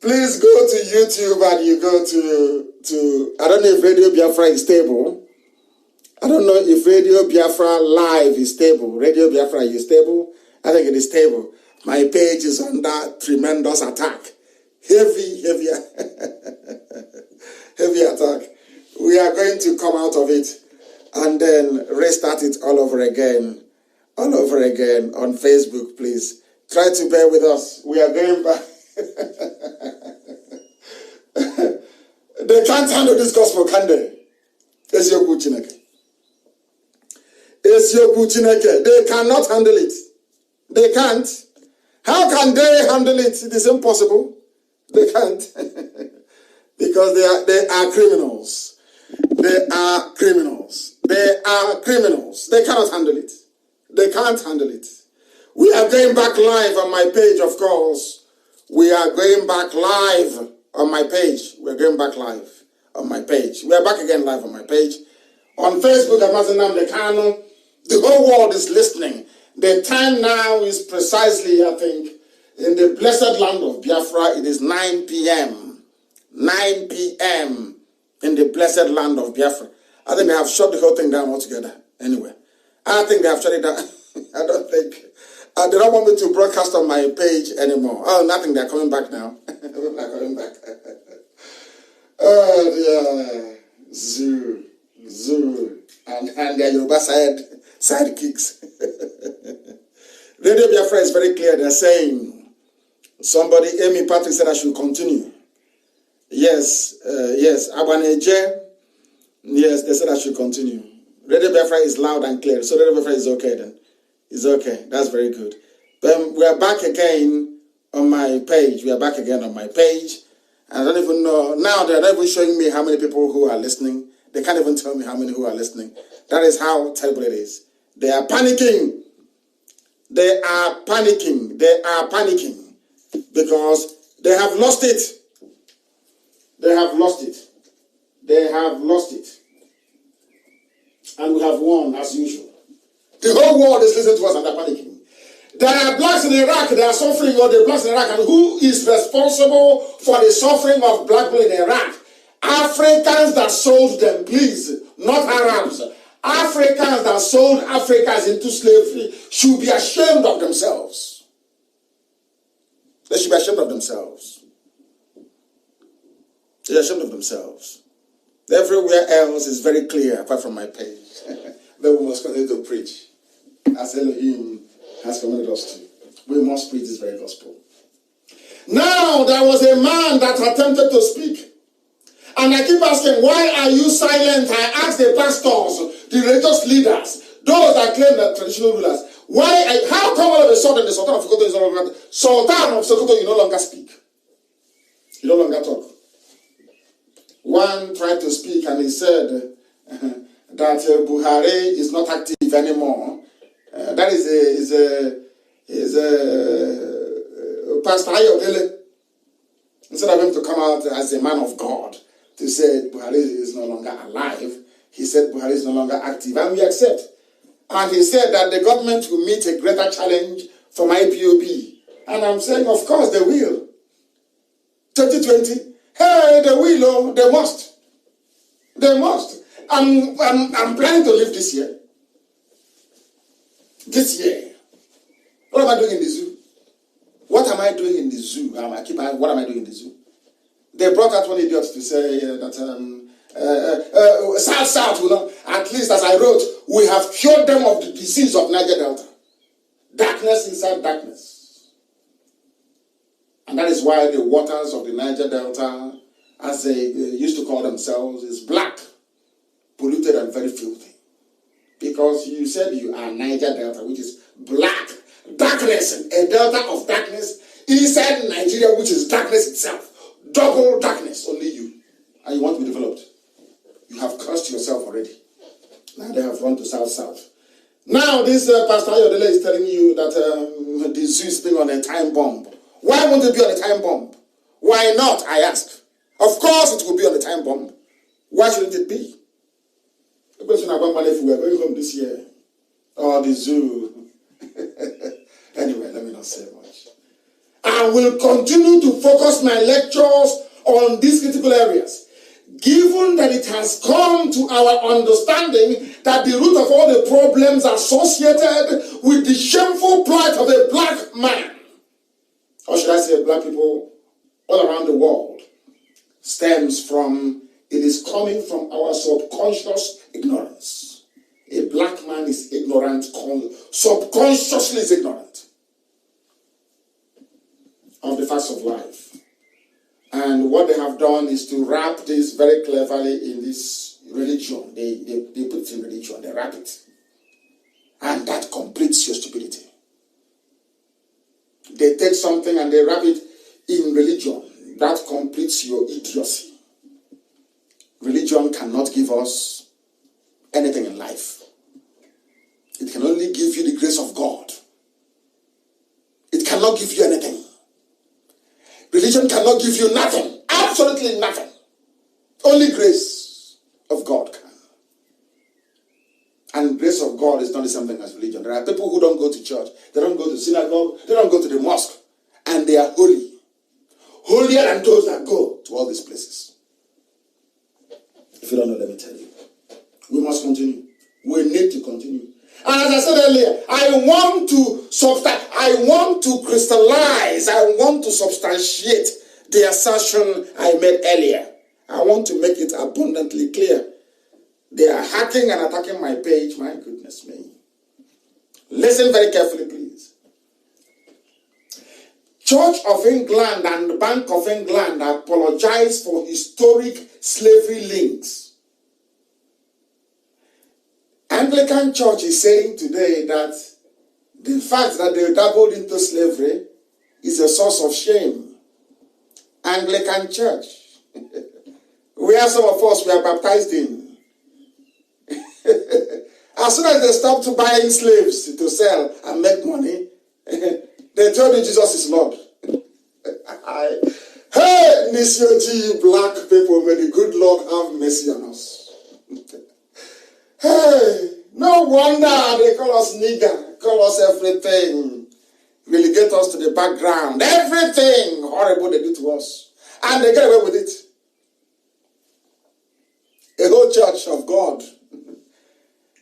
please go to YouTube and you go to I don't know if Radio Biafra is stable. I don't know if Radio Biafra Live is stable. Radio Biafra is stable. I think it is stable. My page is under tremendous attack. Heavy attack. We are going to come out of it and then restart it all over again on Facebook, please. Try to bear with us. We are going back. They can't handle this gospel, can they? They cannot handle it. They can't. How can they handle it? It is impossible. They can't. Because they are criminals. They are criminals. They cannot handle it. They can't handle it. We are going back live on my page, of course. We are going back live on my page. We're going back live on my page. We are back again live on my page. On Facebook, I'm Mazi Nnamdi Kanu. The whole world is listening. The time now is precisely, I think, in the blessed land of Biafra, it is 9 p.m. 9 p.m. in the blessed land of Biafra. I think they have shut the whole thing down altogether. Anyway, I think they have shut it down. I don't think. They don't want me to broadcast on my page anymore. Oh, nothing. They're coming back now. They're coming back. Oh, yeah. Zoo. And their Yoruba sidekicks. Radio Biafra is very clear. They're saying, somebody, Amy Patrick said I should continue. Yes. Abaneje, yes, they said I should continue. Radio Biafra is loud and clear. So Radio Biafra is okay then. It's okay. That's very good. Then we are back again on my page. And I don't even know. Now they're not even showing me how many people who are listening. They can't even tell me how many who are listening. That is how terrible it is. They are panicking. They are panicking because they have lost it. And we have won as usual. The whole world is listening to us and they're panicking. There are blacks in Iraq, they are suffering, or the blacks in Iraq, and who is responsible for the suffering of black people in Iraq? Africans that sold them, please, not Arabs. Africans that sold Africans into slavery should be ashamed of themselves. They should be ashamed of themselves. They're ashamed of themselves. Everywhere else is very clear, apart from my page. Then we must continue to preach, as Elohim has commanded us to. We must preach this very gospel. Now, there was a man that attempted to speak. And I keep asking, why are you silent? I asked the pastors, the religious leaders, those that claim that traditional rulers, how come all of a sudden the Sultan of Sokoto is no longer, Sultan of Sokoto, you no longer speak? You no longer talk. One tried to speak and he said that Buhari is not active anymore. That is Pastor Ayodele. Instead of him to come out as a man of God to say Buhari is no longer alive, he said Buhari is no longer active, and we accept. And he said that the government will meet a greater challenge from IPOB. And I'm saying, of course they will. 2020, hey, they will, oh, they must. They must. I'm planning to live this year. This year. What am I doing in the zoo? What am I doing in the zoo? What am I doing in the zoo? They brought out one idiot to say that South will not, at least as I wrote, we have cured them of the disease of Niger Delta. Darkness inside darkness. And that is why the waters of the Niger Delta, as they used to call themselves, is black, polluted and very filthy. Because you said you are Niger Delta, which is black, darkness, a delta of darkness inside Nigeria, which is darkness itself. Double darkness, only you. And you want to be developed. You have cursed yourself already. Now they have run to South. Now this Pastor Ayodele is telling you that the zoo is being on a time bomb. Why won't it be on a time bomb? Why not, I ask. Of course it will be on a time bomb. Why shouldn't it be? The question about if we are going home this year. Or the zoo. Anyway, let me not say much. I will continue to focus my lectures on these critical areas, given that it has come to our understanding that the root of all the problems associated with the shameful plight of a black man, or should I say black people all around the world, stems from, it is coming from our subconscious ignorance. A black man is ignorant, subconsciously is ignorant of the facts of life. And what they have done is to wrap this very cleverly in this religion. They put it in religion, they wrap it. And that completes your stupidity. They take something and they wrap it in religion. That completes your idiocy. Religion cannot give us anything in life. It can only give you the grace of God. It cannot give you anything. Religion cannot give you nothing. Absolutely nothing. Only grace of God can. And grace of God God is not the same thing as religion. There are people who don't go to church, they don't go to synagogue, they don't go to the mosque, and they are holy. Holier than those that go to all these places. If you don't know, let me tell you. We must continue. We need to continue. And as I said earlier, I want to crystallize, I want to substantiate the assertion I made earlier. I want to make it abundantly clear. They are hacking and attacking my page. My goodness me. Listen very carefully, please. Church of England and Bank of England apologize for historic slavery links. Anglican Church is saying today that the fact that they dabbled into slavery is a source of shame. Anglican Church, where some of us were baptized in. As soon as they stopped buying slaves to sell and make money, they told me Jesus is Lord. Hey, Nisyoji, black people, may the good Lord have mercy on us. Hey, no wonder they call us nigger, call us everything, relegate us to the background, everything horrible they do to us, and they get away with it. A whole church of God.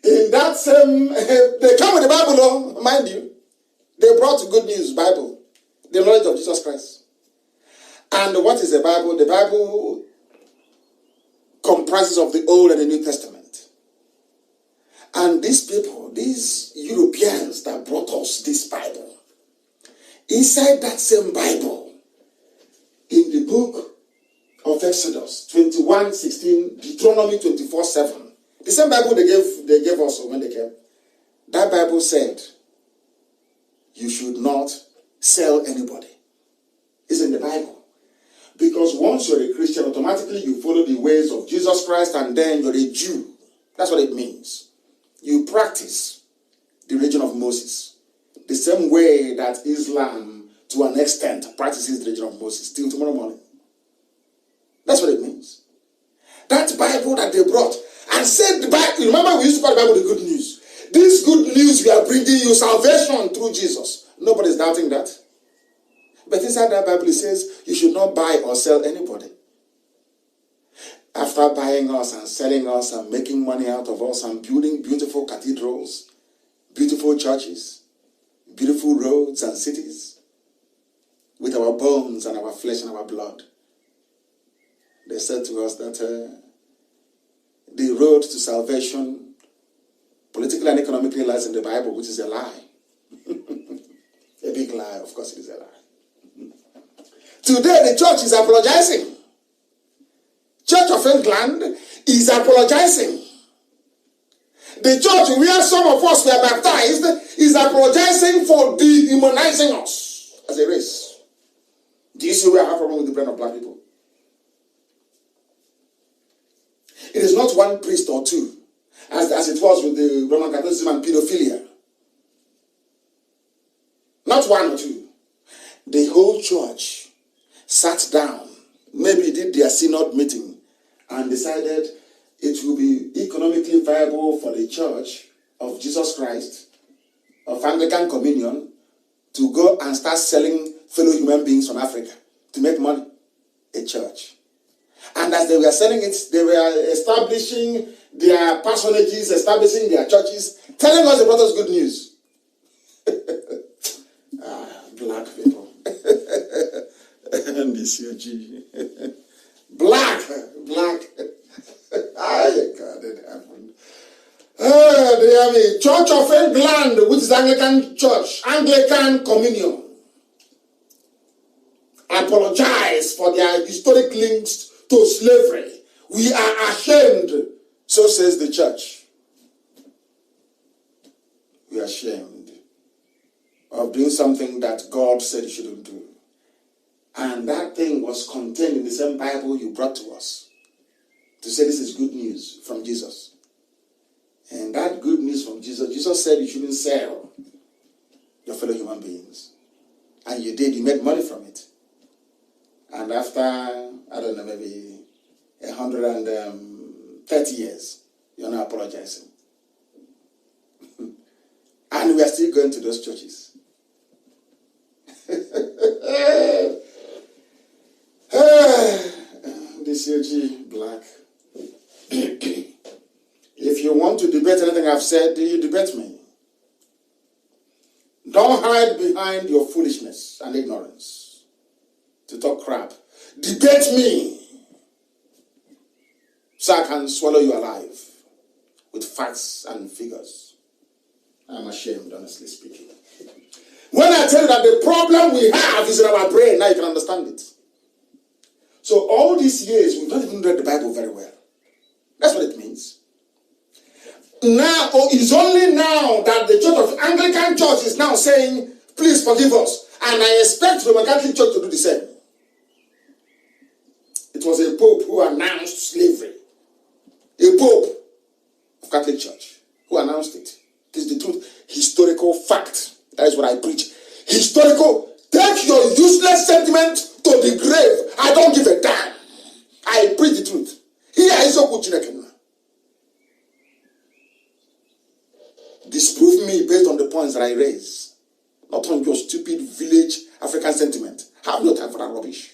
In that same, they come with the Bible, mind you. They brought good news, Bible, the knowledge of Jesus Christ. And what is the Bible? The Bible comprises of the Old and the New Testament. And these people, these Europeans that brought us this Bible, inside that same Bible, in the book of Exodus 21:16, Deuteronomy 24:7, the same Bible they gave us when they came, that Bible said, you should not sell anybody. It's in the Bible. Because once you're a Christian, automatically you follow the ways of Jesus Christ and then you're a Jew. That's what it means. You practice the religion of Moses. The same way that Islam, to an extent, practices the religion of Moses till tomorrow morning. That's what it means. That Bible that they brought and said, the Bible, remember we used to call the Bible the good news. This good news we are bringing you salvation through Jesus. Nobody's doubting that. But inside that Bible it says you should not buy or sell anybody. After buying us and selling us and making money out of us and building beautiful cathedrals, beautiful churches, beautiful roads and cities, with our bones and our flesh and our blood, they said to us that the road to salvation, politically and economically, lies in the Bible, which is a lie. A big lie, of course it is a lie. Today the church is apologizing. Church of England is apologizing. The church where some of us were baptized is apologizing for dehumanizing us as a race. Do you see where I have a problem with the brain of black people? It is not one priest or two, as it was with the Roman Catholicism and pedophilia. Not one or two. The whole church sat down, maybe did their synod meeting, and decided it will be economically viable for the Church of Jesus Christ, of Anglican Communion, to go and start selling fellow human beings from Africa to make money. A church. And as they were selling it, they were establishing their personages, establishing their churches, telling us they brought us good news. Black people. And this black. God, it happened. Church of England, which is Anglican Church, Anglican Communion, apologize for their historic links to slavery. We are ashamed, so says the church. We are ashamed of doing something that God said you shouldn't do. And that thing was contained in the same Bible you brought to us to say this is good news from Jesus. And that good news from Jesus, Jesus said you shouldn't sell your fellow human beings. And you did, you made money from it. And after, I don't know, maybe 130 years, you're now apologizing. And we are still going to those churches. This COG black. If you want to debate anything I've said, you debate me. Don't hide behind your foolishness and ignorance to talk crap. Debate me so I can swallow you alive with facts and figures. I'm ashamed, honestly speaking. When I tell you that the problem we have is in our brain, now you can understand it. So all these years, we've not even read the Bible very well. That's what it means. Now, it's only now that the Church of Anglican Church is now saying, please forgive us. And I expect the Roman Catholic Church to do the same. It was a Pope who announced slavery. A Pope of Catholic Church who announced it. It is the truth. Historical fact. That is what I preach. Historical. Take your useless sentiment to the grave. I don't give a damn. I preach the truth. Here is Okuchineke. Disprove me based on the points that I raise. Not on your stupid village African sentiment. Have no time for that rubbish.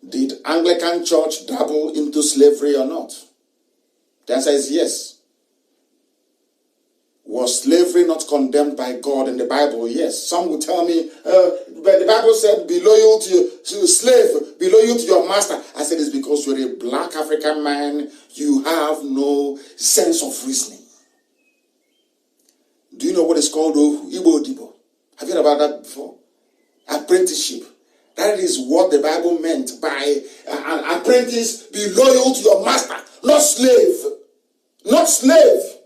Did Anglican Church dabble into slavery or not? The answer is yes. Was slavery not condemned by God in the Bible? Yes. Some will tell me, but the Bible said, be loyal to your slave, be loyal to your master. I said, it's because you're a black African man, you have no sense of reasoning. Do you know what is called Igbo Dibo? Have you heard about that before? Apprenticeship. That is what the Bible meant by an apprentice, be loyal to your master, not slave. Not slave.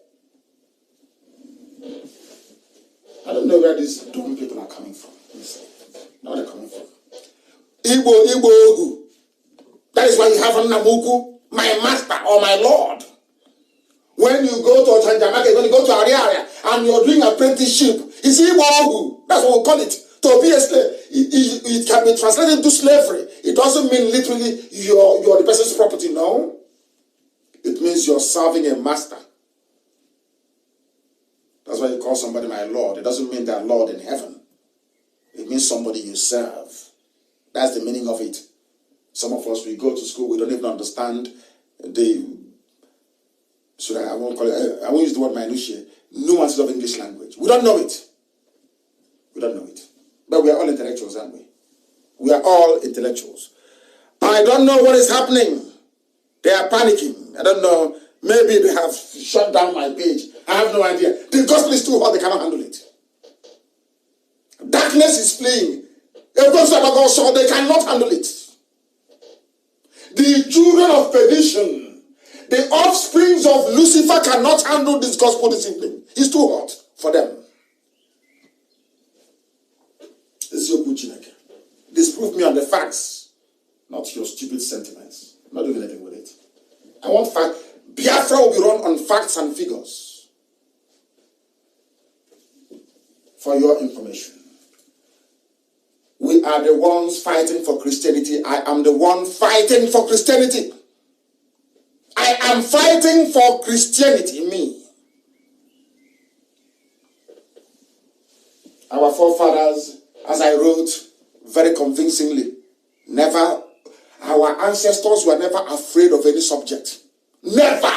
I don't know where these dumb people are coming from. Now they're coming from. Igbo. That is why you have Nnamuku, my master or my lord. When you go to Chanjamake, when you go to Ariaria, and you're doing apprenticeship, it's Igbo. That's what we call it. To be a slave. It can be translated into slavery. It doesn't mean literally you're the person's property, no. It means you're serving a master. That's why you call somebody my Lord. It doesn't mean that Lord in heaven. It means somebody you serve. That's the meaning of it. Some of us, we go to school, we don't even understand so that I won't call it, I won't use the word minutiae, nuances of English language. We don't know it. We don't know it. But we are all intellectuals, aren't we? We are all intellectuals. I don't know what is happening. They are panicking. I don't know. Maybe they have shut down my page. I have no idea. The gospel is too hot. They cannot handle it. Darkness is fleeing. So they cannot handle it. The children of perdition, the offsprings of Lucifer cannot handle this gospel discipline. It's too hot for them. This is your Kuchineke. Disprove me on the facts, not your stupid sentiments. I'm not doing anything with it. I want facts. Biafra will be run on facts and figures. For your information. We are the ones fighting for Christianity. I am the one fighting for Christianity. I am fighting for Christianity, me. Our forefathers, as I wrote very convincingly, our ancestors were never afraid of any subject. Never.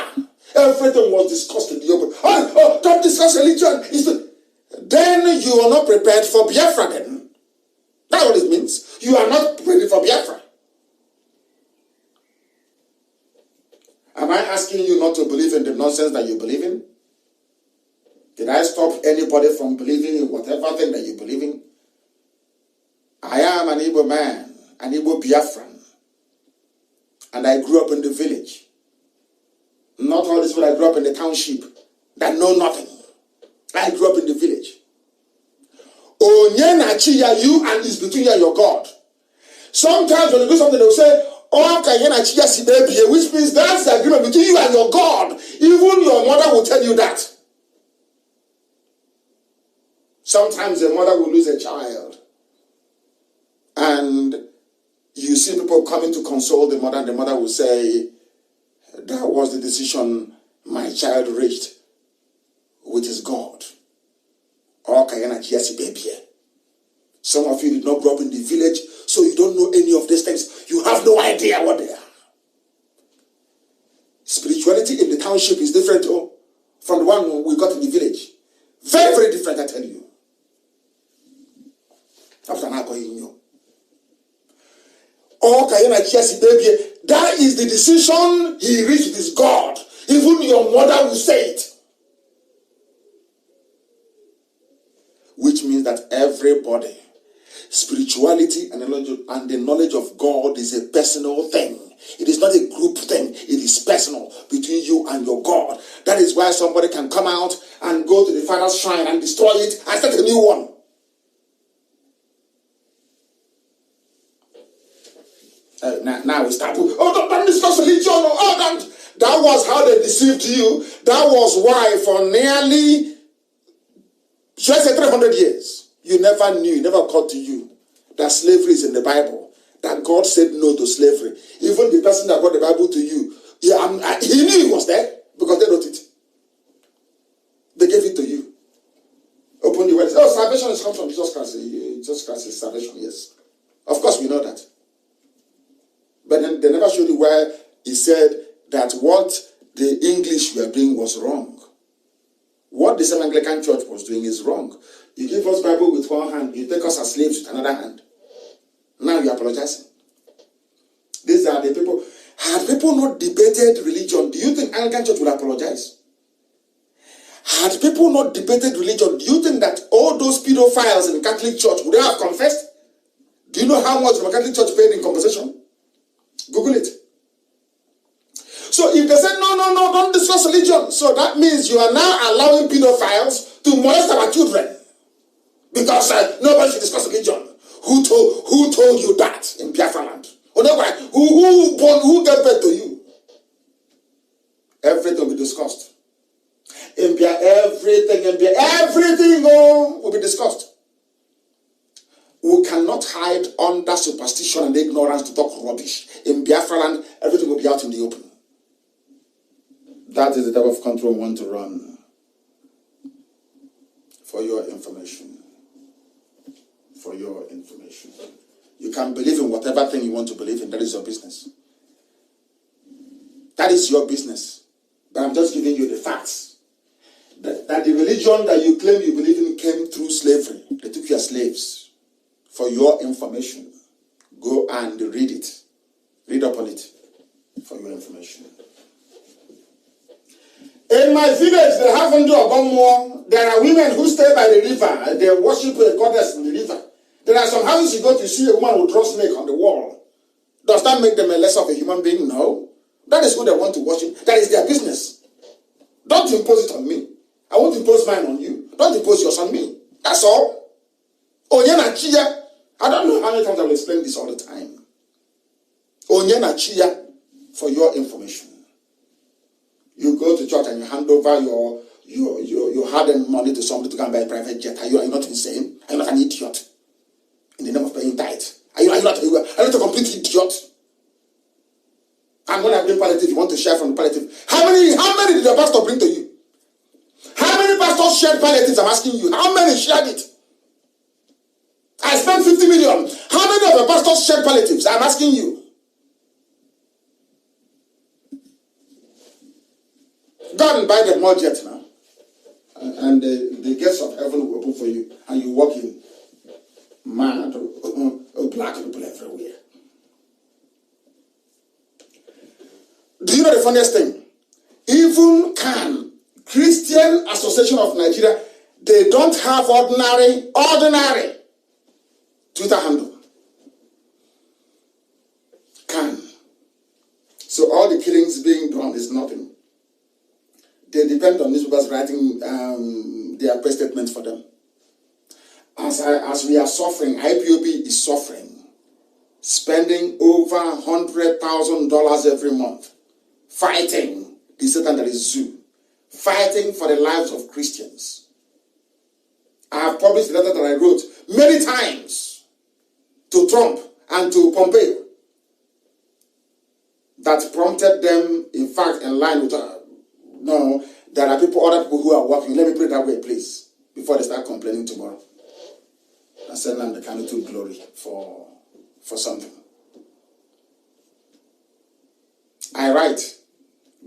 Everything was discussed in the open. Don't discuss religion. Then you are not prepared for Biafra then. That's what it means. You are not ready for Biafra. Am I asking you not to believe in the nonsense that you believe in? Did I stop anybody from believing in whatever thing that you believe in? I am an Igbo man, an Igbo Biafran. And I grew up in the village. Not all this, but I grew up in the township that know nothing. I grew up in the village. Onyenachiya, you and it's between you and your God. Sometimes when you do something, they will say, which means that's the agreement between you and your God. Even your mother will tell you that. Sometimes a mother will lose a child. And you see people coming to console the mother, and the mother will say, that was the decision my child reached with his God. Some of you did not grow up in the village, so you don't know any of these things. You have no idea what they are. Spirituality in the township is different from the one we got in the village. Very, very different, I tell you. That is the decision he reached with his God. Even your mother will say it. Which means that everybody, spirituality and the knowledge of God is a personal thing. It is not a group thing. It is personal between you and your God. That is why somebody can come out and go to the Father's shrine and destroy it and start a new one. Now we start with, don't discuss religion. That was how they deceived you. That was why for nearly 300 years, you never knew, it never occurred to you that slavery is in the Bible, that God said no to slavery. Even the person that brought the Bible to you, he knew it was there because they wrote it. They gave it to you. Open the word. Salvation is come from Jesus Christ. Jesus Christ is salvation, yes. Of course, we know that. But then they never showed you where he said that what the English were doing was wrong. What the same Anglican Church was doing is wrong. You give us Bible with one hand, you take us as slaves with another hand. Now you're apologizing. These are the people. Had people not debated religion, do you think Anglican Church would apologize? Had people not debated religion, do you think that all those pedophiles in the Catholic Church would they have confessed? Do you know how much the Catholic Church paid in compensation? Google it. So if they say, no, don't discuss religion, so that means you are now allowing pedophiles to molest our children. Because nobody should discuss religion. Who told you that in Biafra land? Who gave birth to you? Everything will be discussed. Everything will be discussed. We cannot hide under superstition and ignorance to talk rubbish. In Biafra land, everything will be out in the open. That is the type of country we want to run. For your information. For your information. You can believe in whatever thing you want to believe in. That is your business. That is your business. But I'm just giving you the facts. That the religion that you claim you believe in came through slavery. They took you as slaves. For your information. Go and read it. Read up on it. For your information. In my village, they haven't do a more. There are women who stay by the river. They worship a goddess in the river. There are some houses you go to see a woman who draws snake on the wall. Does that make them a less of a human being? No. That is who they want to worship. That is their business. Don't impose it on me. I won't impose mine on you. Don't impose yours on me. That's all. Onyena chia. I don't know how many times I will explain this all the time. Onyena chia, for your information. You go to church and you hand over your hard-earned money to somebody to go and buy a private jet. Are you not insane? Are you not an idiot? In the name of paying tithe. Are you not a complete idiot? And when I bring palliative, you want to share from the palliative. How many did your pastor bring to you? How many pastors shared palliatives? I'm asking you. How many shared it? I spent 50 million. How many of your pastors shared palliatives? I'm asking you. Go and buy the more jet now. And the gates of heaven will open for you. And you walk in. Mad, black people everywhere. Do you know the funniest thing? Even Christian Association of Nigeria, they don't have ordinary Twitter handle. So all the killings being done is nothing. They depend on newspapers writing their press statements for them. As we are suffering, IPOB is suffering, spending over $100,000 every month, fighting the Satan that is zoo, fighting for the lives of Christians. I have published the letter that I wrote many times to Trump and to Pompeo that prompted them, in fact, in line with There are people, other people who are working. Let me put it that way, please, before they start complaining tomorrow. I said Nnamdi Kanu took glory for something. I write.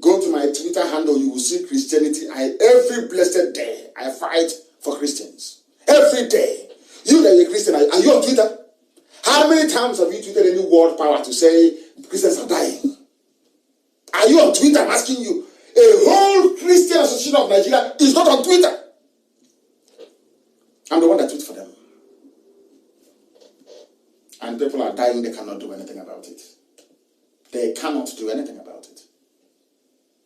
Go to my Twitter handle, you will see Christianity. Every blessed day, I fight for Christians. Every day. You that are a Christian, are you on Twitter? How many times have you tweeted any world power to say Christians are dying? Are you on Twitter? I'm asking you. A whole Christian Association of Nigeria is not on Twitter. I'm the one that tweets for them. And people are dying, they cannot do anything about it. They cannot do anything about it.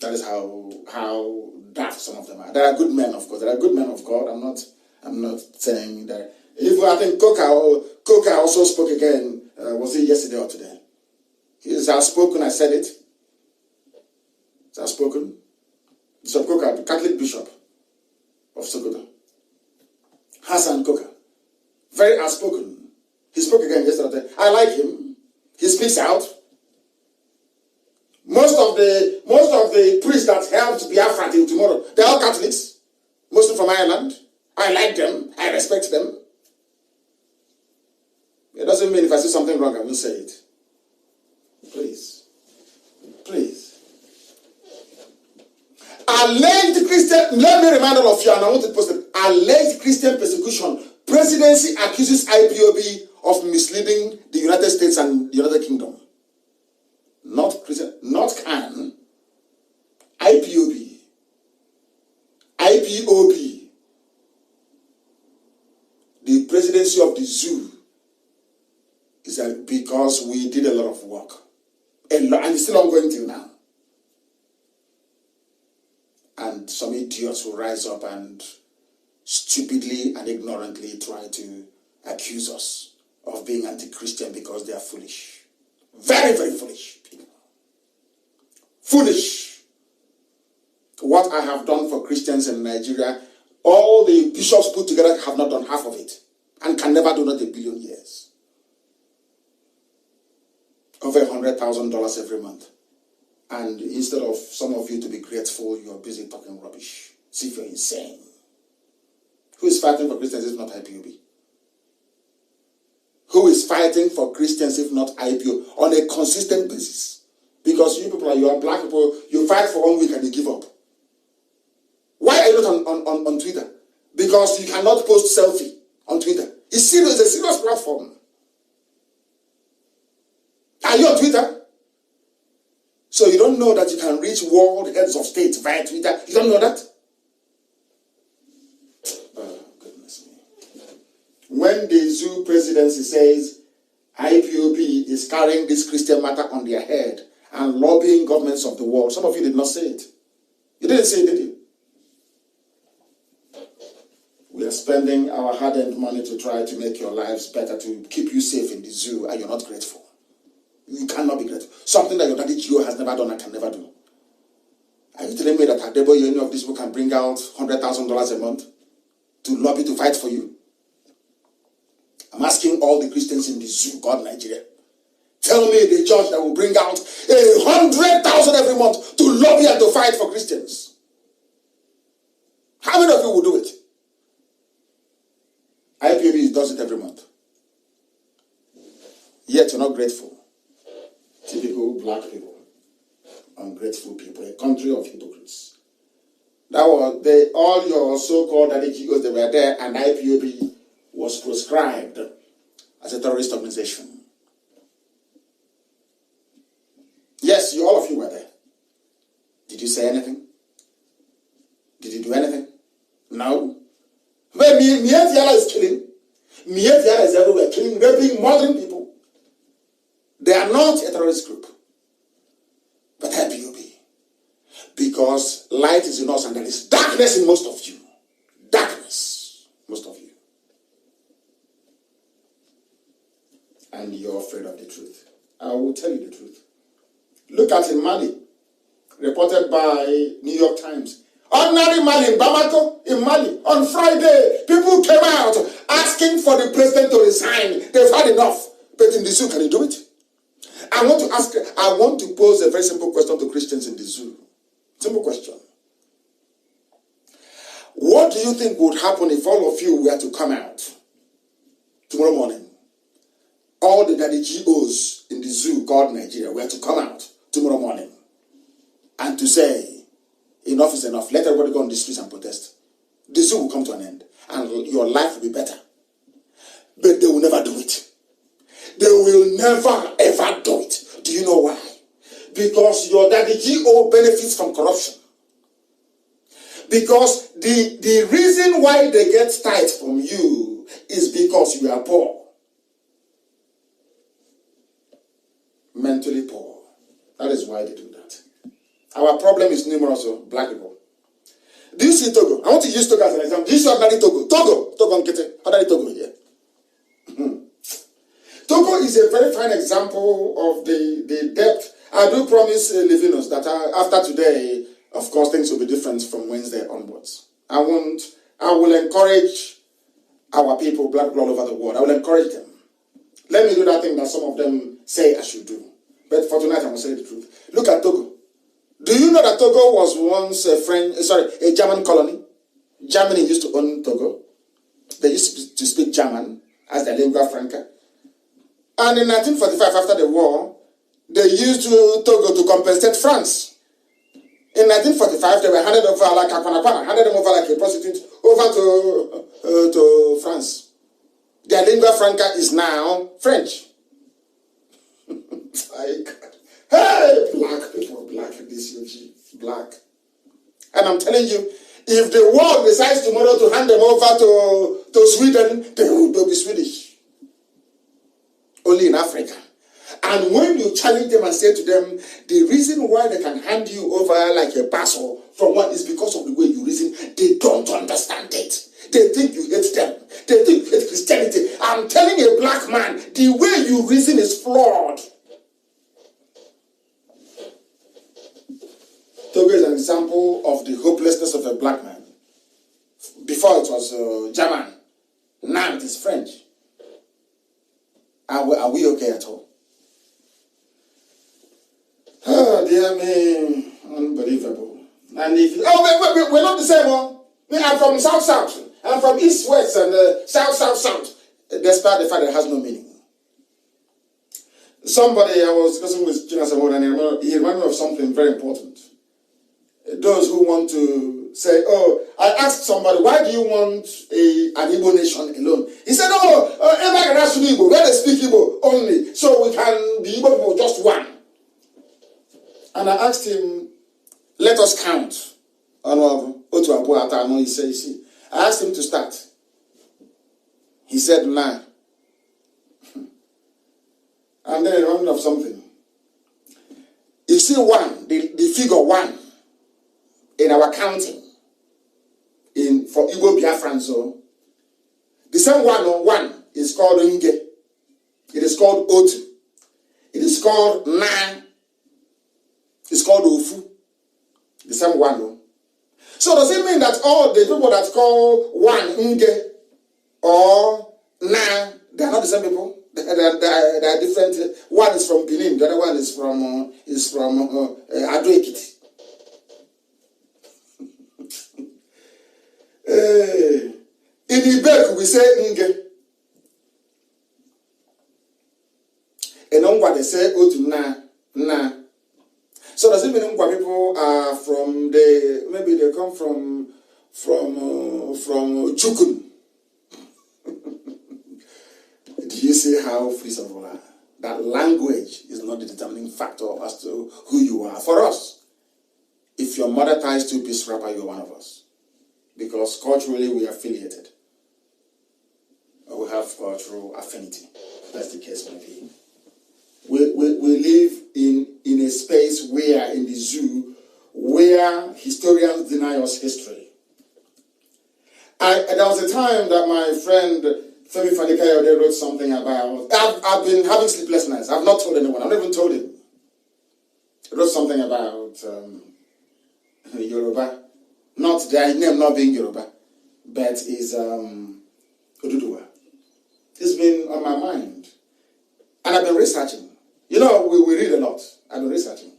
That is how daft some of them are. There are good men, of course. There are good men of God. I'm not saying that. I think Coca also spoke again. Was it yesterday or today? He is outspoken. I said it. It's outspoken. Bishop Coca, the Catholic Bishop of Sokoto. Hassan Coca. Very outspoken. He spoke again yesterday. I like him. He speaks out. Most of the priests that helped Biafra till tomorrow, they're all Catholics. Mostly from Ireland. I like them. I respect them. It doesn't mean if I say something wrong, I will say it. Please. Please. Alleged Christian, let me remind all of you, and I want to post it. Alleged Christian persecution. Presidency accuses IPOB of misleading the United States and the United Kingdom. Not Christian, not Kanu. IPOB. IPOB. The presidency of the zoo is because we did a lot of work. And it's still ongoing till now. And some idiots will rise up and stupidly and ignorantly try to accuse us of being anti-Christian because they are foolish. Very, very foolish people. Foolish. What I have done for Christians in Nigeria, all the bishops put together have not done half of it and can never do, not a billion years. Over $100,000 every month. And instead of some of you to be grateful, you are busy talking rubbish. See if you're insane. Who is fighting for Christians if not IPOB? Who is fighting for Christians if not IPO on a consistent basis? Because you are black people, you fight for 1 week and you give up. Why are you not on Twitter? Because you cannot post selfie on Twitter. It's serious, it's a serious platform. Are you on Twitter? So you don't know that you can reach world heads of state via Twitter? You don't know that? Oh, goodness me. When the zoo presidency says IPOB is carrying this Christian matter on their head and lobbying governments of the world, some of you did not say it. You didn't say it, did you? We are spending our hard-earned money to try to make your lives better, to keep you safe in the zoo, and you're not grateful. You cannot be grateful. Something that your daddy Gio has never done and can never do. Are you telling me that Adebo, any of these people can bring out $100,000 a month to lobby to fight for you? I'm asking all the Christians in the zoo, God, Nigeria. Tell me the judge that will bring out $100,000 every month to lobby and to fight for Christians. How many of you will do it? IPOB does it every month. Yet you're not grateful. Typical black people. Ungrateful people. A country of hypocrites. That was all your so-called NGOs, they were there, and IPOB was proscribed as a terrorist organization. Yes, all of you were there. Did you say anything? Did you do anything? No. But Mietiala is killing. Mietiala is everywhere, killing, raping, murdering people. They are not a terrorist group, but IPOB. Because light is in us and there is darkness in most of you. Darkness, most of you. And you're afraid of the truth. I will tell you the truth. Look at in Mali, reported by New York Times. Ordinary Mali in Bamako, in Mali, on Friday, people came out asking for the president to resign. They've had enough. But in the zoo, can you do it? I want to pose a very simple question to Christians in the zoo. Simple question. What do you think would happen if all of you were to come out tomorrow morning? All the daddy GOs in the zoo called Nigeria were to come out tomorrow morning and to say, enough is enough, let everybody go on the streets and protest. The zoo will come to an end and your life will be better. But they will never do it. They will never ever do it. Do you know why? Because your daddy GO benefits from corruption. Because the reason why they get tight from you is because you are poor. Mentally poor. That is why they do that. Our problem is numerous of black people. Do you see Togo? I want to use Togo as an example. Do you see ordinary Togo? Togo Nkete. Ordinary Togo here. Togo is a very fine example of the depth. I do promise Levinos that after today, of course, things will be different from Wednesday onwards. I will encourage our people, black people all over the world. I will encourage them. Let me do that thing that some of them say I should do. But for tonight, I will say the truth. Look at Togo. Do you know that Togo was once a German colony? Germany used to own Togo. They used to speak German as their lingua franca. And in 1945, after the war, they used Togo to compensate France. In 1945, they were handed over like a panapana, handed them over like a prostitute over to France. Their lingua franca is now French. Hey, black people, black, this UG, black. And I'm telling you, if the world decides tomorrow to hand them over to Sweden, they will be Swedish. Only in Africa. And when you challenge them and say to them, the reason why they can hand you over like a parcel from one is because of the way you reason, they don't understand it. They think you hate them. They think you hate Christianity. I'm telling a black man, the way you reason is flawed. Togo is an example of the hopelessness of a black man. Before it was German. Now it is French. Are we okay at all? Oh, dear me. Unbelievable. And if we're not the same one. I'm from South. I'm from East-West and South. Despite the fact that it has no meaning. Somebody, I was discussing with Gina Samora, and he reminded me of something very important. Those who want to say, oh, I asked somebody, why do you want an Igbo nation alone? He said, everybody has to be Igbo, where they speak Igbo only, so we can be Igbo people just one. And I asked him, let us count. He said, you see, I asked him to start. He said, nah. And then I reminded of something. You see one, the figure one, in our counting, for Igbo Biafran zone, the same one is called Nge. It is called Otu. It is called Na. It's called Ofu. The same one. So does it mean that all the people that call one Nge or Na, they are not the same people? They are different. One is from Benin. The other one is from Ado Ekiti. In Ibek, we say Nge. In Ongwa, they say Otu Na. So does it mean Ongwa people are from maybe they come from Chukun? Do you see how free some people are? That language is not the determining factor as to who you are. For us, if your mother ties two-piece wrapper, you're one of us. Because culturally we are affiliated. Or we have cultural affinity. That's the case may be. We live in a space where, in the zoo, where historians deny us history. There was a time that my friend Femi Fani-Kayode wrote something about, I've been having sleepless nights. I've not told anyone. I've not even told him. He wrote something about Yoruba. Not their name not being Yoruba, but is Oduduwa. It's been on my mind. And I've been researching. You know, we read a lot. I've been researching.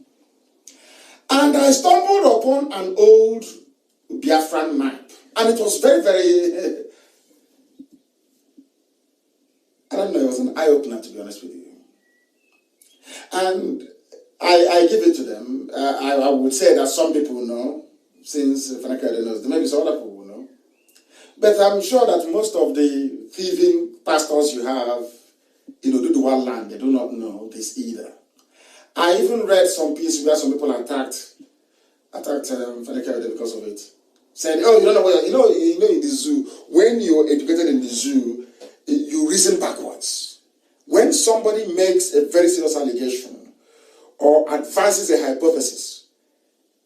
And I stumbled upon an old Biafran map And it was very, very, I don't know, it was an eye-opener, to be honest with you. And I give it to them. I would say that some people know, since Fanaka knows, maybe some other people know. But I'm sure that most of the thieving pastors you have in Oduduwa land, they do not know this either. I even read some piece where some people attacked Fanaka because of it. Said, oh, you don't know what, you know in the zoo, when you're educated in the zoo, you reason backwards. When somebody makes a very serious allegation or advances a hypothesis,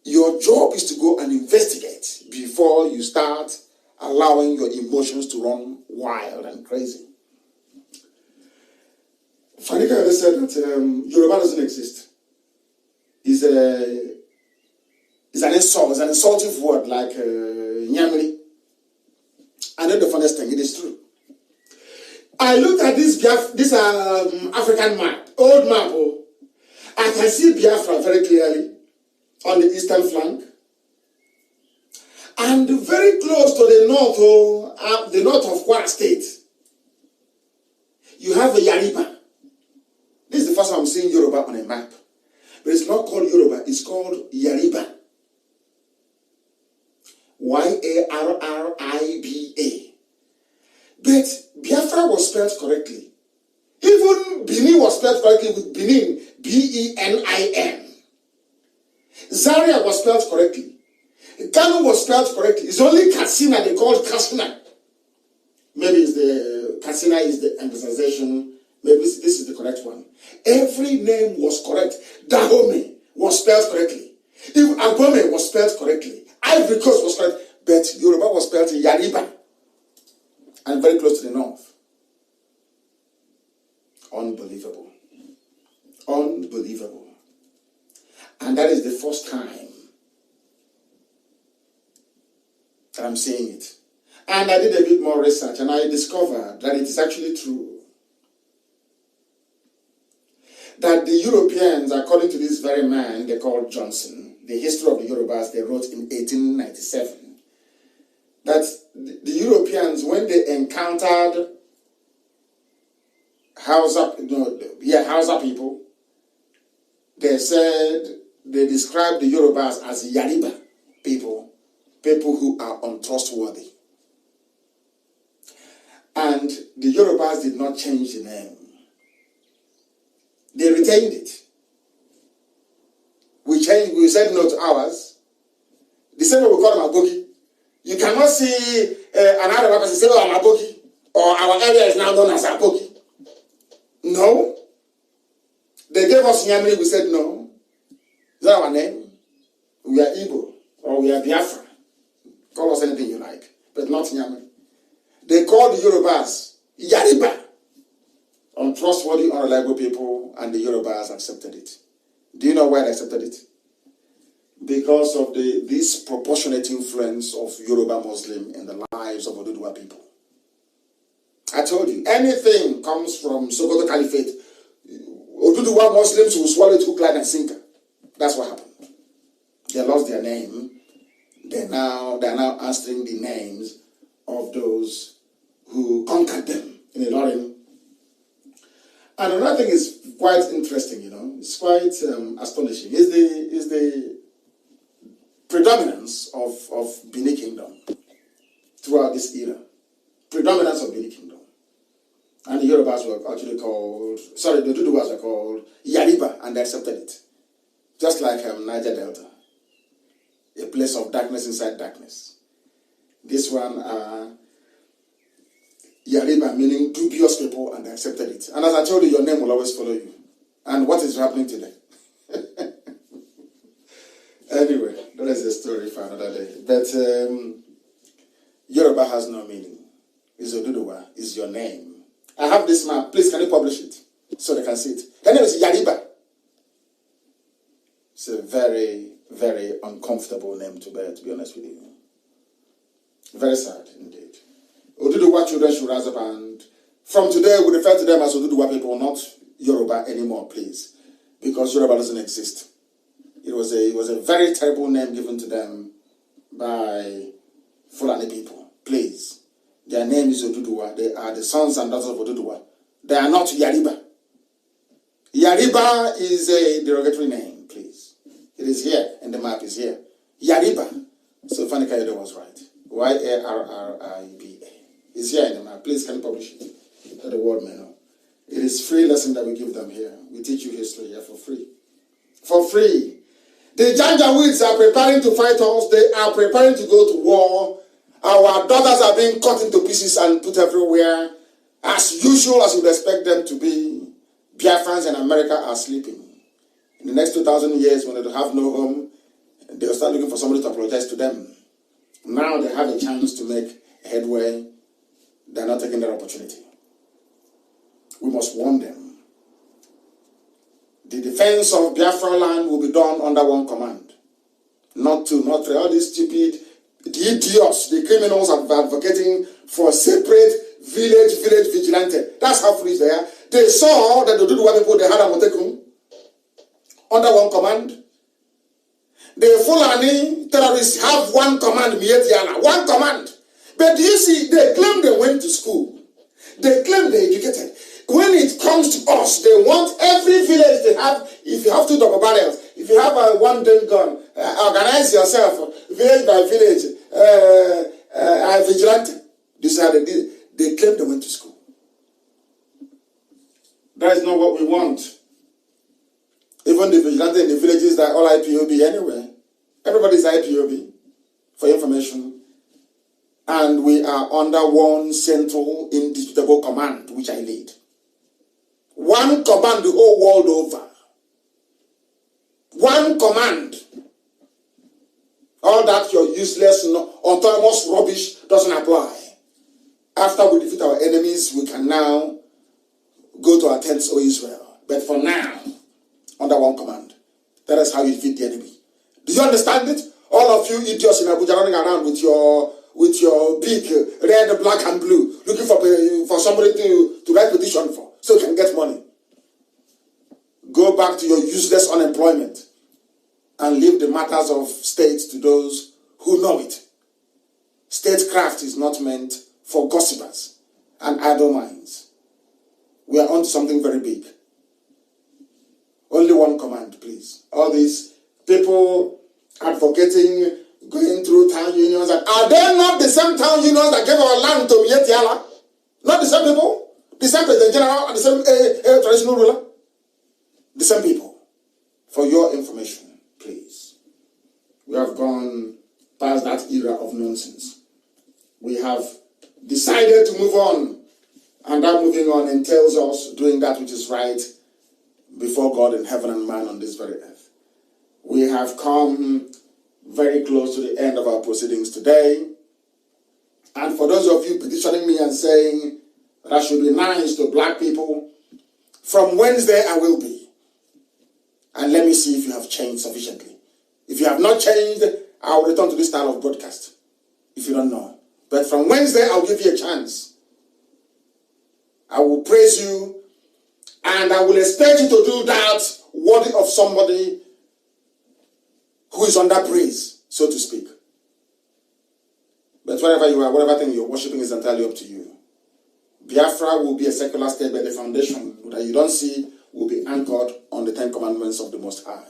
your job is to go and investigate before you start allowing your emotions to run wild and crazy. Fanika said that Yoruba doesn't exist. It's an insult, it's an insultive word like Nyamri. I know the funniest thing, it is true. I looked at this African map, old map. Oh, I can see Biafra very clearly on the eastern flank. And very close to the north of Kwara State, you have a Yariba. This is the first time I'm seeing Yoruba on a map. But it's not called Yoruba, it's called Yariba. Yarriba. But Biafra was spelled correctly. Even Benin was spelled correctly with Benin, B-E-N-I-N. Zaria was spelled correctly. Kanu was spelled correctly. It's only Katsina they called Katsina. Maybe Katsina is the emphasization. Maybe this is the correct one. Every name was correct. Dahomey was spelled correctly. If Agbome was spelled correctly. Ivory Coast was correct. But Yoruba was spelled Yariba. And very close to the north. Unbelievable. Unbelievable. And that is the first time that I'm saying it. And I did a bit more research and I discovered that it is actually true. That the Europeans, according to this very man they called Johnson, the history of the Yorubas they wrote in 1897, that the Europeans, when they encountered Hausa people, they said, they described the Yorubas as Yariba people who are untrustworthy. And the Yorubas did not change the name. They retained it. We said no to ours. The same way we call them Aboki. You cannot see another person say, oh, I'm Aboki, or our area is now known as Aboki. No. They gave us Nyamri, we said no. Is that our name? We are Igbo, or we are Biafra. Call us anything you like, but not Nyamri. They called the Yorubas Yariba, untrustworthy, unreliable people, and the Yorubas accepted it. Do you know why they accepted it? Because of the disproportionate influence of Yoruba Muslim in the lives of Oduduwa people. I told you, anything comes from Sokoto Caliphate, Oduduwa Muslims will swallow it hook, line, and sinker. That's what happened. They lost their name. They're now answering the names of those who conquered them in Ilorin. And another thing is quite interesting, you know, it's quite astonishing, is the predominance of Benin Kingdom throughout this era. Predominance of Benin Kingdom. And the Yorubas were actually called, the Oduduwas were called Yariba, and they accepted it. Just like Niger Delta, a place of darkness inside darkness. This one, Yariba, meaning dubious people, and they accepted it. And as I told you, your name will always follow you. And what is happening today? Anyway, that is a story for another day. But Yoruba has no meaning. It's Oduduwa, is your name. I have this map. Please, can you publish it so they can see it? The name is Yariba. It's a very, very uncomfortable name to bear, to be honest with you. Very sad indeed. Oduduwa children should rise up, and from today we refer to them as Oduduwa people, not Yoruba anymore, please. Because Yoruba doesn't exist. It was a very terrible name given to them by Fulani people, please. Their name is Oduduwa. They are the sons and daughters of Oduduwa. They are not Yariba. Yariba is a derogatory name, please. It is here, and the map is here. Yariba. So Fani Kayode was right. Yarriba. It's here in the map. Please, can you publish it? Let the world may know. It is free lesson that we give them here. We teach you history here for free. For free. The Janjaweeds are preparing to fight us. They are preparing to go to war. Our daughters are being cut into pieces and put everywhere. As usual, as you'd expect them to be. Biafrans in America are sleeping. In the next 2,000 years, when they have no home, they'll start looking for somebody to apologize to them. Now they have a chance to make headway. They're not taking that opportunity. We must warn them. The defense of Biafra land will be done under one command. Not three. All these stupid, the idiots, the criminals are advocating for separate village vigilante. That's how foolish they are. They saw that the Duduwa people, they had a Motekum under one command. The Fulani terrorists have one command, Mietiana, one command. But you see, they claim they went to school. They claim they educated. When it comes to us, they want every village they have, if you have 2 double barrels, if you have a 1 gun gun, organize yourself, village by village, vigilante. This is how they did it. They claim they went to school. That is not what we want. Even the vigilante in the villages that are all IPOB anyway. Everybody's IPOB, for information. And we are under one central indisputable command, which I lead. One command the whole world over. One command. All that your useless, autonomous rubbish doesn't apply. After we defeat our enemies, we can now go to our tents, O Israel. But for now, under one command. That is how you defeat the enemy. Do you understand it? All of you idiots in Abuja running around with your big red, black, and blue, looking for somebody to write petition for, so you can get money. Go back to your useless unemployment and leave the matters of states to those who know it. Statecraft is not meant for gossipers and idle minds. We are on to something very big. Only one command, please. All these people advocating, going through town unions, are they not the same town unions that gave our land to Mietiala? Not the same people? The same president general and the same traditional ruler? The same people. For your information, please. We have gone past that era of nonsense. We have decided to move on. And that moving on entails us doing that which is right before God in heaven and man on this very earth. We have come very close to the end of our proceedings today. And for those of you petitioning me and saying that I should be nice to black people, from Wednesday I will be. And let me see if you have changed sufficiently. If you have not changed, I will return to this style of broadcast. If you don't know. But from Wednesday, I'll give you a chance. I will praise you. And I will expect you to do that worthy of somebody who is under praise, so to speak. But wherever you are, whatever thing you're worshiping is entirely up to you. Biafra will be a secular state, but the foundation that you don't see will be anchored on the 10 commandments of the Most High.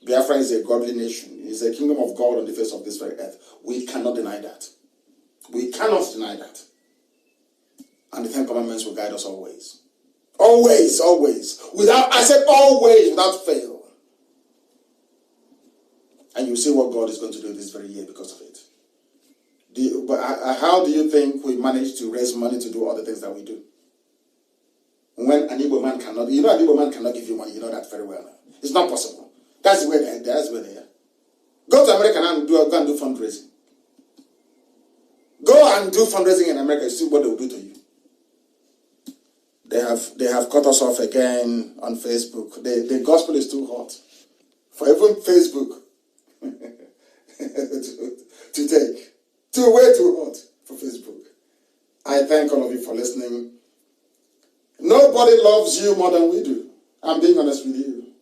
Biafra is a godly nation. It is a kingdom of God on the face of this very earth. We cannot deny that. We cannot deny that. And the 10 commandments will guide us always. Always, always. I said always, without fail. And you see what God is going to do this very year because of it. How do you think we manage to raise money to do all the things that we do? When an Igbo man cannot, an Igbo man cannot give you money, you know that very well. It's not possible. That's where they are. Go to America and go and do fundraising. Go and do fundraising in America, you see what they will do to you. They have cut us off again on Facebook. The gospel is too hot for even Facebook to take. Way too hot for Facebook. I thank all of you for listening. Nobody loves you more than we do. I'm being honest with you.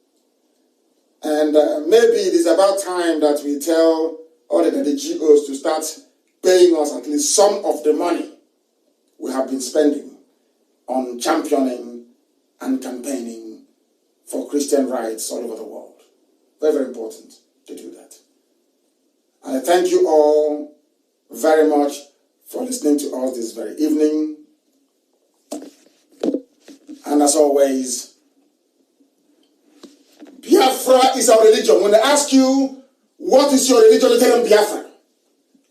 And maybe it is about time that we tell all the GOs to start paying us at least some of the money we have been spending on championing and campaigning for Christian rights all over the world. Very, very important to do that. And I thank you all very much for listening to us this very evening. And as always, Biafra is our religion. When they ask you, what is your religion, you tell them Biafra.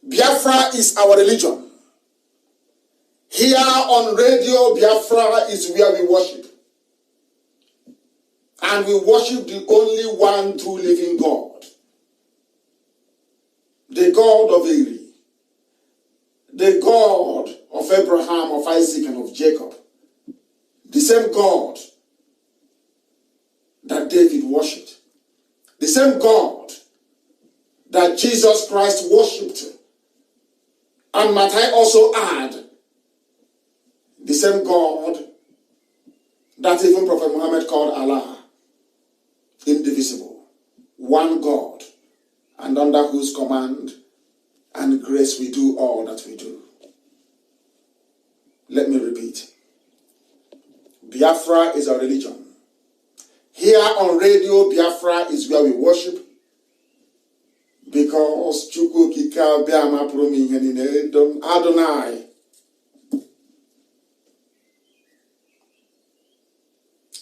Biafra is our religion. Here on radio, Biafra is where we worship. And we worship the only one true living God. The God of Eri. The God of Abraham, of Isaac, and of Jacob. The same God that David worshipped. The same God that Jesus Christ worshipped. And Matthew also add, the same God that even Prophet Muhammad called Allah. Indivisible. One God. And under whose command and grace we do all that we do. Let me repeat. Biafra is our religion. Here on radio, Biafra is where we worship. Because Chukwu Kika Biama Promi Adonai.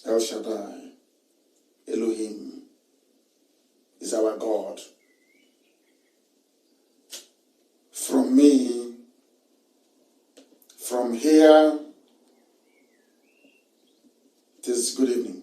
El Shaddai. Elohim is our God. From me, from here, it is good evening.